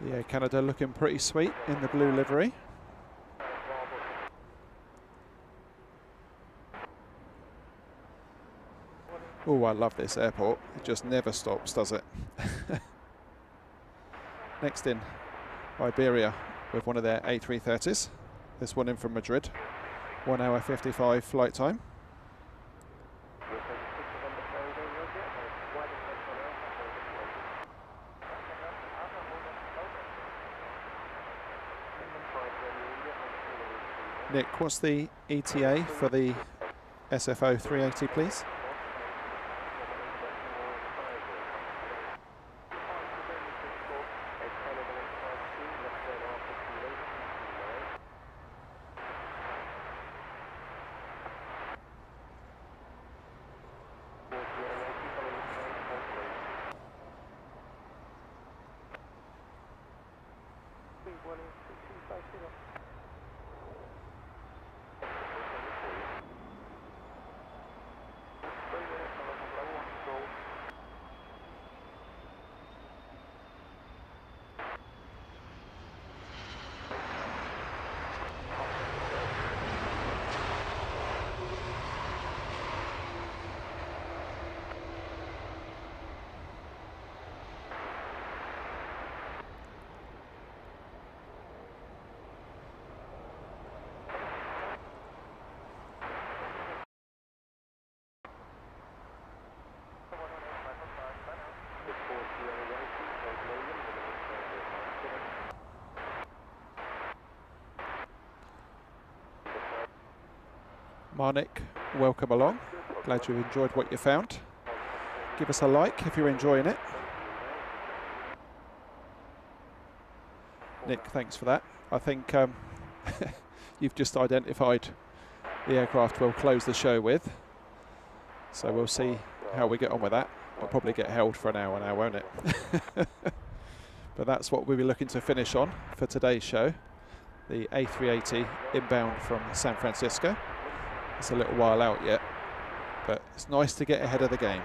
Yeah, Canada looking pretty sweet in the blue livery. Oh, I love this airport. It just never stops, does it? Next in, Iberia with one of their A330s. This one in from Madrid. 1 hour 55 flight time. Nick, what's the ETA for the SFO 380, please? Marnik, welcome along. Glad you've enjoyed what you found. Give us a like if you're enjoying it. Nick, thanks for that. I think you've just identified the aircraft we'll close the show with. So we'll see how we get on with that. It'll probably get held for an hour now, won't it? But that's what we'll be looking to finish on for today's show. The A380 inbound from San Francisco. It's a little while out yet, but it's nice to get ahead of the game.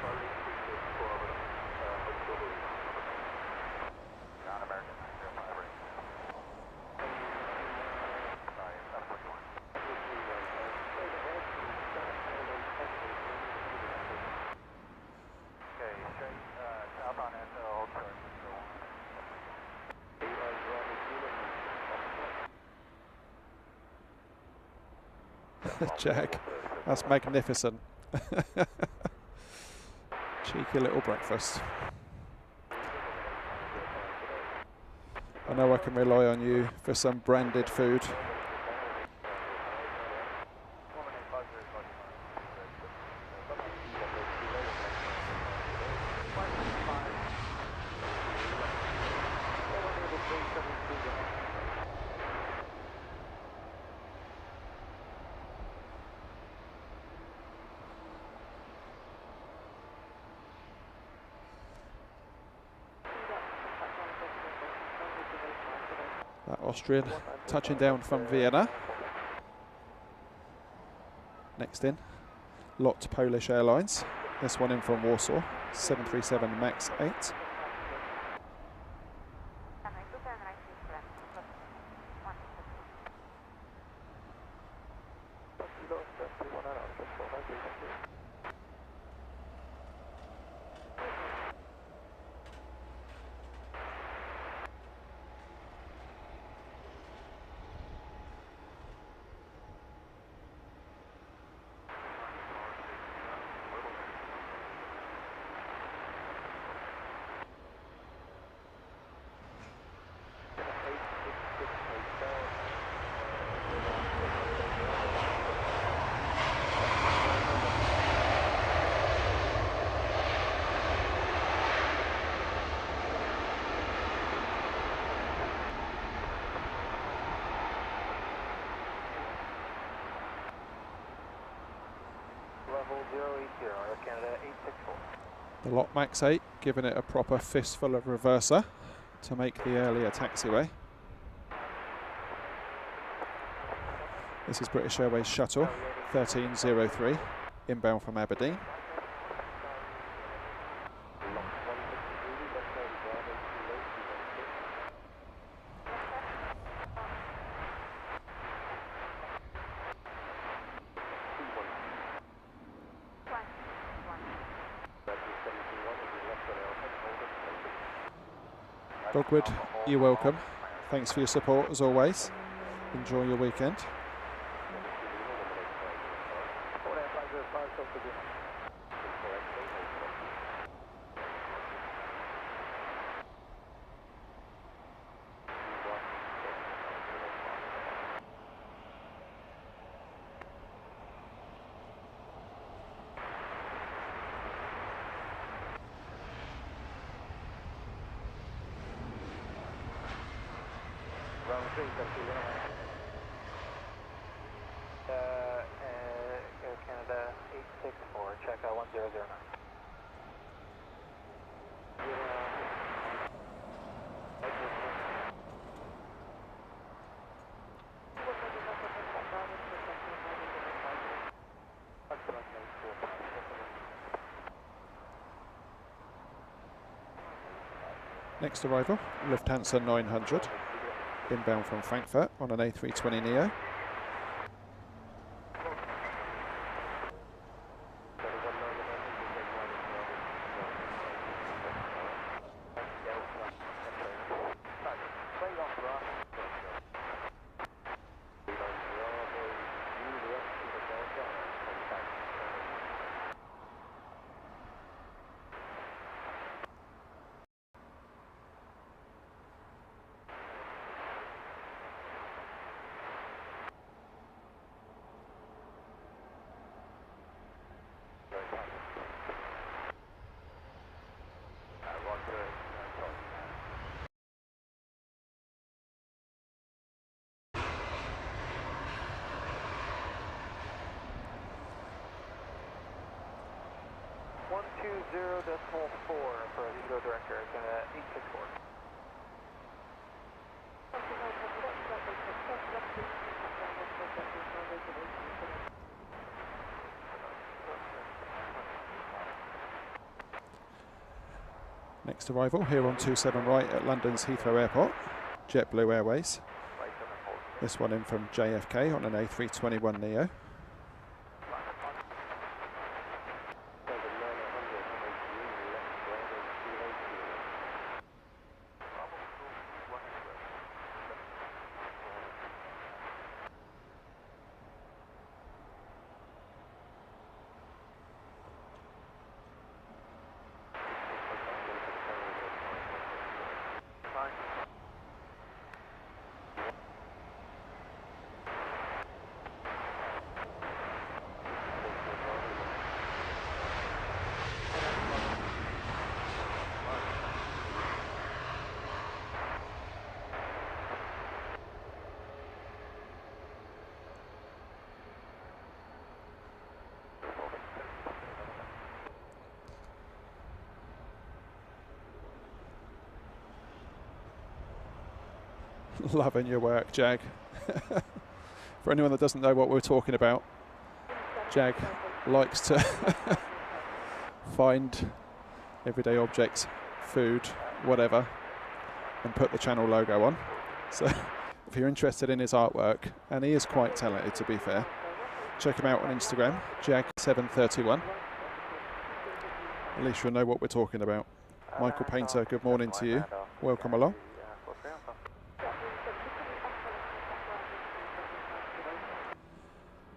Jack, that's magnificent. Cheeky little breakfast. I know I can rely on you for some branded food. That Austrian touching down from Vienna. Next in, Lot Polish Airlines. This one in from Warsaw, 737 MAX 8. The Lot Max 8 giving it a proper fistful of reverser to make the earlier taxiway. This is British Airways Shuttle 1303 inbound from Aberdeen. Dogwood, you're welcome. Thanks for your support as always. Enjoy your weekend. Air Canada 864, check out 1009. Next arrival, Lufthansa 900, inbound from Frankfurt on an A320neo. 120.4 for Heathrow Director, 864. Next arrival here on 27 right at London's Heathrow Airport, JetBlue Airways. This one in from JFK on an A321neo. Loving your work, Jag. For anyone that doesn't know what we're talking about, Jag likes to find everyday objects, food, whatever, and put the channel logo on. So if you're interested in his artwork, and he is quite talented to be fair, check him out on Instagram, Jag731. At least you'll know what we're talking about. Michael Painter, good morning to you. Welcome along.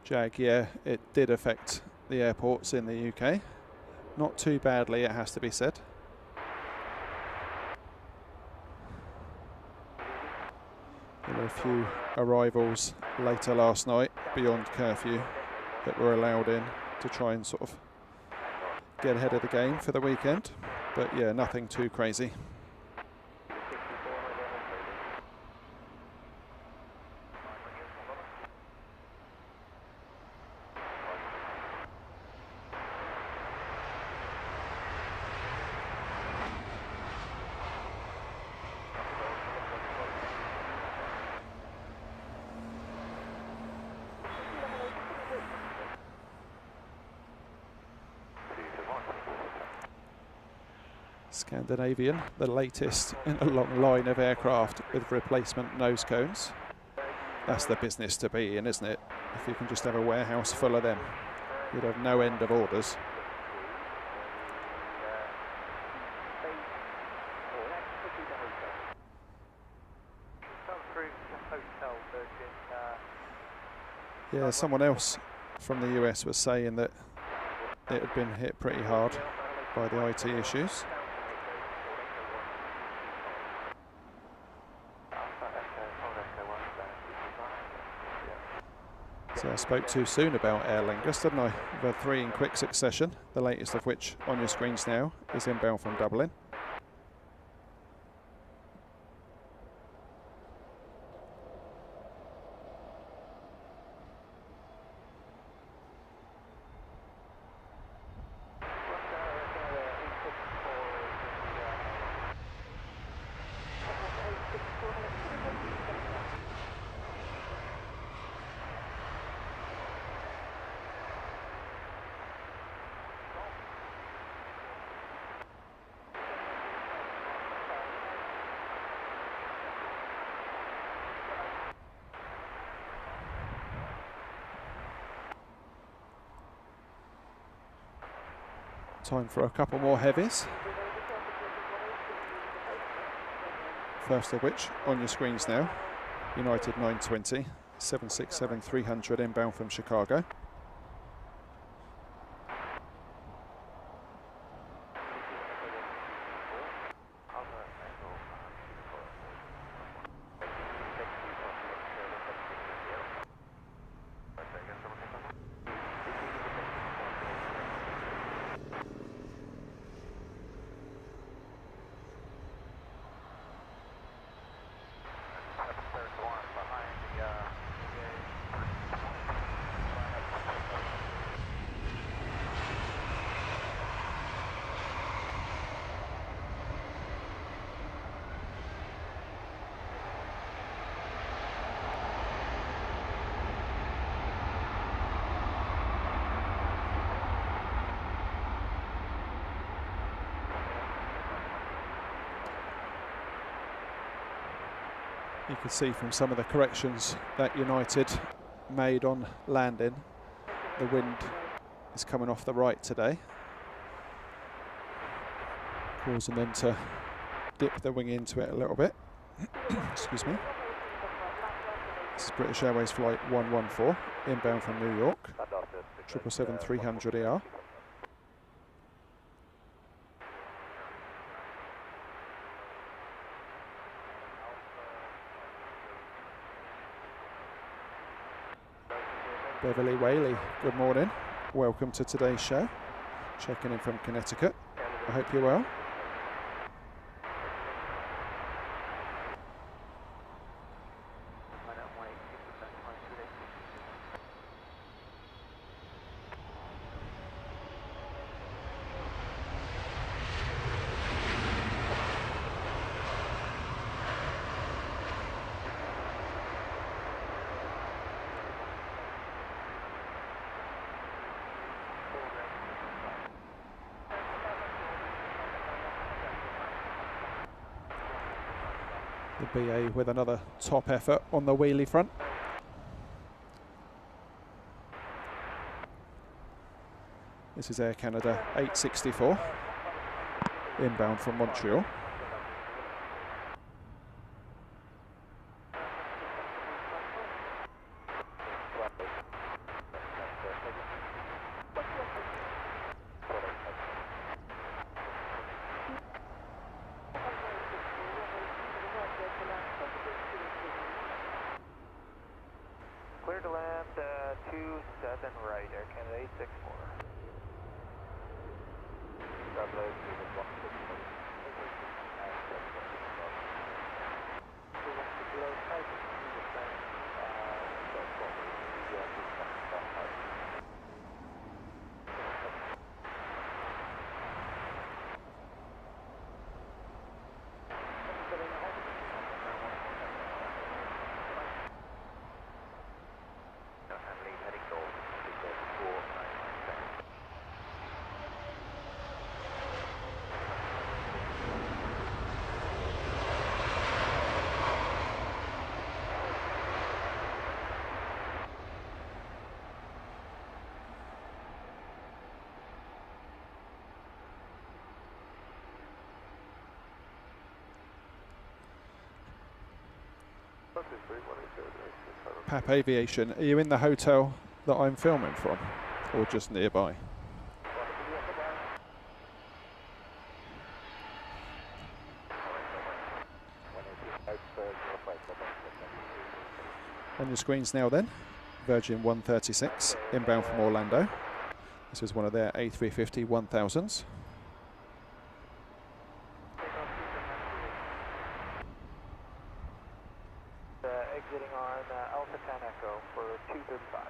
Jag, yeah, it did affect the airports in the UK. Not too badly, it has to be said. There were a few arrivals later last night, beyond curfew, that were allowed in to try and sort of get ahead of the game for the weekend. But yeah, nothing too crazy. Scandinavian, the latest in a long line of aircraft with replacement nose cones. That's the business to be in, isn't it? If you can just have a warehouse full of them, you'd have no end of orders. Yeah, someone else from the US was saying that it had been hit pretty hard by the IT issues. So I spoke too soon about Aer Lingus, didn't I? We've had 3 in quick succession, the latest of which on your screens now is inbound from Dublin. Time for a couple more heavies. First of which, on your screens now, United 920, 767-300 inbound from Chicago. You can see from some of the corrections that United made on landing, the wind is coming off the right today, causing them to dip the wing into it a little bit. Excuse me. This is British Airways flight 114, inbound from New York, 777-300ER. Beverly Whaley, good morning. Welcome to today's show. Checking in from Connecticut. I hope you're well. The BA with another top effort on the wheelie front. This is Air Canada 864, inbound from Montreal. Clear to land 27 right, Air Canada 864. Pap Aviation, are you in the hotel that I'm filming from, or just nearby? On your screens now then, Virgin 136, inbound from Orlando. This is one of their A350 1000s. Exiting on Alpha 10 Echo for 235.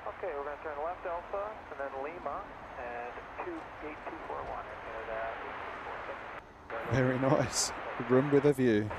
Okay, we're going to turn left Alpha and then Lima and gate 241. Very nice. Room with a view.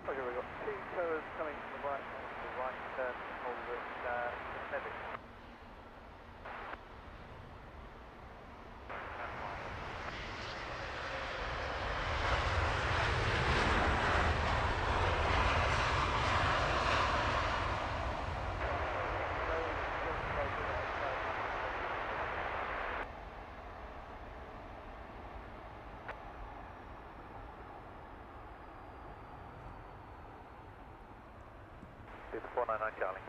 Okay, we've got two toes coming from the right, hold it heavy. It's 499 Charlie.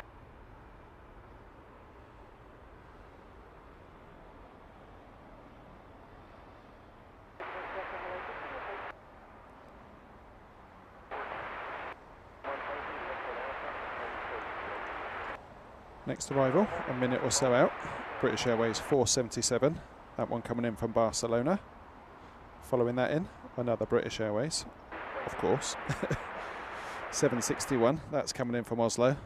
Next arrival, a minute or so out. British Airways 477, that one coming in from Barcelona. Following that in, another British Airways, of course. 761, that's coming in from Oslo.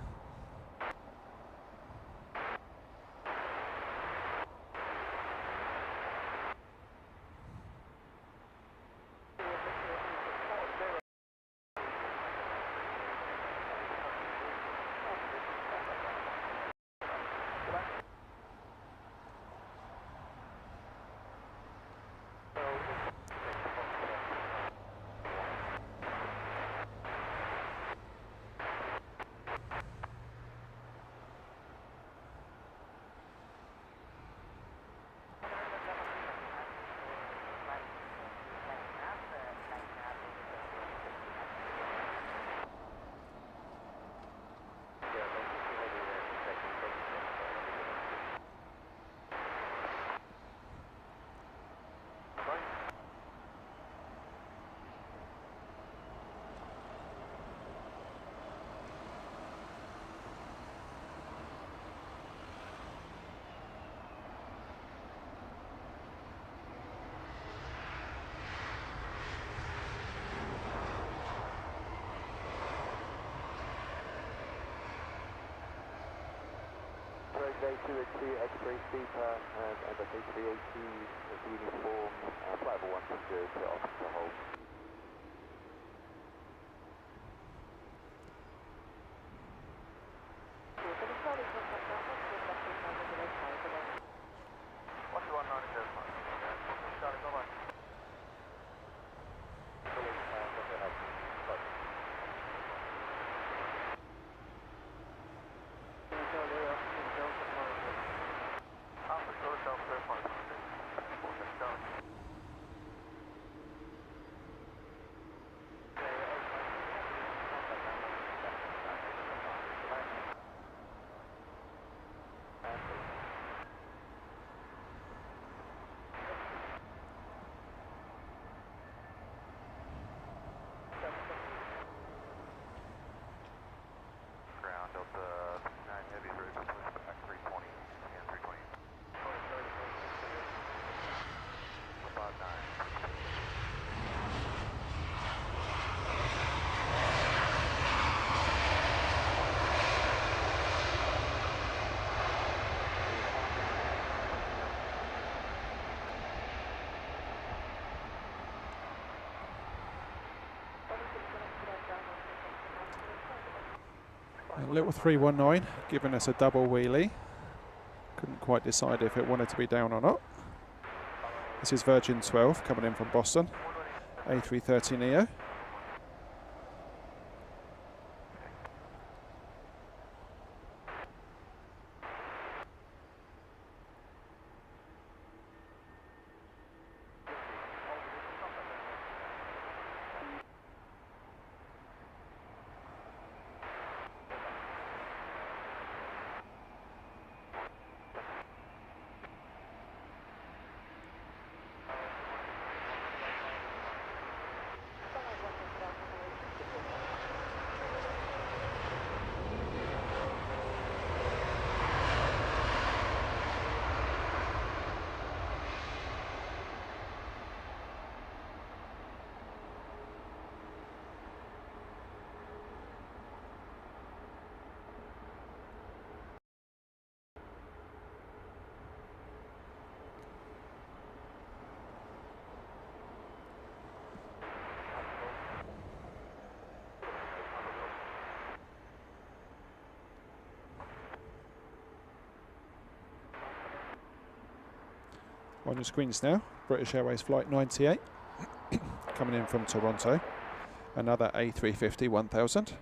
J282, X-ray Steeper, and MFA 380, uniform, flight level 120 to officer hold. Little 319 giving us a double wheelie. Couldn't quite decide if it wanted to be down or not. This is Virgin 12 coming in from Boston, A330neo. On your screens now, British Airways Flight 98 coming in from Toronto, another A350 1000.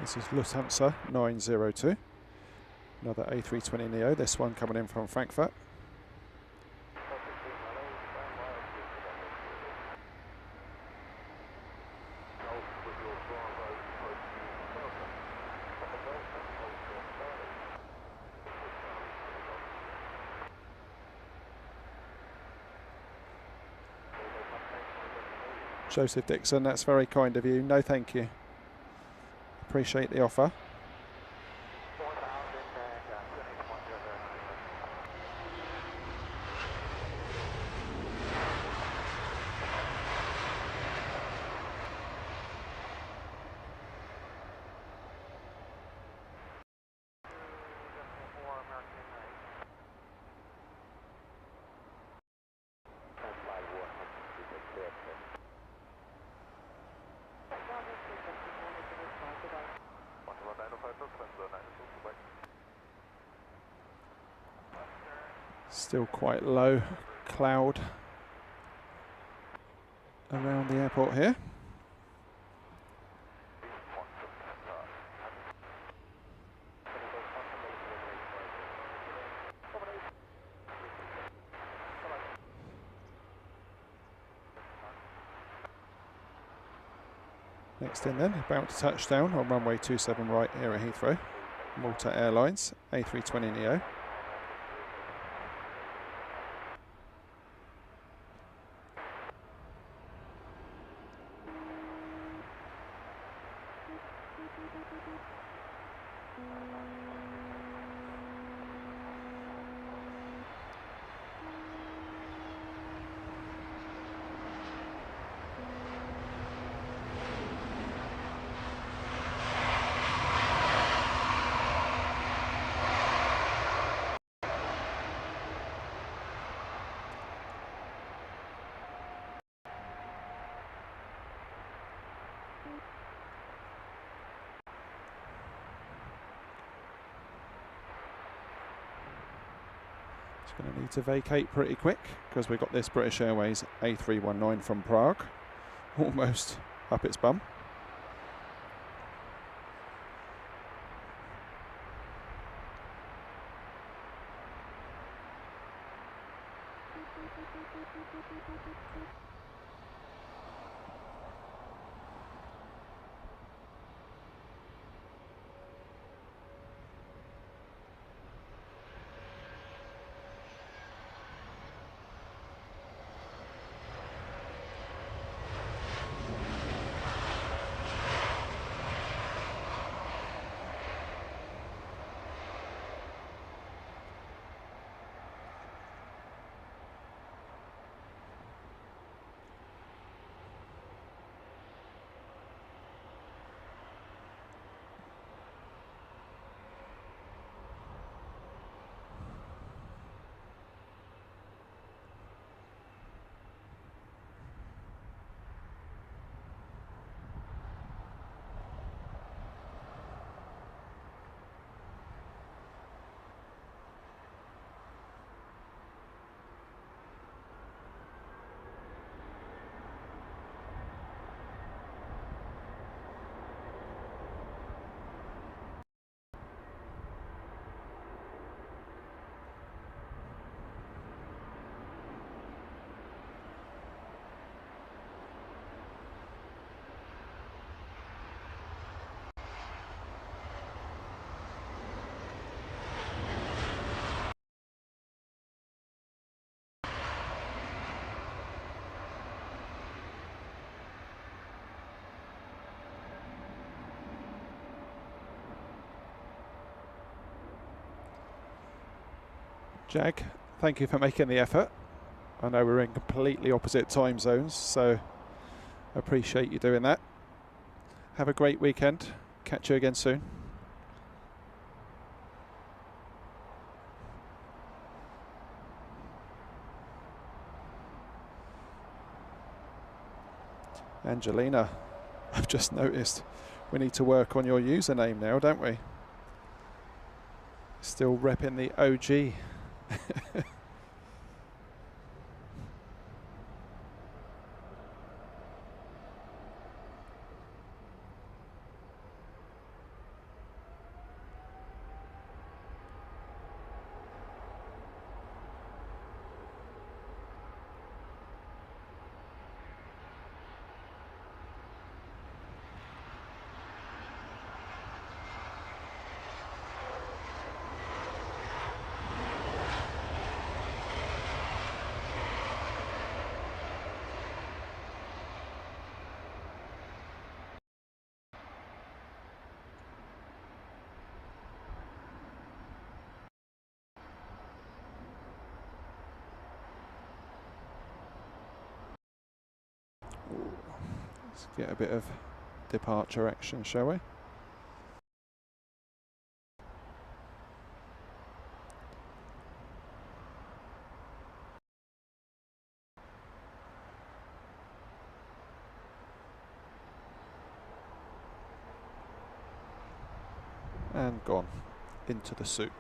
This is Lufthansa 902. Another A320neo, this one coming in from Frankfurt. Joseph Dixon, that's very kind of you. No, thank you. Appreciate the offer. Still quite low cloud around the airport here. Next in then, about to touch down on runway 27 right here at Heathrow. Malta Airlines, A320neo. Going to need to vacate pretty quick because we've got this British Airways A319 from Prague almost up its bum. Jag, thank you for making the effort. I know we're in completely opposite time zones, so I appreciate you doing that. Have a great weekend. Catch you again soon. Angelina, I've just noticed we need to work on your username now, don't we? Still repping the OG. Let's get a bit of departure action, shall we? And gone into the soup.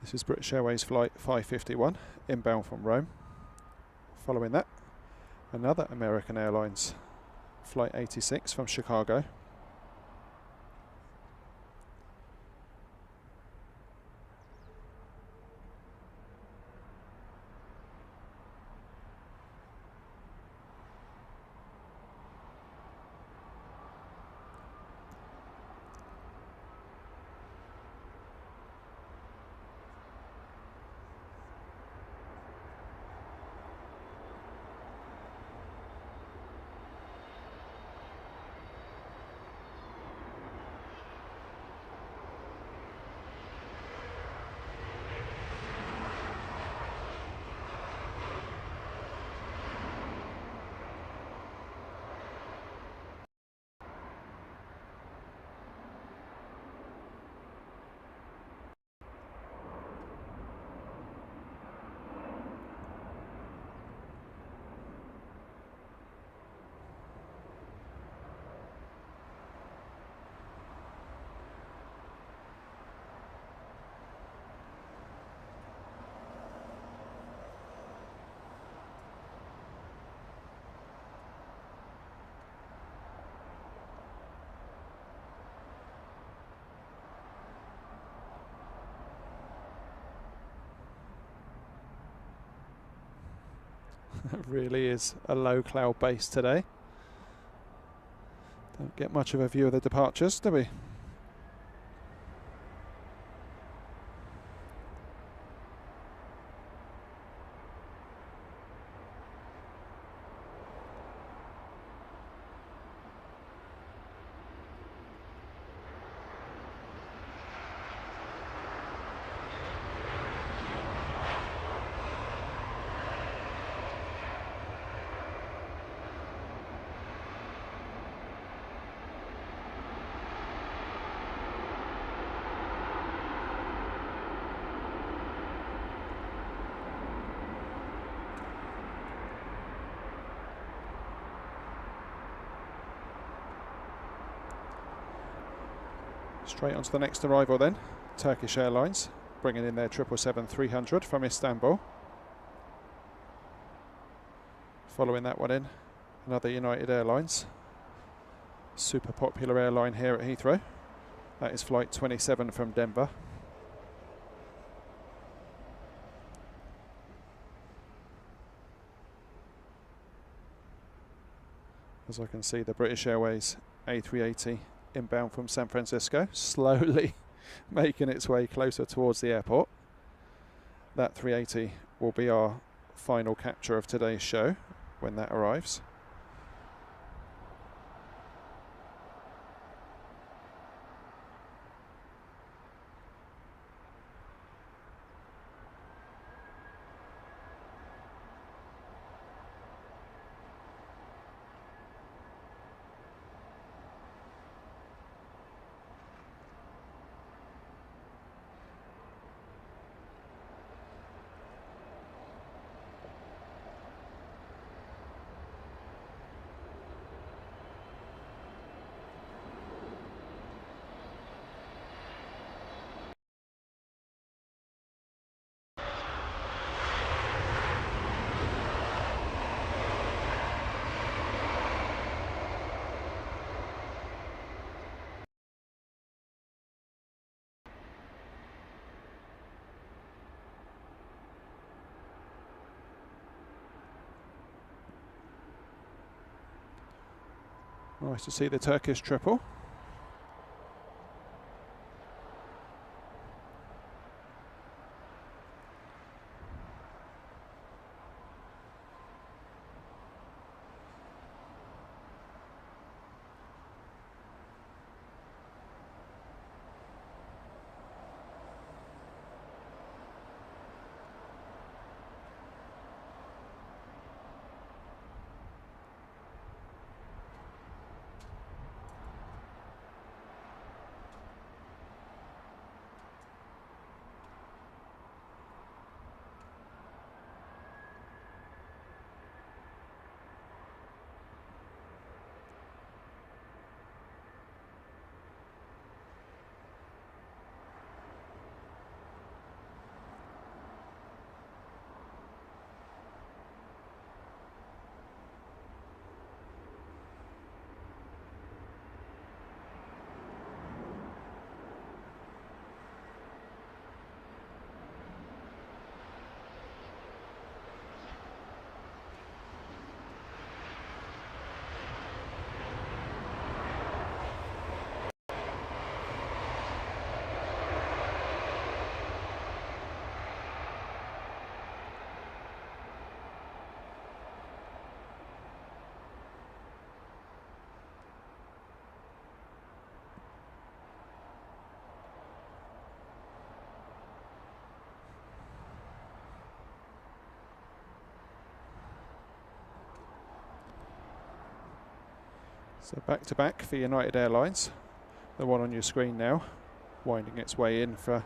This is British Airways flight 551, inbound from Rome. Following that, another American Airlines flight 86 from Chicago. It really is a low cloud base today. Don't get much of a view of the departures, do we? Straight on to the next arrival then, Turkish Airlines, bringing in their 777-300 from Istanbul. Following that one in, another United Airlines, super popular airline here at Heathrow. That is flight 27 from Denver. As I can see, the British Airways A380 inbound from San Francisco, slowly making its way closer towards the airport. That 380 will be our final capture of today's show when that arrives. Nice to see the Turkish triple. So back to back for United Airlines. The one on your screen now, winding its way in for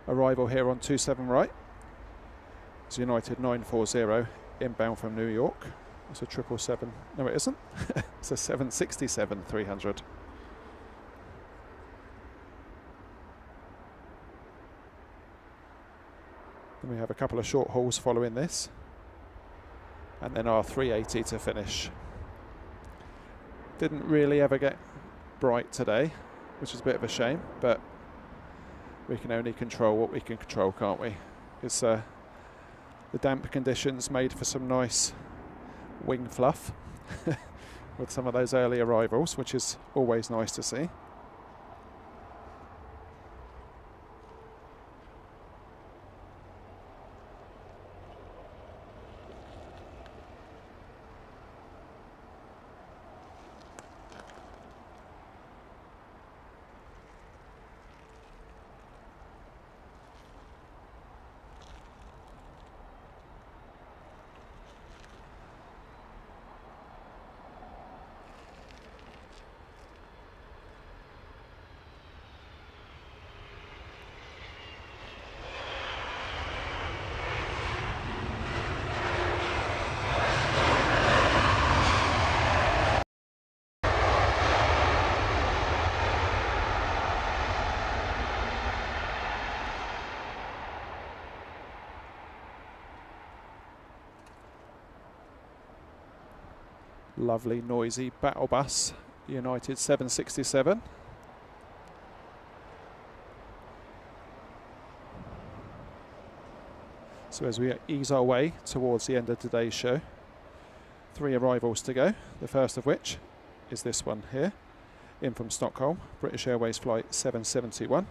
arrival here on 27 right. It's United 940 inbound from New York. It's a 777. No, it isn't. It's a 767-300. Then we have a couple of short hauls following this, and then our 380 to finish. Didn't really ever get bright today, which is a bit of a shame, but we can only control what we can control, can't we? It's the damp conditions made for some nice wing fluff with some of those early arrivals, which is always nice to see. Lovely noisy battle bus, United 767. So as we ease our way towards the end of today's show, 3 arrivals to go, the first of which is this one here, in from Stockholm, British Airways flight 771.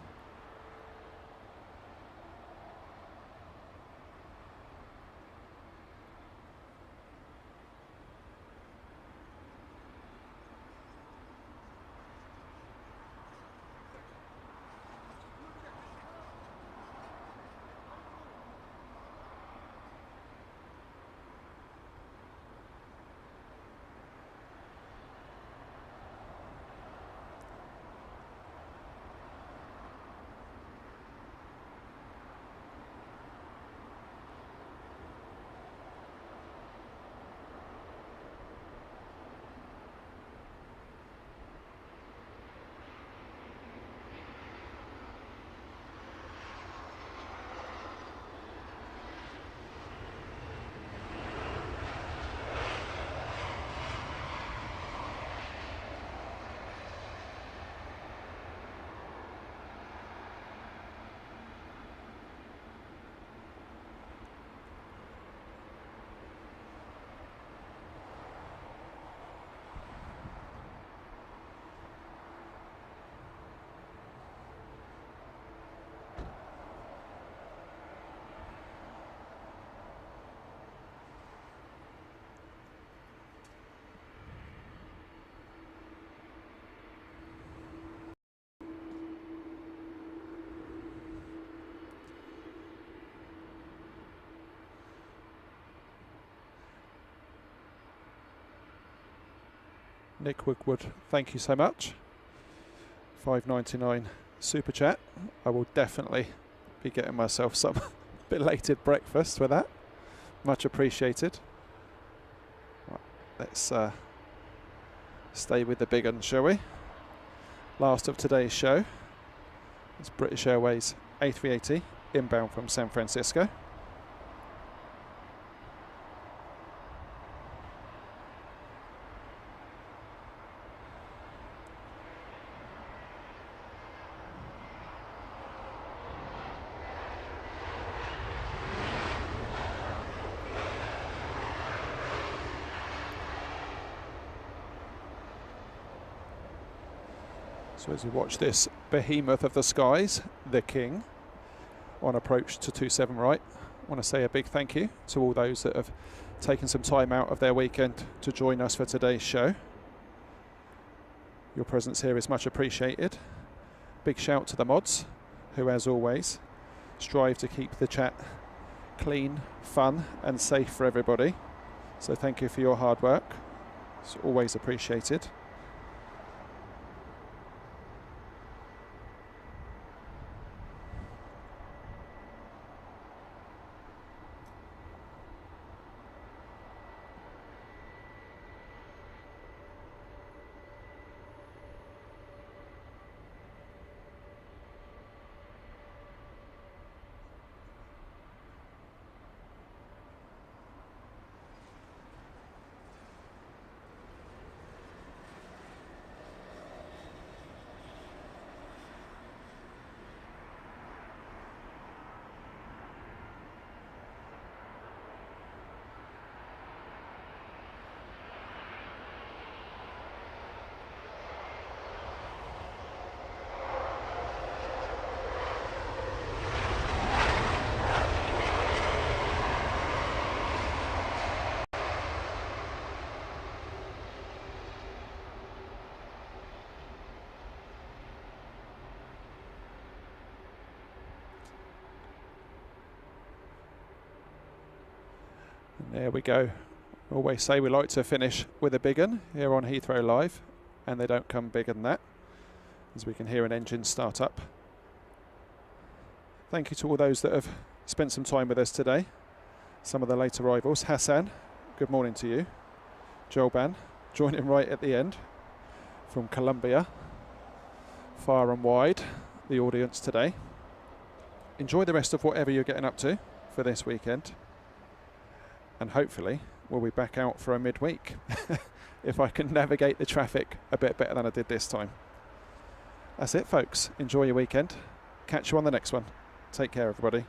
Nick Woodward, thank you so much. £5.99 super chat. I will definitely be getting myself some belated breakfast with that. Much appreciated. Right, let's stay with the big un, shall we? Last of today's show is British Airways A380 inbound from San Francisco. So as we watch this behemoth of the skies, the King, on approach to 27 right, I want to say a big thank you to all those that have taken some time out of their weekend to join us for today's show. Your presence here is much appreciated. Big shout to the mods, who as always strive to keep the chat clean, fun and safe for everybody. So thank you for your hard work. It's always appreciated. There we go. Always say we like to finish with a big un here on Heathrow Live, and they don't come bigger than that, as we can hear an engine start up. Thank you to all those that have spent some time with us today. Some of the late arrivals. Hassan, good morning to you. Joban, joining right at the end from Colombia. Far and wide, the audience today. Enjoy the rest of whatever you're getting up to for this weekend. And hopefully we'll be back out for a midweek if I can navigate the traffic a bit better than I did this time. That's it, folks. Enjoy your weekend. Catch you on the next one. Take care, everybody.